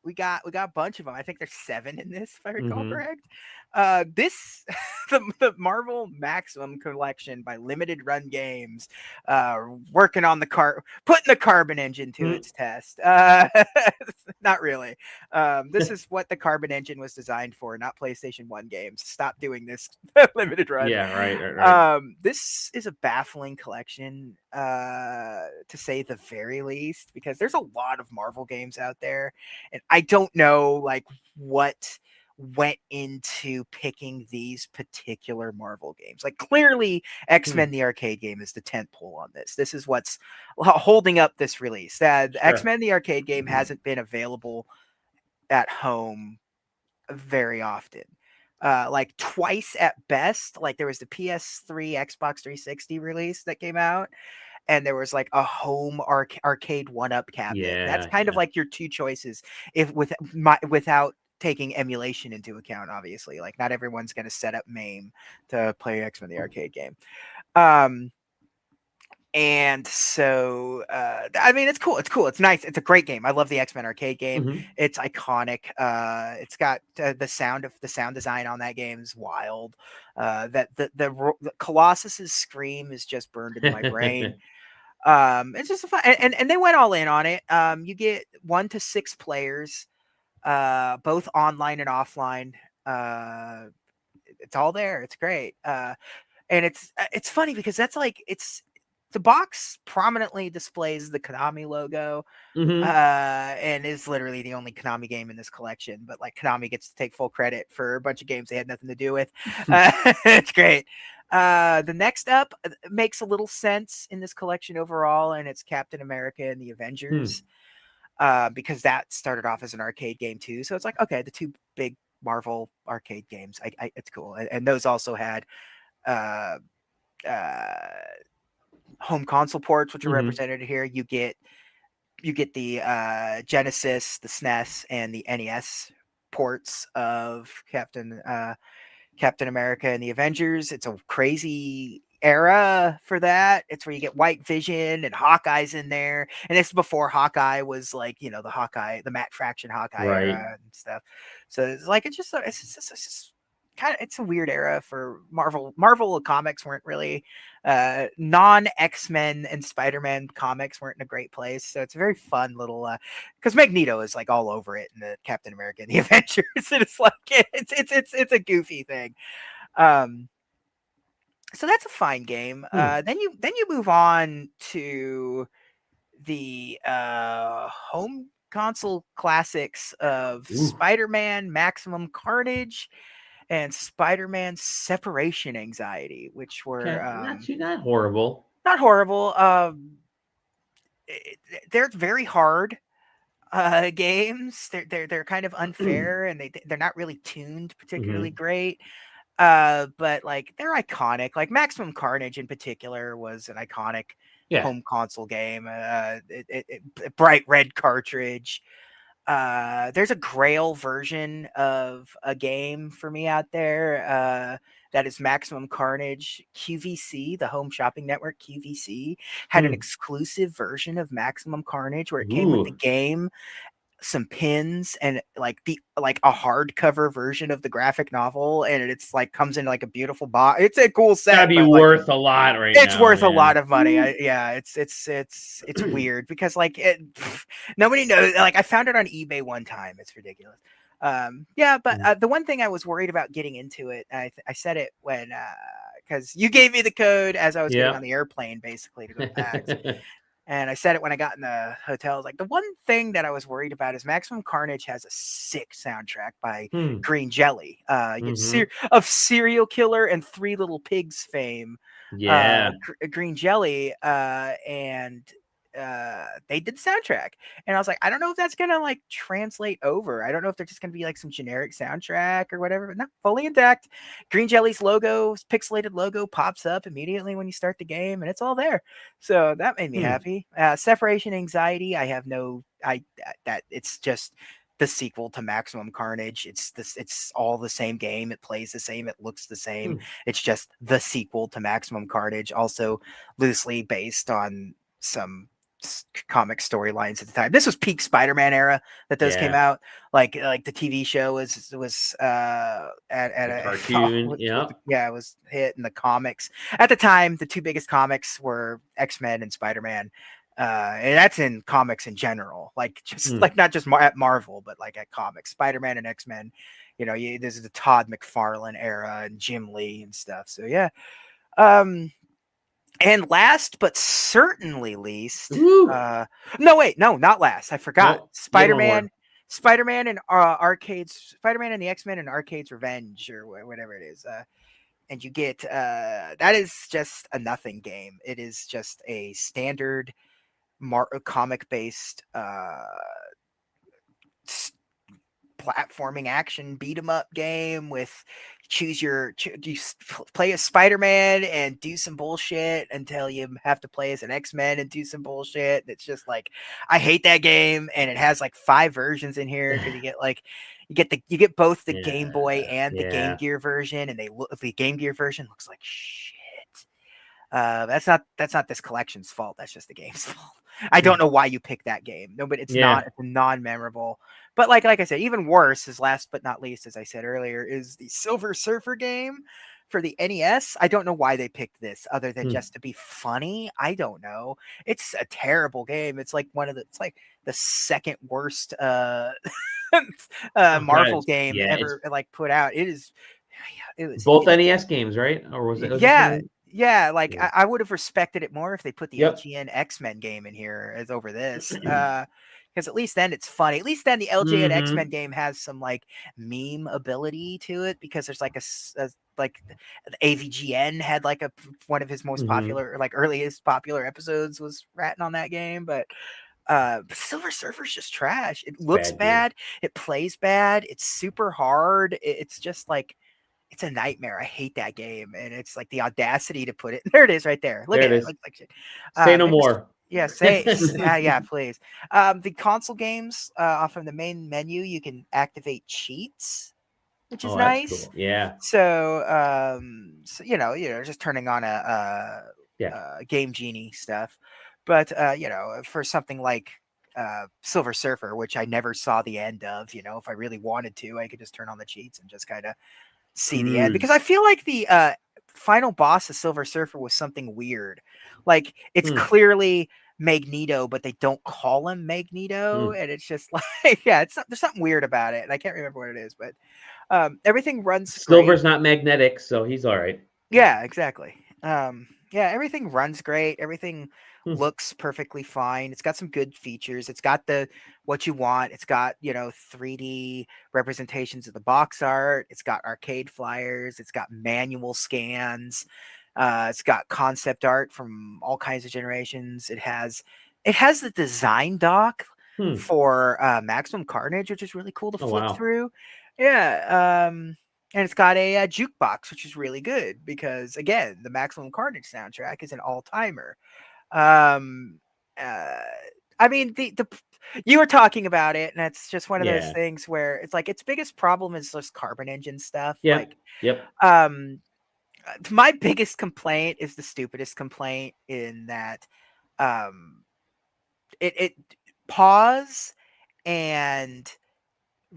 We got a bunch of them. I think there's 7 in this, if I recall correct. This the Marvel Maximum Collection by Limited Run Games, working on putting the Carbon engine to its test. Not really. This is what the Carbon engine was designed for, not PlayStation 1 games. Stop doing this, Limited Run. Yeah, right. This is a baffling collection, to say the very least, because there's a lot of Marvel games out there, and I don't know like what went into picking these particular Marvel games. Like, clearly X-Men the arcade game is the tentpole on this. This is what's holding up this release. That X-Men the arcade game hasn't been available at home very often. Like twice at best. Like, there was the PS3 Xbox 360 release that came out, and there was like a home arcade one-up cabinet. That's kind of like your two choices without taking emulation into account, obviously. Like, not everyone's going to set up MAME to play X-Men the arcade game. And so, I mean, it's cool. It's nice. It's a great game. I love the X-Men arcade game. It's iconic. It's got the sound design on that game is wild. That the Colossus's scream is just burned into my brain. It's just a fun, and they went all in on it. You get 1 to 6 players, both online and offline. It's all there. It's great. And it's funny because that's like, the box prominently displays the Konami logo, and is literally the only Konami game in this collection. But like, Konami gets to take full credit for a bunch of games they had nothing to do with. It's great. The next up makes a little sense in this collection overall, and it's Captain America and the Avengers, because that started off as an arcade game too. So it's like, okay, the 2 big Marvel arcade games. It's cool, and those also had home console ports, which are represented here. You get the Genesis, the SNES, and the NES ports of Captain America and the Avengers. It's a crazy era for that. It's where you get White Vision and Hawkeye's in there, and it's before Hawkeye was like, you know, the Matt Fraction Hawkeye era and stuff. So it's like it's just kind of, it's a weird era for Marvel. Marvel comics weren't really non X-Men and Spider-Man comics weren't in a great place. So it's a very fun little because Magneto is like all over it in the Captain America and the Avengers. And it's like it's a goofy thing. So that's a fine game. Then you move on to the home console classics of Spider-Man Maximum Carnage and Spider-Man Separation Anxiety, which were not horrible. Not horrible. They're very hard games. They're kind of unfair, and they're not really tuned particularly great. But like they're iconic. Like Maximum Carnage in particular was an iconic home console game. Bright red cartridge. There's a Grail version of a game for me out there. That is Maximum Carnage. QVC, the Home Shopping Network, QVC, had an exclusive version of Maximum Carnage where it came with the game, some pins, and like a hardcover version of the graphic novel, and it's like comes in like a beautiful box. It's a cool set. That'd be worth a lot right now. It's worth a lot of money. It's weird because like nobody knows. Like I found it on eBay one time. It's ridiculous. But the one thing I was worried about getting into it, I said it when because you gave me the code as I was getting on the airplane basically to go to PAX. And I said it when I got in the hotel. I was like, the one thing that I was worried about is Maximum Carnage has a sick soundtrack by Green Jelly, of Serial Killer and Three Little Pigs fame. Green Jelly, and they did the soundtrack, and I was like, I don't know if that's gonna like translate over. I don't know if they're just gonna be like some generic soundtrack or whatever, but not fully intact. Green Jelly's logo, pixelated logo, pops up immediately when you start the game, and it's all there. So that made me happy. Separation Anxiety, that it's just the sequel to Maximum Carnage. It's all the same game. It plays the same. It looks the same. It's just the sequel to Maximum Carnage, also loosely based on some comic storylines at the time. This was peak Spider-Man era that those came out. Like the TV show was at a cartoon. It was hit in the comics at the time. The two biggest comics were X-Men and Spider-Man. And that's in comics in general, like just like not just at Marvel, but like at comics, Spider-Man and X-Men. You know, this is the Todd McFarlane era and Jim Lee and stuff. So yeah. And last but certainly least, not last. I forgot. Nope. Spider-Man and arcades, Spider-Man and the X-Men and Arcades Revenge or whatever it is. And you get that is just a nothing game. It is just a standard comic-based platforming action beat 'em up game with you play as Spider-Man and do some bullshit until you have to play as an X-Men and do some bullshit. It's just like, I hate that game, and it has like 5 versions in here because you get both the Game Boy and the Game Gear version, and the Game Gear version looks like shit. That's not this collection's fault. That's just the game's fault. I don't know why you picked that game. No, but it's non-memorable. But like I said, even worse is last but not least, as I said earlier, is the Silver Surfer game for the NES. I don't know why they picked this other than just to be funny. I don't know. It's a terrible game. It's like it's like the second worst Marvel game ever like put out. It was both NES games, right? Or was it? Yeah, like I would have respected it more if they put the LGN X-Men game in here as over this. Because at least then it's funny. At least then the LGN X-Men game has some like meme ability to it, because there's like like the AVGN had like one of his most popular, like earliest popular episodes was ratting on that game. But Silver Surfer's just trash. It looks bad. It plays bad. It's super hard. It's just like, it's a nightmare. I hate that game, and it's like the audacity to put it. There it is, right there. Look at it. It looks like shit. Say no more. Yeah, yeah, please. The console games, off of the main menu, you can activate cheats. which is that's nice. cool. Yeah. So, just turning on a Game Genie stuff. But for something like Silver Surfer, which I never saw the end of, if I really wanted to, I could just turn on the cheats and just kind of see the end, because I feel like the final boss of Silver Surfer was something weird. Like, it's clearly Magneto, but they don't call him Magneto, and it's just like, there's something weird about it, and I can't remember what it is, but everything runs Silver's great. not magnetic, so he's all right. Yeah, exactly. Everything runs great. Everything looks perfectly fine. It's got some good features. It's got what you want. It's got 3D representations of the box art. It's got arcade flyers. It's got manual scans. It's got concept art from all kinds of generations. It has the design doc for Maximum Carnage, which is really cool to flip through. Yeah. And it's got a jukebox, which is really good because, again, the Maximum Carnage soundtrack is an all-timer. I mean, you were talking about it, and it's just one of those things where it's like its biggest problem is just Carbon Engine stuff. Yeah. My biggest complaint is the stupidest complaint, in that it pause and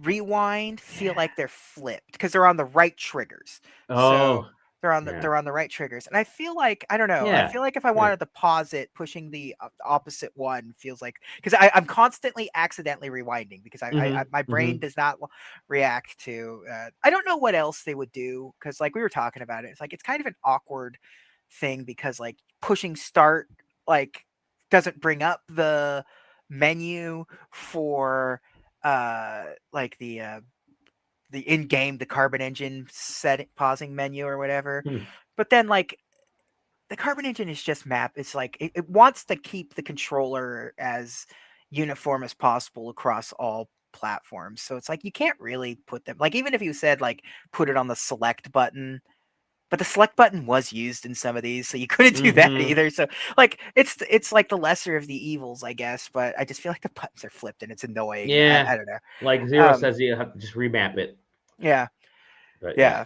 rewind feel like they're flipped because they're on the right triggers. So they're on the right triggers, and I feel like, I don't know. I feel like if I wanted to pause it, pushing the opposite one feels like, because I'm constantly accidentally rewinding because my brain does not react to. I don't know what else they would do, because like we were talking about it, it's like it's kind of an awkward thing because like pushing start like doesn't bring up the menu for like the in-game, the Carbon Engine pausing menu or whatever. But then like the Carbon Engine is just map. It's like it wants to keep the controller as uniform as possible across all platforms. So it's like you can't really put them, like, even if you said like put it on the select button, but the select button was used in some of these, so you couldn't do that either. So like it's like the lesser of the evils, I guess. But I just feel like the buttons are flipped and it's annoying. Yeah, I don't know. Like Zero says, you have to just remap it. Yeah, but yeah.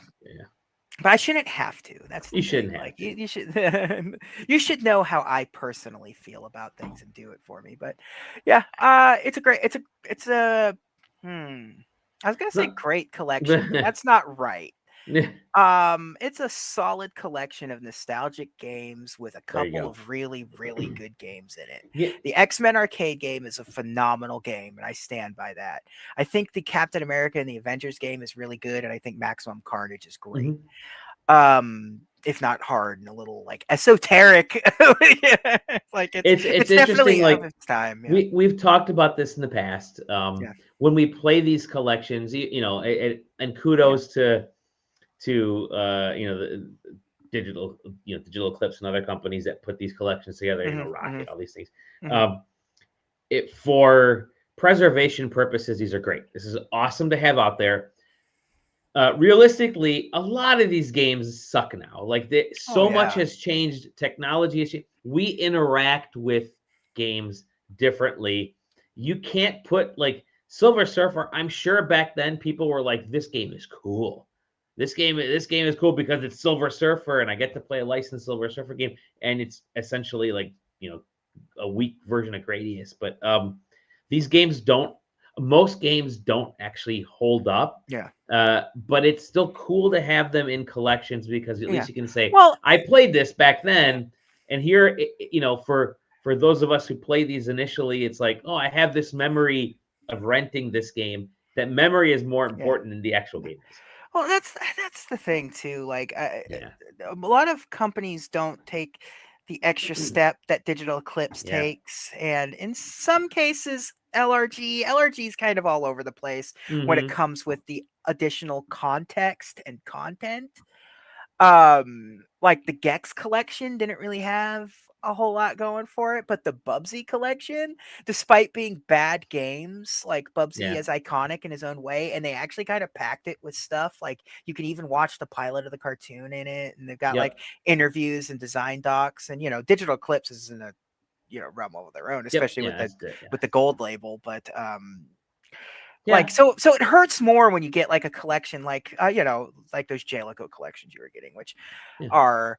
But I shouldn't have to. That's the you thing. Shouldn't have like to. you should. You should know how I personally feel about things and do it for me. But yeah, it's a great. It's a. I was gonna say great collection, but that's not right. It's a solid collection of nostalgic games with a couple of really, really good games in it. Yeah. The X-Men arcade game is a phenomenal game, and I stand by that. I think the Captain America and the Avengers game is really good, and I think Maximum Carnage is great. If not hard and a little like esoteric. Like it's definitely like of its time. We've talked about this in the past. When we play these collections, and kudos to the digital clips and other companies that put these collections together, Rocket, all these things. For preservation purposes, these are great. This is awesome to have out there. Realistically, a lot of these games suck now. Like much has changed. Technology has changed. We interact with games differently. You can't put like Silver Surfer. I'm sure back then people were like, "This game is cool. This game is cool because it's Silver Surfer, and I get to play a licensed Silver Surfer game, and it's essentially like a weak version of Gradius." But these games don't. Most games don't actually hold up. Yeah. But it's still cool to have them in collections because at least you can say, well, I played this back then, and here, for those of us who play these initially, it's like, oh, I have this memory of renting this game. That memory is more important than the actual game is. Well, that's the thing too. Like, a lot of companies don't take the extra step that Digital Eclipse takes, and in some cases, LRG is kind of all over the place when it comes with the additional context and content. Like the Gex collection didn't really have a whole lot going for it, but the Bubsy collection, despite being bad games, like Bubsy is iconic in his own way, and they actually kind of packed it with stuff. Like you can even watch the pilot of the cartoon in it, and they've got like interviews and design docs, and Digital Eclipse is in a realm of their own, especially with the gold label. But Like so it hurts more when you get like a collection like you know, like those Jalico collections you were getting, which are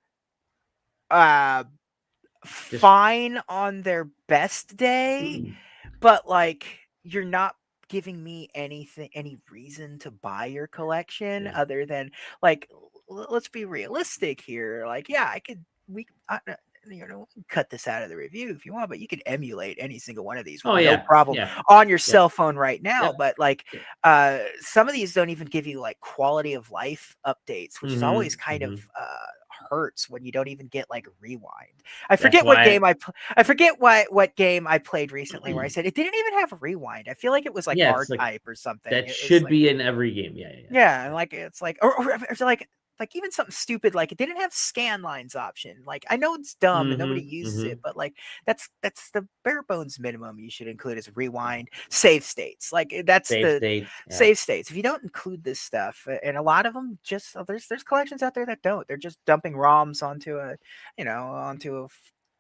fine on their best day, but like you're not giving me any reason to buy your collection other than like let's be realistic here. Like you know, cut this out of the review if you want, but you can emulate any single one of these with no problem on your cell phone right now. But like some of these don't even give you like quality of life updates, which is always kind of hurts when you don't even get like rewind. I forget what game I forget what game I played recently where I said it didn't even have a rewind. I feel like it was like R-Type or something. That should be in every game. Yeah, like it's like or like even something stupid like it didn't have scan lines option. Like I know it's dumb and nobody uses it, but like that's the bare bones minimum you should include as rewind, save states. Like that's save states. If you don't include this stuff, and a lot of them just there's collections out there that don't. They're just dumping ROMs onto a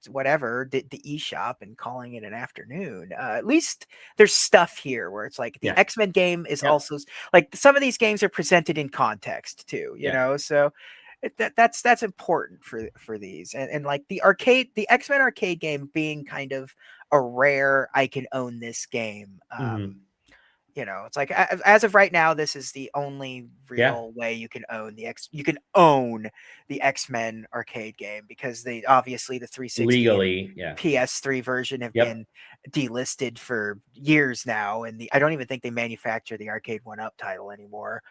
whatever the eShop and calling it an afternoon. At least there's stuff here where it's like the X-Men game is also like some of these games are presented in context too, you know, so that's important for these and like the X-Men arcade game being kind of a rare I can own this game. You know, it's like as of right now, this is the only real way you can own the X-Men arcade game because they obviously the 360 legally, PS3 version have been delisted for years now, and I don't even think they manufacture the Arcade 1-Up title anymore.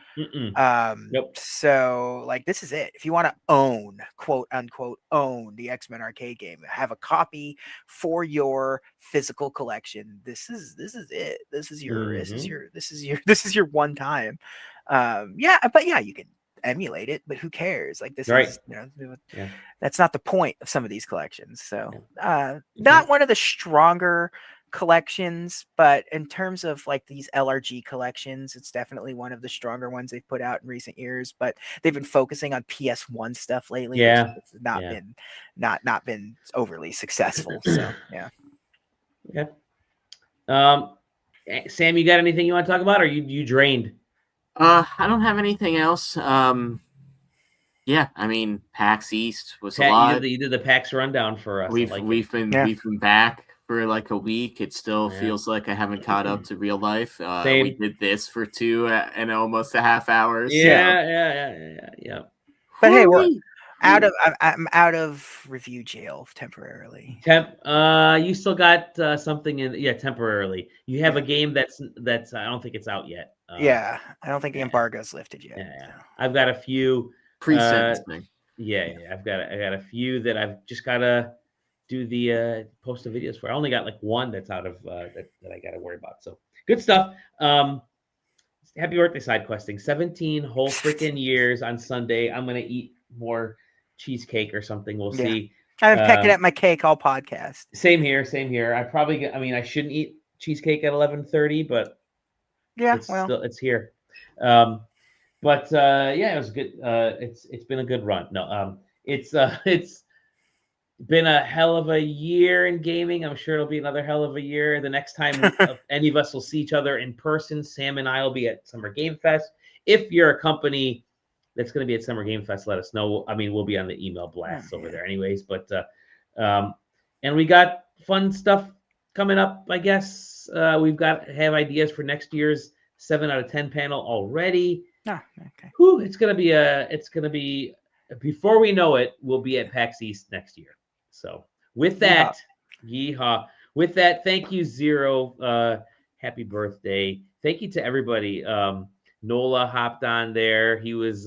So like this is it. If you want to own, quote unquote, own the X-Men arcade game, have a copy for your physical collection. This is it. This is your one time. But you can emulate it, but who cares? Like this is, you know, that's not the point of some of these collections. So not one of the stronger collections, but in terms of like these LRG collections, it's definitely one of the stronger ones they've put out in recent years, but they've been focusing on PS1 stuff lately, which has not been overly successful. So Sam, you got anything you want to talk about, or you drained? I don't have anything else. Yeah, I mean, PAX East was a lot. You did the PAX rundown for us. We've been back for like a week. It still feels like I haven't caught up to real life. We did this for 2 and almost a half hours. Yeah. But hey, I'm out of review jail temporarily. You still got something in temporarily. You have a game that's I don't think it's out yet. I don't think the embargo's lifted yet. So. I've got a few pre-sentencing. I've got a few that I've just gotta do the post the videos for. I only got like one that's out of that I gotta worry about. So good stuff. Happy birthday, SideQuesting. 17 whole freaking years on Sunday. I'm gonna eat more cheesecake or something. We'll see. I'm pecking at my cake all podcast. Same here. I shouldn't eat cheesecake at 11:30, but it's here. It was good. It's been a good run. No, it's been a hell of a year in gaming. I'm sure it'll be another hell of a year. The next time any of us will see each other in person, Sam and I will be at Summer Game Fest. If you're a company that's going to be at Summer Game Fest, let us know. I mean, we'll be on the email blasts over there anyways. But and we got fun stuff coming up, I guess. We've have ideas for next year's 7 out of 10 panel already. Whew, it's gonna be before we know it, we'll be at PAX East next year. So with that, yeehaw. With that, thank you, Zero. Happy birthday. Thank you to everybody. Nola hopped on there. He was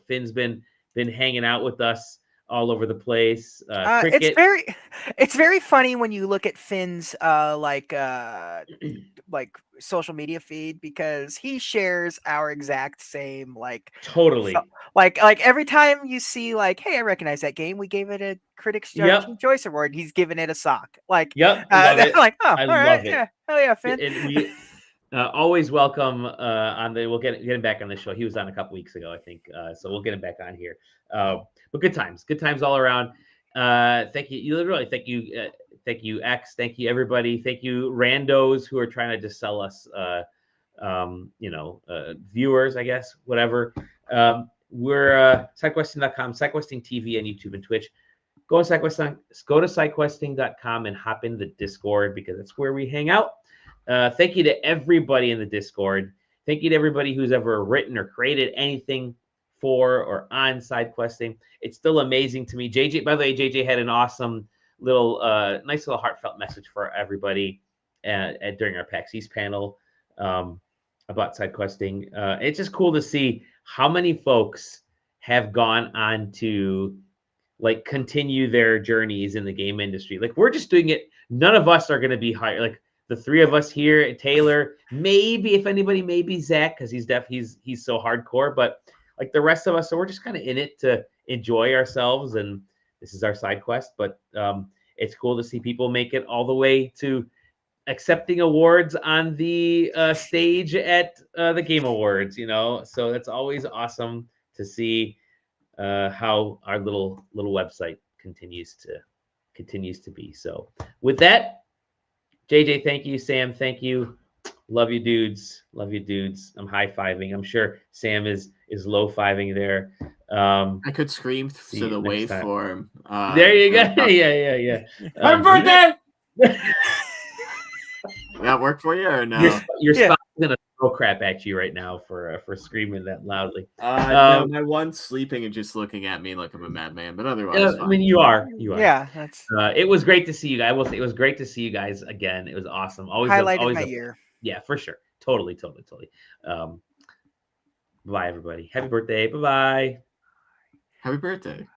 Finn's been hanging out with us all over the place. It's very funny when you look at Finn's like social media feed because he shares our exact same totally like every time you see like, hey, I recognize that game. We gave it a Critics' Choice Award. He's giving it a sock. Like, love it. Like, oh, I love it. Yeah, hell yeah, Finn. And we always welcome we'll get him back on the show. He was on a couple weeks ago, I think. So we'll get him back on here. But good times all around. Thank you. Really, thank you, X. Thank you, everybody. Thank you, randos who are trying to just sell us viewers, I guess, whatever. We're SideQuesting.com, SideQuesting TV and YouTube and Twitch. Go to SideQuesting.com and hop in the Discord because that's where we hang out. Thank you to everybody in the Discord. Thank you to everybody who's ever written or created anything for or on SideQuesting. It's still amazing to me. JJ, by the way, JJ had an awesome little, nice little heartfelt message for everybody during our PAX East panel about SideQuesting. It's just cool to see how many folks have gone on to like continue their journeys in the game industry. Like we're just doing it. None of us are going to be hired. Like the three of us here, Taylor, maybe if anybody, maybe Zach, because he's so hardcore. But like the rest of us, so we're just kind of in it to enjoy ourselves, and this is our side quest. But it's cool to see people make it all the way to accepting awards on the stage at the Game Awards. So that's always awesome to see how our little website continues to be. So with that, JJ, thank you. Sam, thank you. Love you, dudes. I'm high-fiving. I'm sure Sam is low-fiving there. I could scream to the waveform. There you go. Yeah. Happy birthday! That work for you or no? Your spouse is gonna throw crap at you right now for screaming that loudly. No, my one's sleeping and just looking at me like I'm a madman, but otherwise, I mean, you are. Yeah, that's. It was great to see you guys. I will say it was great to see you guys again. It was awesome. Always highlighted my year. Yeah, for sure. Totally. Bye, everybody. Happy birthday. Bye-bye. Happy birthday.